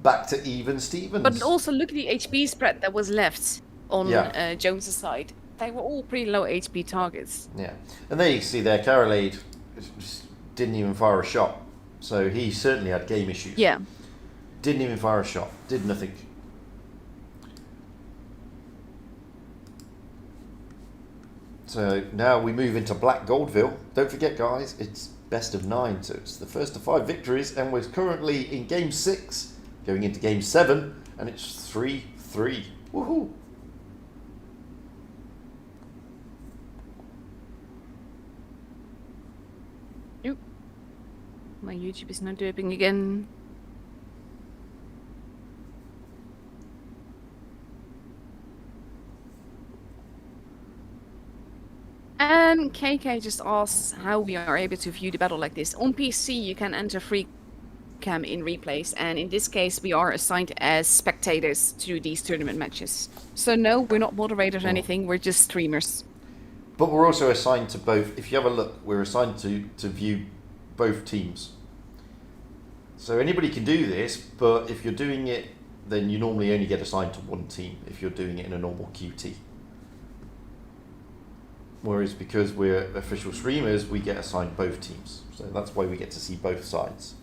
Back to even Stevens. But also look at the HP spread that was left on Jones' side. They were all pretty low HP targets. Yeah. And there you see there, Carolade didn't even fire a shot. So he certainly had game issues. Yeah. Didn't even fire a shot. Did nothing. So now we move into Black Goldville. Don't forget, guys, it's best of 9. So it's the first of 5 victories. And we're currently in game 6. Going into game 7, and it's 3-3. Woohoo! Nope. My YouTube is not derping again. And KK just asks how we are able to view the battle like this. On PC, you can enter free cam in replays, and in this case we are assigned as spectators to these tournament matches. So no, we're not moderators or anything, we're just streamers. But we're also assigned to both. If you have a look, we're assigned to view both teams. So anybody can do this, but if you're doing it, then you normally only get assigned to one team if you're doing it in a normal QT. Whereas because we're official streamers, we get assigned both teams. So that's why we get to see both sides.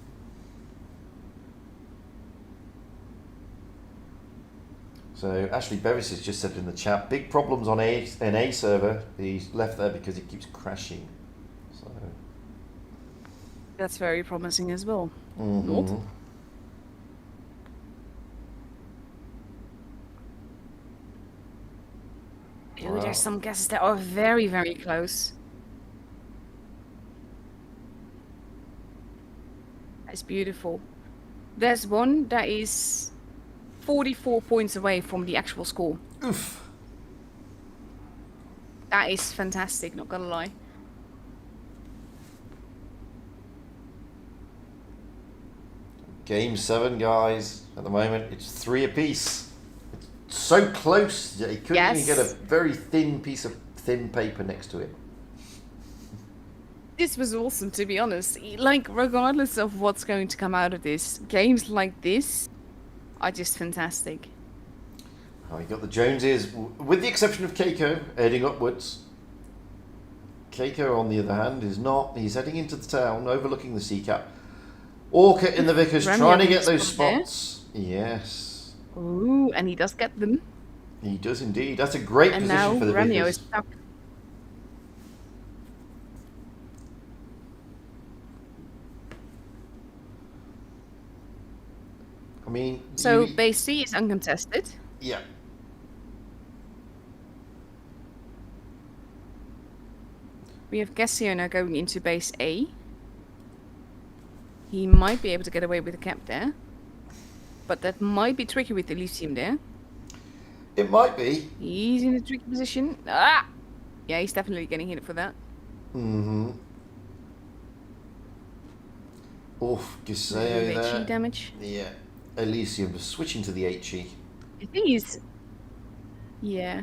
So Ashley Bevis has just said in the chat, big problems on an A server. He's left there because it keeps crashing. So that's very promising as well. Mm-hmm. Ooh, there's some guesses that are very, very close. That's beautiful. There's one that is 44 points away from the actual score. Oof. That is fantastic, not gonna lie. Game 7, guys. At the moment, it's 3 apiece. It's so close that you couldn't even get a very thin piece of thin paper next to it. This was awesome, to be honest. Like, regardless of what's going to come out of this, games like this are just fantastic. Oh, you got the Joneses, with the exception of Keiko, heading upwards. Keiko, on the other hand, is not. He's heading into the town, overlooking the sea cap. Orca in the Vickers, trying to get those spots. There. Yes. Ooh, and he does get them. He does indeed. That's a great position for the Ramio Vickers. Is stuck. I mean... So, base C is uncontested. Yeah. We have Cassio now going into base A. He might be able to get away with a cap there. But that might be tricky with Elysium there. It might be. He's in a tricky position. Ah! Yeah, he's definitely getting hit for that. Mm-hmm. Oof, Cassio there. HE damage. Yeah. Elysium switching to the HE. The thing is... Yeah.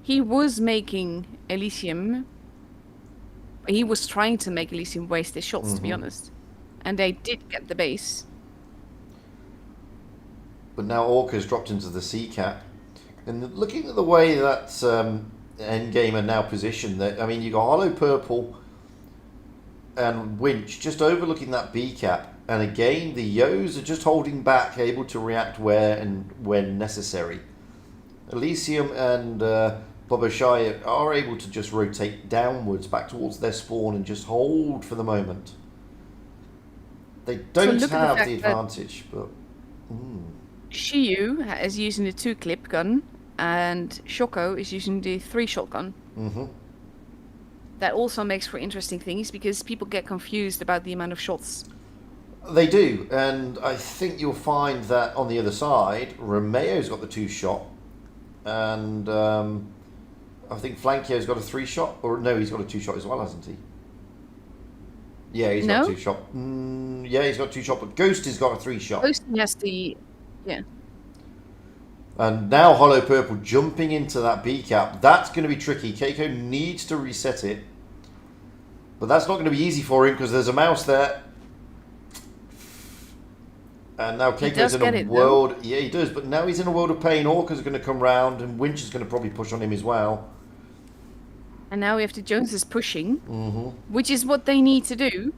He was making Elysium... He was trying to make Elysium waste his shots, to be honest. And they did get the base. But now Orca's dropped into the sea cap. And looking at the way that Endgame are now positioned, that I mean, you got Hollow Purple and Winch just overlooking that B cap. And again, the Yos are just holding back, able to react where and when necessary. Elysium and Boboshai are able to just rotate downwards back towards their spawn and just hold for the moment. They don't look at the have fact the that- advantage, but... Shiyu is using the 2-clip gun, and Shoko is using the 3-shot gun. Mm-hmm. That also makes for interesting things, because people get confused about the amount of shots. They do, and I think you'll find that on the other side, Romeo's got the 2-shot, and I think Flankio's got a 3-shot, or no, he's got a 2-shot as well, hasn't he? Yeah, he's got a 2-shot. Yeah, he's got a 2-shot, but Ghost has got a 3-shot. Ghost has the... Yeah. And now Hollow Purple jumping into that B cap. That's going to be tricky. Keiko needs to reset it. But that's not going to be easy for him because there's a mouse there. And now Keiko's in a world... Yeah, he does. But now he's in a world of pain. Orca's going to come round and Winch is going to probably push on him as well. And now we have the Joneses pushing, which is what they need to do.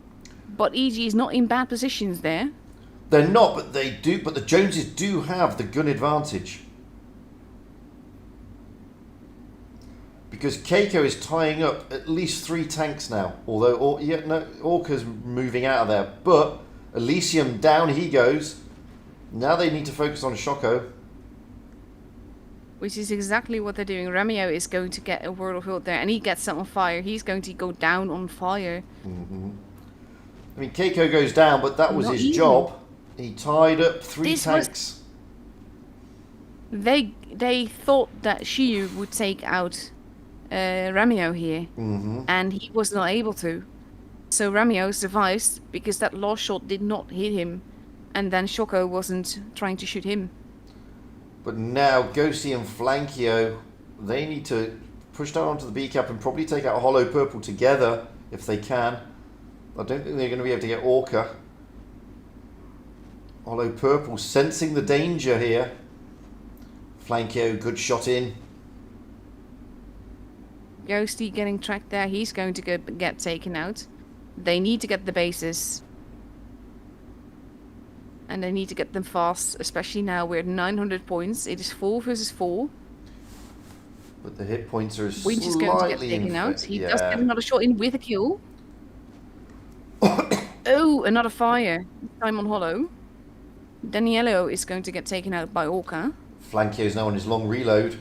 But EG is not in bad positions there. They're not, but they do. But the Joneses do have the gun advantage. Because Keiko is tying up at least 3 tanks now. Although, Orca's moving out of there. But Elysium, down he goes. Now they need to focus on Shoko. Which is exactly what they're doing. Romeo is going to get a World of Hurt there, and he gets set on fire. He's going to go down on fire. I mean, Keiko goes down, but that was Not his even. job. He tied up 3 This tanks. They thought that Shiyu would take out Ramio here, and he was not able to. So Ramio survives because that last shot did not hit him, and then Shoko wasn't trying to shoot him. But now Ghosty and Flankio, they need to push down onto the B cap and probably take out Hollow Purple together if they can. I don't think they're going to be able to get Orca. Hollow Purple sensing the danger here. Flankio, good shot in. Ghosty getting tracked there. He's going to get taken out. They need to get the bases. And they need to get them fast, especially now we're at 900 points. It is 4 versus 4. But the hit points are Winch is going to get slightly taken out. He yeah. does get another shot in with a kill. Oh, another fire. This time on Hollow. Daniello is going to get taken out by Orca. Flankio's now on his long reload.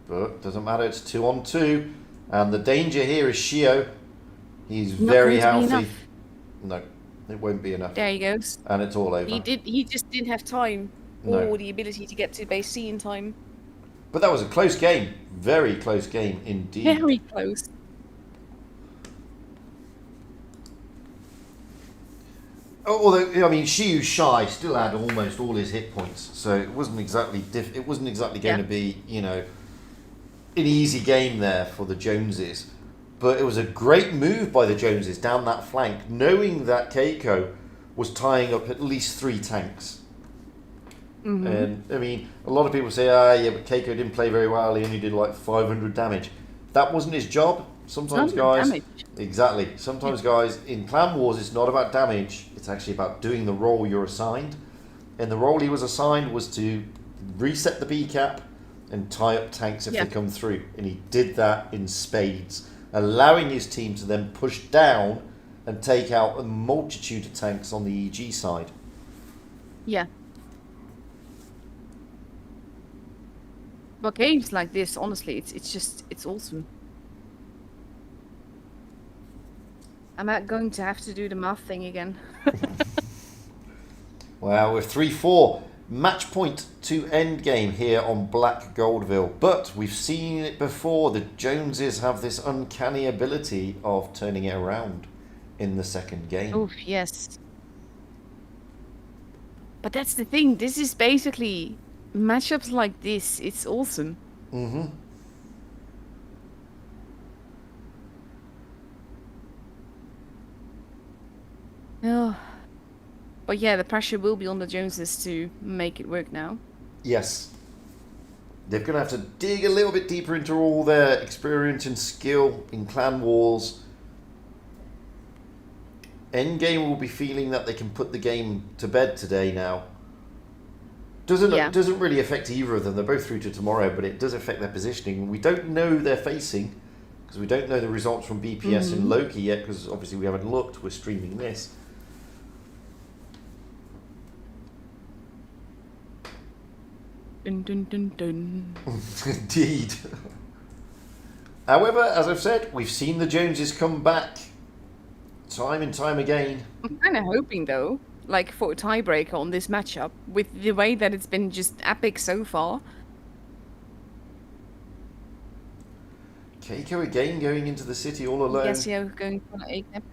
But doesn't matter, it's 2 on 2. And the danger here is Shio. He's Not very going to be healthy. enough. No, it won't be enough. There he goes. And it's all over. He just didn't have time No. or the ability to get to base C in time. But that was a close game. Very close game indeed. Very close. Although, I mean, Shiyu Shai still had almost all his hit points, so it wasn't exactly going to be, you know, an easy game there for the Joneses. But it was a great move by the Joneses down that flank, knowing that Keiko was tying up at least 3 tanks. And, I mean, a lot of people say, yeah, but Keiko didn't play very well, he only did like 500 damage. That wasn't his job. Sometimes, guys... Damage. Exactly. Sometimes, guys, in Clan Wars, it's not about damage. It's actually about doing the role you're assigned. And the role he was assigned was to reset the B cap and tie up tanks if they come through. And he did that in spades, allowing his team to then push down and take out a multitude of tanks on the EG side. Yeah. But games like this, honestly, it's awesome. I'm going to have to do the math thing again. Well, we're 3-4. Match point to end game here on Black Goldville. But we've seen it before. The Joneses have this uncanny ability of turning it around in the second game. Oof, yes. But that's the thing. This is basically matchups like this. It's awesome. Oh. But yeah, the pressure will be on the Joneses to make it work now. Yes. They're going to have to dig a little bit deeper into all their experience and skill in Clan Wars. Endgame will be feeling that they can put the game to bed today now. Doesn't really affect either of them. They're both through to tomorrow, but it does affect their positioning. We don't know who they're facing because we don't know the results from BPS and Loki yet because obviously we haven't looked. We're streaming this. Dun, dun, dun, dun. Indeed. However, as I've said, we've seen the Joneses come back time and time again. I'm kind of hoping, though, like for a tiebreaker on this matchup, with the way that it's been just epic so far. Keiko again going into the city all alone. Gassio going for an A-cap.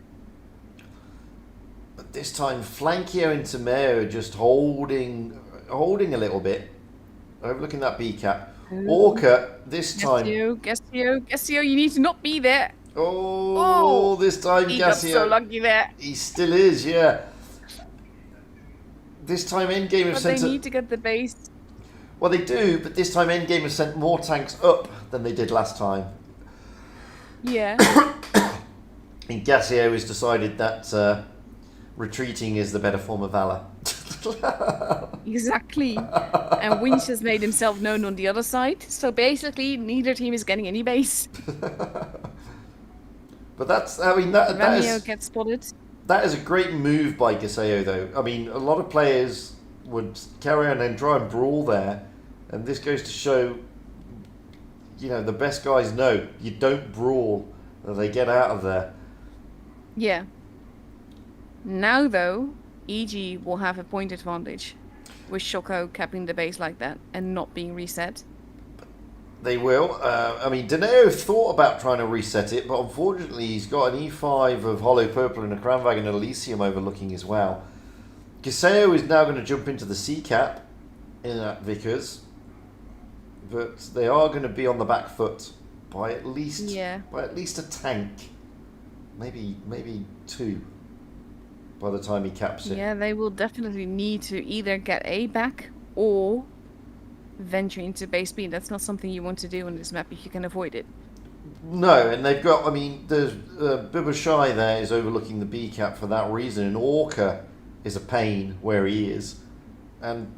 But this time, Flankio and Tomeo are just holding a little bit. Overlooking that B-cap. Orca, this time... Gassio, you need to not be there. Oh, this time He Gassio... got so lucky there. He still is, yeah. This time Endgame have But sent... they need to get the base. Well, they do, but this time Endgame have sent more tanks up than they did last time. Yeah. And Gassio has decided that retreating is the better form of valor. Exactly. And Winch has made himself known on the other side. So basically, neither team is getting any base. But that's, I mean, that Romeo is... gets spotted. That is a great move by Gassio, though. I mean, a lot of players would carry on and try and brawl there. And this goes to show, you know, the best guys know you don't brawl. They get out of there. Yeah. Now, though, EG will have a point advantage with Shoko capping the base like that and not being reset. They will. I mean, Daneo thought about trying to reset it, but unfortunately he's got an E5 of Hollow Purple and a Crown Wagon and Elysium overlooking as well. Gassio is now going to jump into the C-cap in that Vickers, but they are going to be on the back foot by at least a tank, maybe two by the time he caps it. Yeah, they will definitely need to either get A back or venture into base B. That's not something you want to do on this map if you can avoid it. No, and they've got, I mean, there's Bibashai there is overlooking the B cap for that reason, and Orca is a pain where he is. And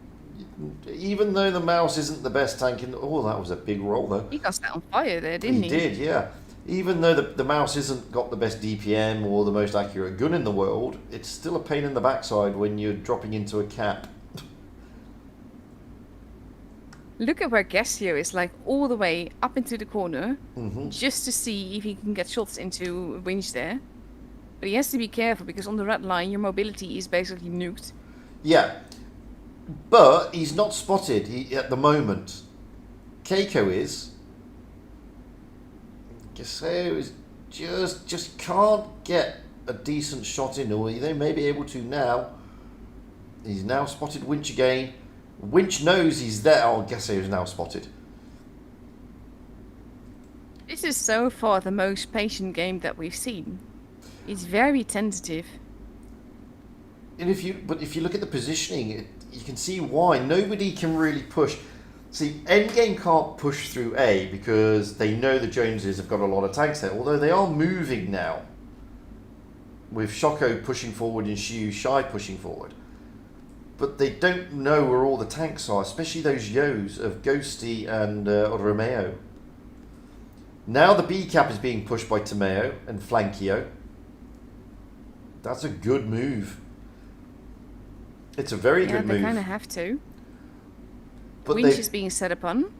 even though the mouse isn't the best tank in... Oh, that was a big roll, though. He got set on fire there, didn't he? He did, yeah. Even though the mouse isn't got the best DPM or the most accurate gun in the world, it's still a pain in the backside when you're dropping into a cap. Look at where Gassio is, like all the way up into the corner, just to see if he can get shots into Winch there. But he has to be careful because on the red line, your mobility is basically nuked. Yeah, but he's not spotted at the moment. Keiko is. Gassio is just can't get a decent shot in, or they may be able to now. He's now spotted Winch again. Winch knows he's there. Oh, Gassio is now spotted. This is so far the most patient game that we've seen. It's very tentative. And if you look at the positioning, you can see why nobody can really push. See, Endgame can't push through A because they know the Joneses have got a lot of tanks there. Although they are moving now, with Shoko pushing forward and Shy pushing forward. But they don't know where all the tanks are, especially those Yos of Ghosty and Romeo. Now the B cap is being pushed by Tomeo and Flankio. That's a good move. It's a very good move. Yeah, they kind of have to. But Winch is being set upon.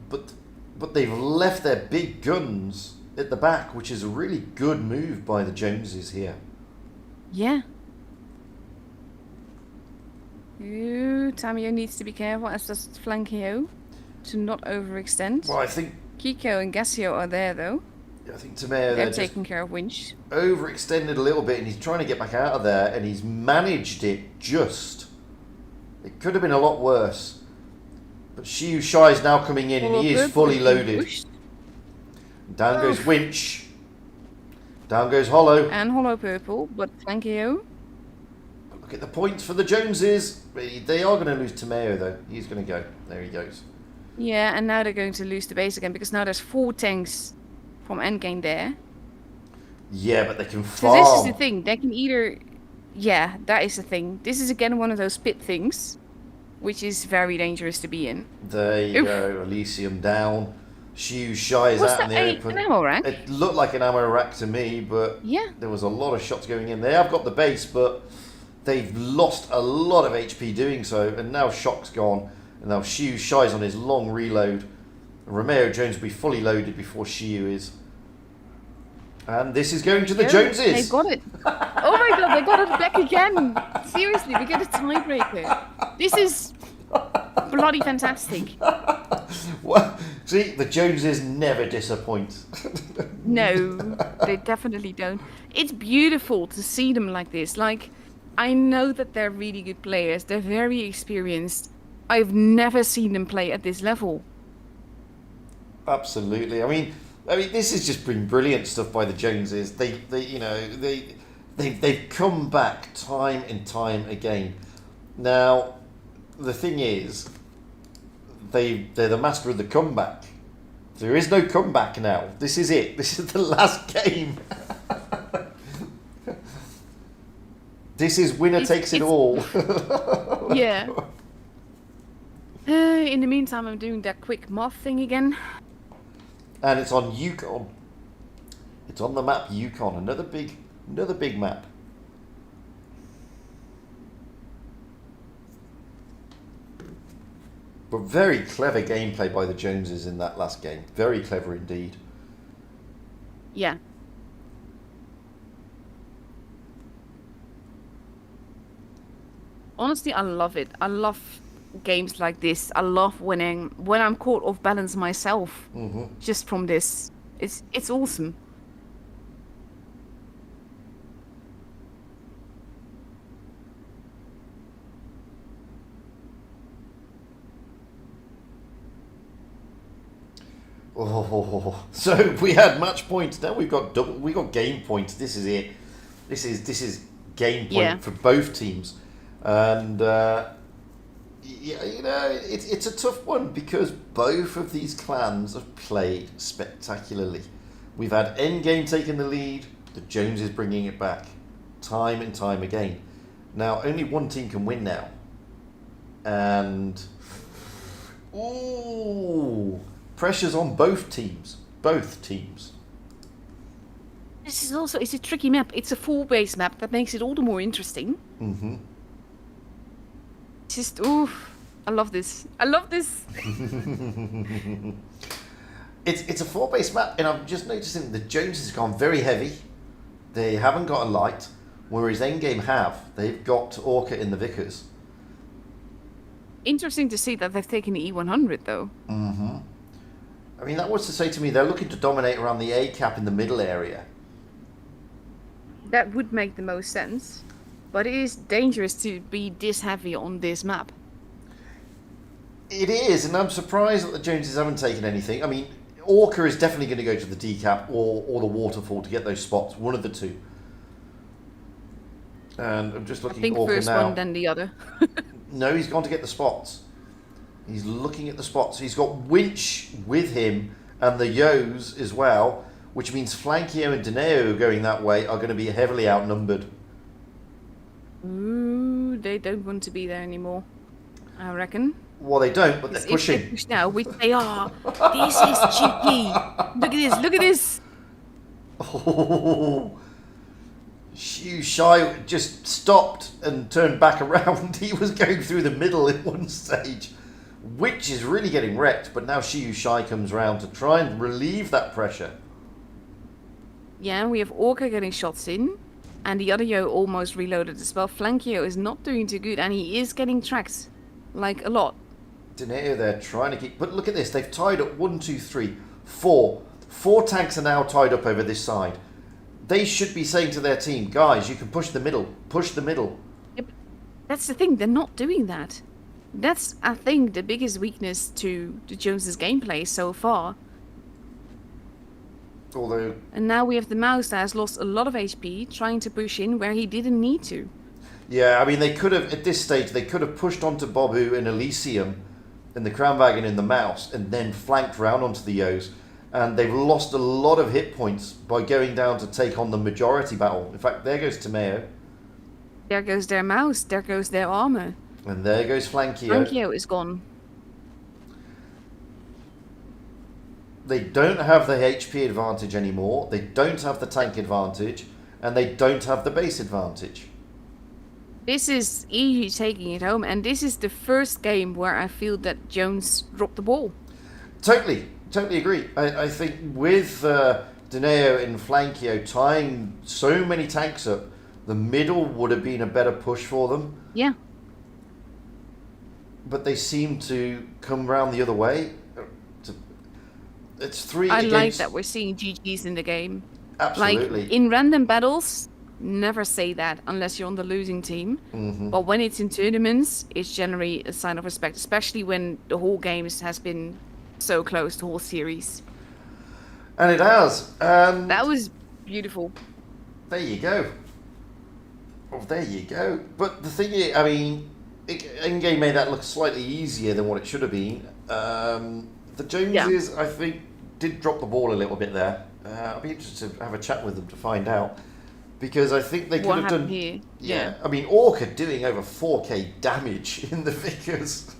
But they've left their big guns at the back, which is a really good move by the Joneses here. Yeah. Ooh, Tamio needs to be careful, as does Flankio, to not overextend. Well, I think Kiko and Gassio are there, though. I think Tomeo They're taking care of Winch. Overextended a little bit, and he's trying to get back out of there, and he's managed it just. It could have been a lot worse. But Shiu Shai is now coming in, and he is fully loaded. Down goes Winch. Down goes Hollow. And Hollow Purple, but Flankio. Look at the points for the Joneses. They are going to lose Tomeo, though. He's going to go. There he goes. Yeah, and now they're going to lose the base again, because now there's 4 tanks from endgame there. Yeah, but they can farm. So this is the thing. They can either... Yeah, that is the thing. This is again one of those pit things. which is very dangerous to be in. There you Oof. go, Elysium down. Shu Shai is Was out in that the an open. ammo rack? It looked like an ammo rack to me, but Yeah. there was a lot of shots going in. They have got the base, but they've lost a lot of HP doing so, and now Shock's gone, and now Shu Shai's on his long reload. Romeo Jones will be fully loaded before Shu is. And this is going to the Joneses. They got it. Oh my god, they got it back again. Seriously, we get a tiebreaker. This is bloody fantastic. Well, see, the Joneses never disappoint. No, they definitely don't. It's beautiful to see them like this. Like, I know that they're really good players. They're very experienced. I've never seen them play at this level. Absolutely. I mean, this has just been brilliant stuff by the Joneses. They've come back time and time again. Now, the thing is, they're the master of the comeback. There is no comeback now. This is it. This is the last game. This is winner takes it all. Yeah. In the meantime, I'm doing that quick math thing again. And it's on Yukon. It's on the map Yukon. Another big map. But very clever gameplay by the Joneses in that last game. Very clever indeed. Yeah. Honestly, I love it. I love games like this. I love winning when I'm caught off balance myself. Just from this. It's awesome. Oh, so we had match points. Now we've got game points. This is it. This is game point Yeah. for both teams, and it's a tough one because both of these clans have played spectacularly. We've had Endgame taking the lead. The Joneses bringing it back, time and time again. Now only one team can win now, and ooh. Pressure's on both teams. Both teams. This is also, it's a tricky map. It's a full base map that makes it all the more interesting. Mm-hmm. Just, ooh, I love this. I love this. It's a 4-base map, and I'm just noticing the Joneses have gone very heavy. They haven't got a light, whereas Endgame have. They've got Orca in the Vickers. Interesting to see that they've taken the E100 though. Mm-hmm. I mean, that was to say to me, they're looking to dominate around the A cap in the middle area. That would make the most sense. But it is dangerous to be this heavy on this map. It is, and I'm surprised that the Joneses haven't taken anything. I mean, Orca is definitely going to go to the D cap or the waterfall to get those spots, one of the two. And I'm just I looking think at Orca first now. one, then the other. No, he's gone to get the spots. He's looking at the spots. He's got Winch with him and the Yos as well, which means Flankio and Dineo going that way are going to be heavily outnumbered. Ooh, they don't want to be there anymore, I reckon. Well, they don't, but they're If they pushing. push now, which they are. This is cheeky. Look at this, look at this. Oh, Shu Shai just stopped and turned back around. He was going through the middle in one stage. Which is really getting wrecked, but now Shu Shai comes round to try and relieve that pressure. Yeah, we have Orca getting shots in, and the other Yo almost reloaded as well. Flankio is not doing too good, and he is getting tracked, like a lot. Dineo there trying to keep, but look at this, they've tied up 1, 2, 3, 4. 4 tanks are now tied up over this side. They should be saying to their team, guys, you can push the middle, push the middle. Yep. That's the thing, they're not doing that. That's, I think, the biggest weakness to the Joneses' gameplay so far. Although, And now we have the Mouse that has lost a lot of HP, trying to push in where he didn't need to. yeah, I mean, they could have, at this stage, they could have pushed onto Bobu and Elysium and the Crown Wagon and the Mouse and then flanked round onto the Yos. And they've lost a lot of hit points by going down to take on the majority battle. In fact, there goes Tomeo. There goes their Mouse, there goes their armor. And there goes Flankio. Flankio is gone. They don't have the HP advantage anymore. They don't have the tank advantage. And they don't have the base advantage. This is EU taking it home, and this is the first game where I feel that Jones dropped the ball. Totally agree. I think with Dineo and Flankio tying so many tanks up, the middle would have been a better push for them. Yeah. But they seem to come round the other way. It's 3 I against... like that we're seeing GGs in the game. Absolutely. Like, in random battles, never say that unless you're on the losing team. Mm-hmm. But when it's in tournaments, it's generally a sign of respect, especially when the whole game has been so close, the whole series. And it has. That was beautiful. There you go. Oh, there you go. But the thing is, I mean, in-game made that look slightly easier than what it should have been. The Joneses, I think, did drop the ball a little bit there. I'll be interested to have a chat with them to find out. Because I think they could have done... Here? Yeah. I mean, Orca doing over 4k damage in the figures.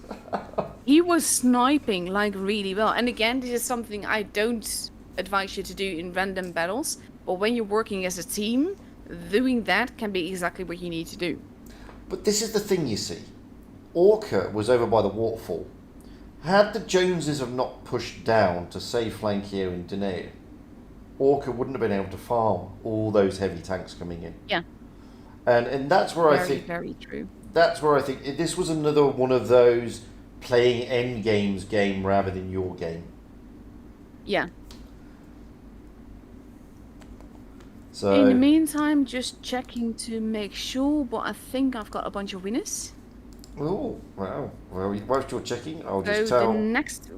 He was sniping, like, really well. And again, this is something I don't advise you to do in random battles. But when you're working as a team, doing that can be exactly what you need to do. But this is the thing, you see. Orca was over by the waterfall. Had the Joneses have not pushed down to save Flankio and Dineo, Orca wouldn't have been able to farm all those heavy tanks coming in. Yeah. And that's where I think... Very true. That's where I think this was another one of those playing end games game rather than your game. Yeah. So in the meantime, just checking to make sure, but I think I've got a bunch of winners. Oh, wow. Well, whilst you're checking, I'll just So tell... the next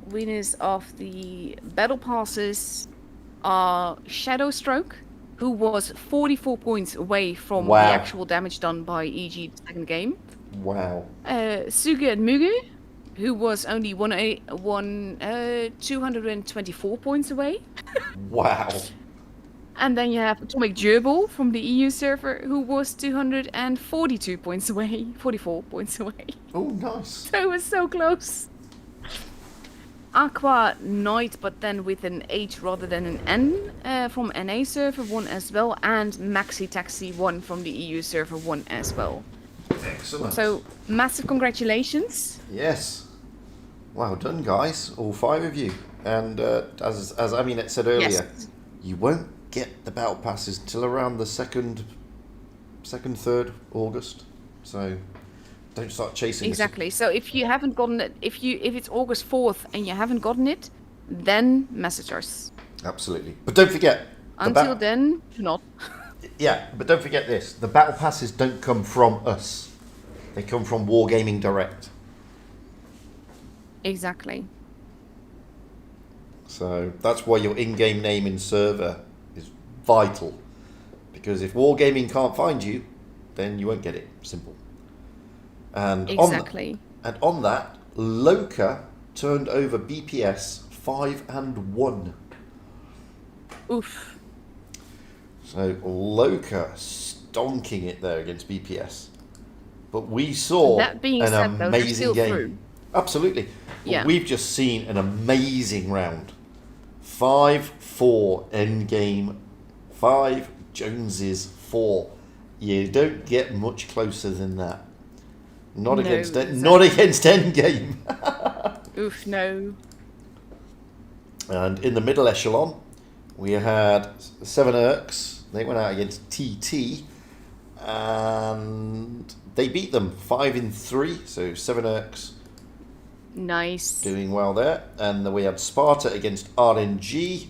winners of the battle passes are Shadowstroke, who was 44 points away from Wow. the actual damage done by EG the second game. Wow. Suga and Mugu, who was only 224 points away. Wow. And then you have Atomic Gerbil from the EU server, who was 242 points away, 44 points away. Oh, nice. So it was so close. Aqua Knight, but then with an H rather than an N, from NA server won as well, and Maxi Taxi won from the EU server won as well. Excellent. So massive congratulations. Yes. Well done, guys, all 5 of you. And as Amaunet said earlier, Yes. you won't get the battle passes till around the 2nd, 3rd August. So don't start chasing Exactly. So if you haven't gotten it, if it's August 4th and you haven't gotten it, then message us. Absolutely. But don't forget. Until then, do not. Yeah, but don't forget this. The battle passes don't come from us. They come from Wargaming Direct. Exactly. So that's why your in-game name in server is vital. Because if Wargaming can't find you, then you won't get it. Simple. And Exactly. on that, Loka turned over BPS 5-1. Oof. So Loka stonking it there against BPS. But we saw That being an said, though, they're amazing still game. through. Absolutely. But Yeah. we've just seen an amazing round. 5-4 endgame. 5 Joneses 4. You don't get much closer than that. Not No, against exactly. not against endgame. Oof, no. And in the middle echelon, we had 7 Erks. They went out against TT, and they beat them 5-3. So 7 Erks Nice. doing well there. And then we had Sparta against RNG.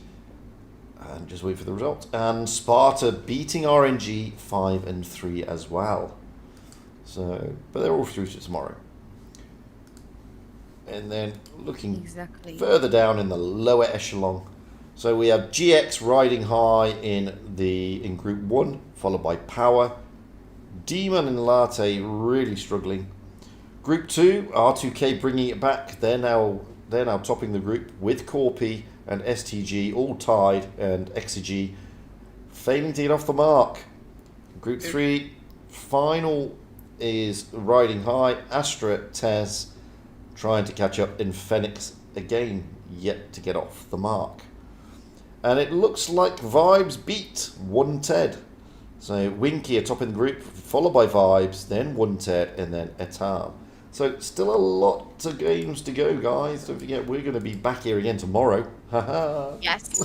And just wait for the result. And Sparta beating RNG 5-3 as well. So, but they're all through to tomorrow. And then looking Exactly. further down in the lower echelon. So we have GX riding high in Group 1, followed by Power. Demon and Latte really struggling. Group 2, R2K bringing it back. They're now topping the group with Corpy and STG all tied, and XG failing to get off the mark. Group 3, final is riding high. Astra, Tez trying to catch up in Phoenix again, yet to get off the mark. And it looks like Vibes beat Wotb. So Winky atop in the group, followed by Vibes, then Wotb, and then Etam. So still a lot of games to go, guys. Don't forget, we're going to be back here again tomorrow. Yes.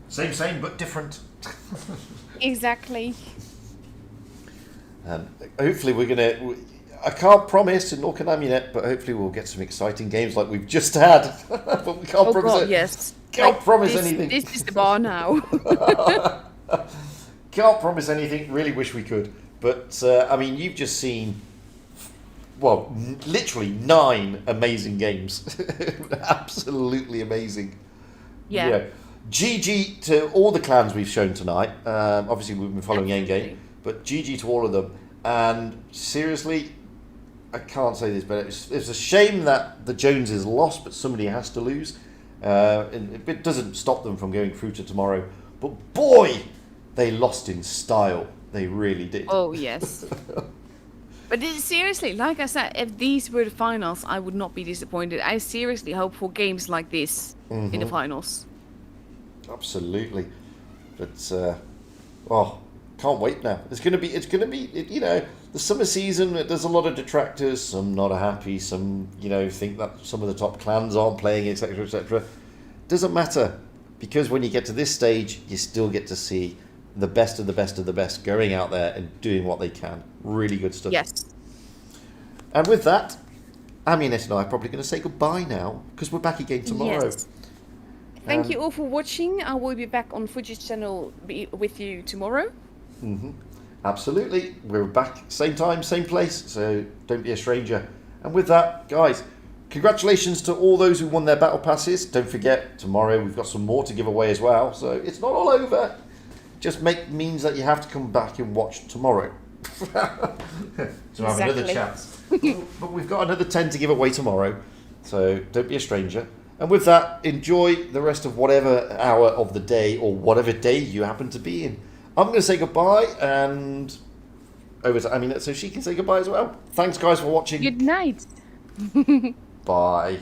Same, but different. Exactly. And hopefully we're going to... I can't promise, nor can Amaunet, but hopefully we'll get some exciting games like we've just had. But we can't promise it. Yes. Can't promise anything. This is the bar now. Can't promise anything. Really wish we could. But, I mean, you've just seen, well, literally 9 amazing games. Absolutely amazing. Yeah. GG to all the clans we've shown tonight. Obviously, we've been following Endgame, but GG to all of them. And seriously, I can't say this, but it's a shame that the Joneses lost, but somebody has to lose. It doesn't stop them from going through to tomorrow. But boy, they lost in style. They really did. Oh, yes. But seriously, like I said, if these were the finals, I would not be disappointed. I seriously hope for games like this in the finals. Absolutely. But, can't wait now. It's going to be, you know, the summer season, there's a lot of detractors. Some not happy. Some, you know, think that some of the top clans aren't playing, etc., etc. Doesn't matter, because when you get to this stage, you still get to see the best of the best of the best going out there and doing what they can. Really good stuff. Yes. And with that, Amaunet and I are probably going to say goodbye now, because we're back again tomorrow. Yes. Thank you all for watching. I will be back on Fugit's channel with you tomorrow. Absolutely. We're back same time, same place, so don't be a stranger. And with that, guys, congratulations to all those who won their battle passes. Don't forget, tomorrow we've got some more to give away as well, so it's not all over. Just means that you have to come back and watch tomorrow. So have another chance. But we've got another 10 to give away tomorrow, so don't be a stranger. And with that, enjoy the rest of whatever hour of the day or whatever day you happen to be in. I'm going to say goodbye and over to Amaunet so she can say goodbye as well. Thanks, guys, for watching. Good night. Bye.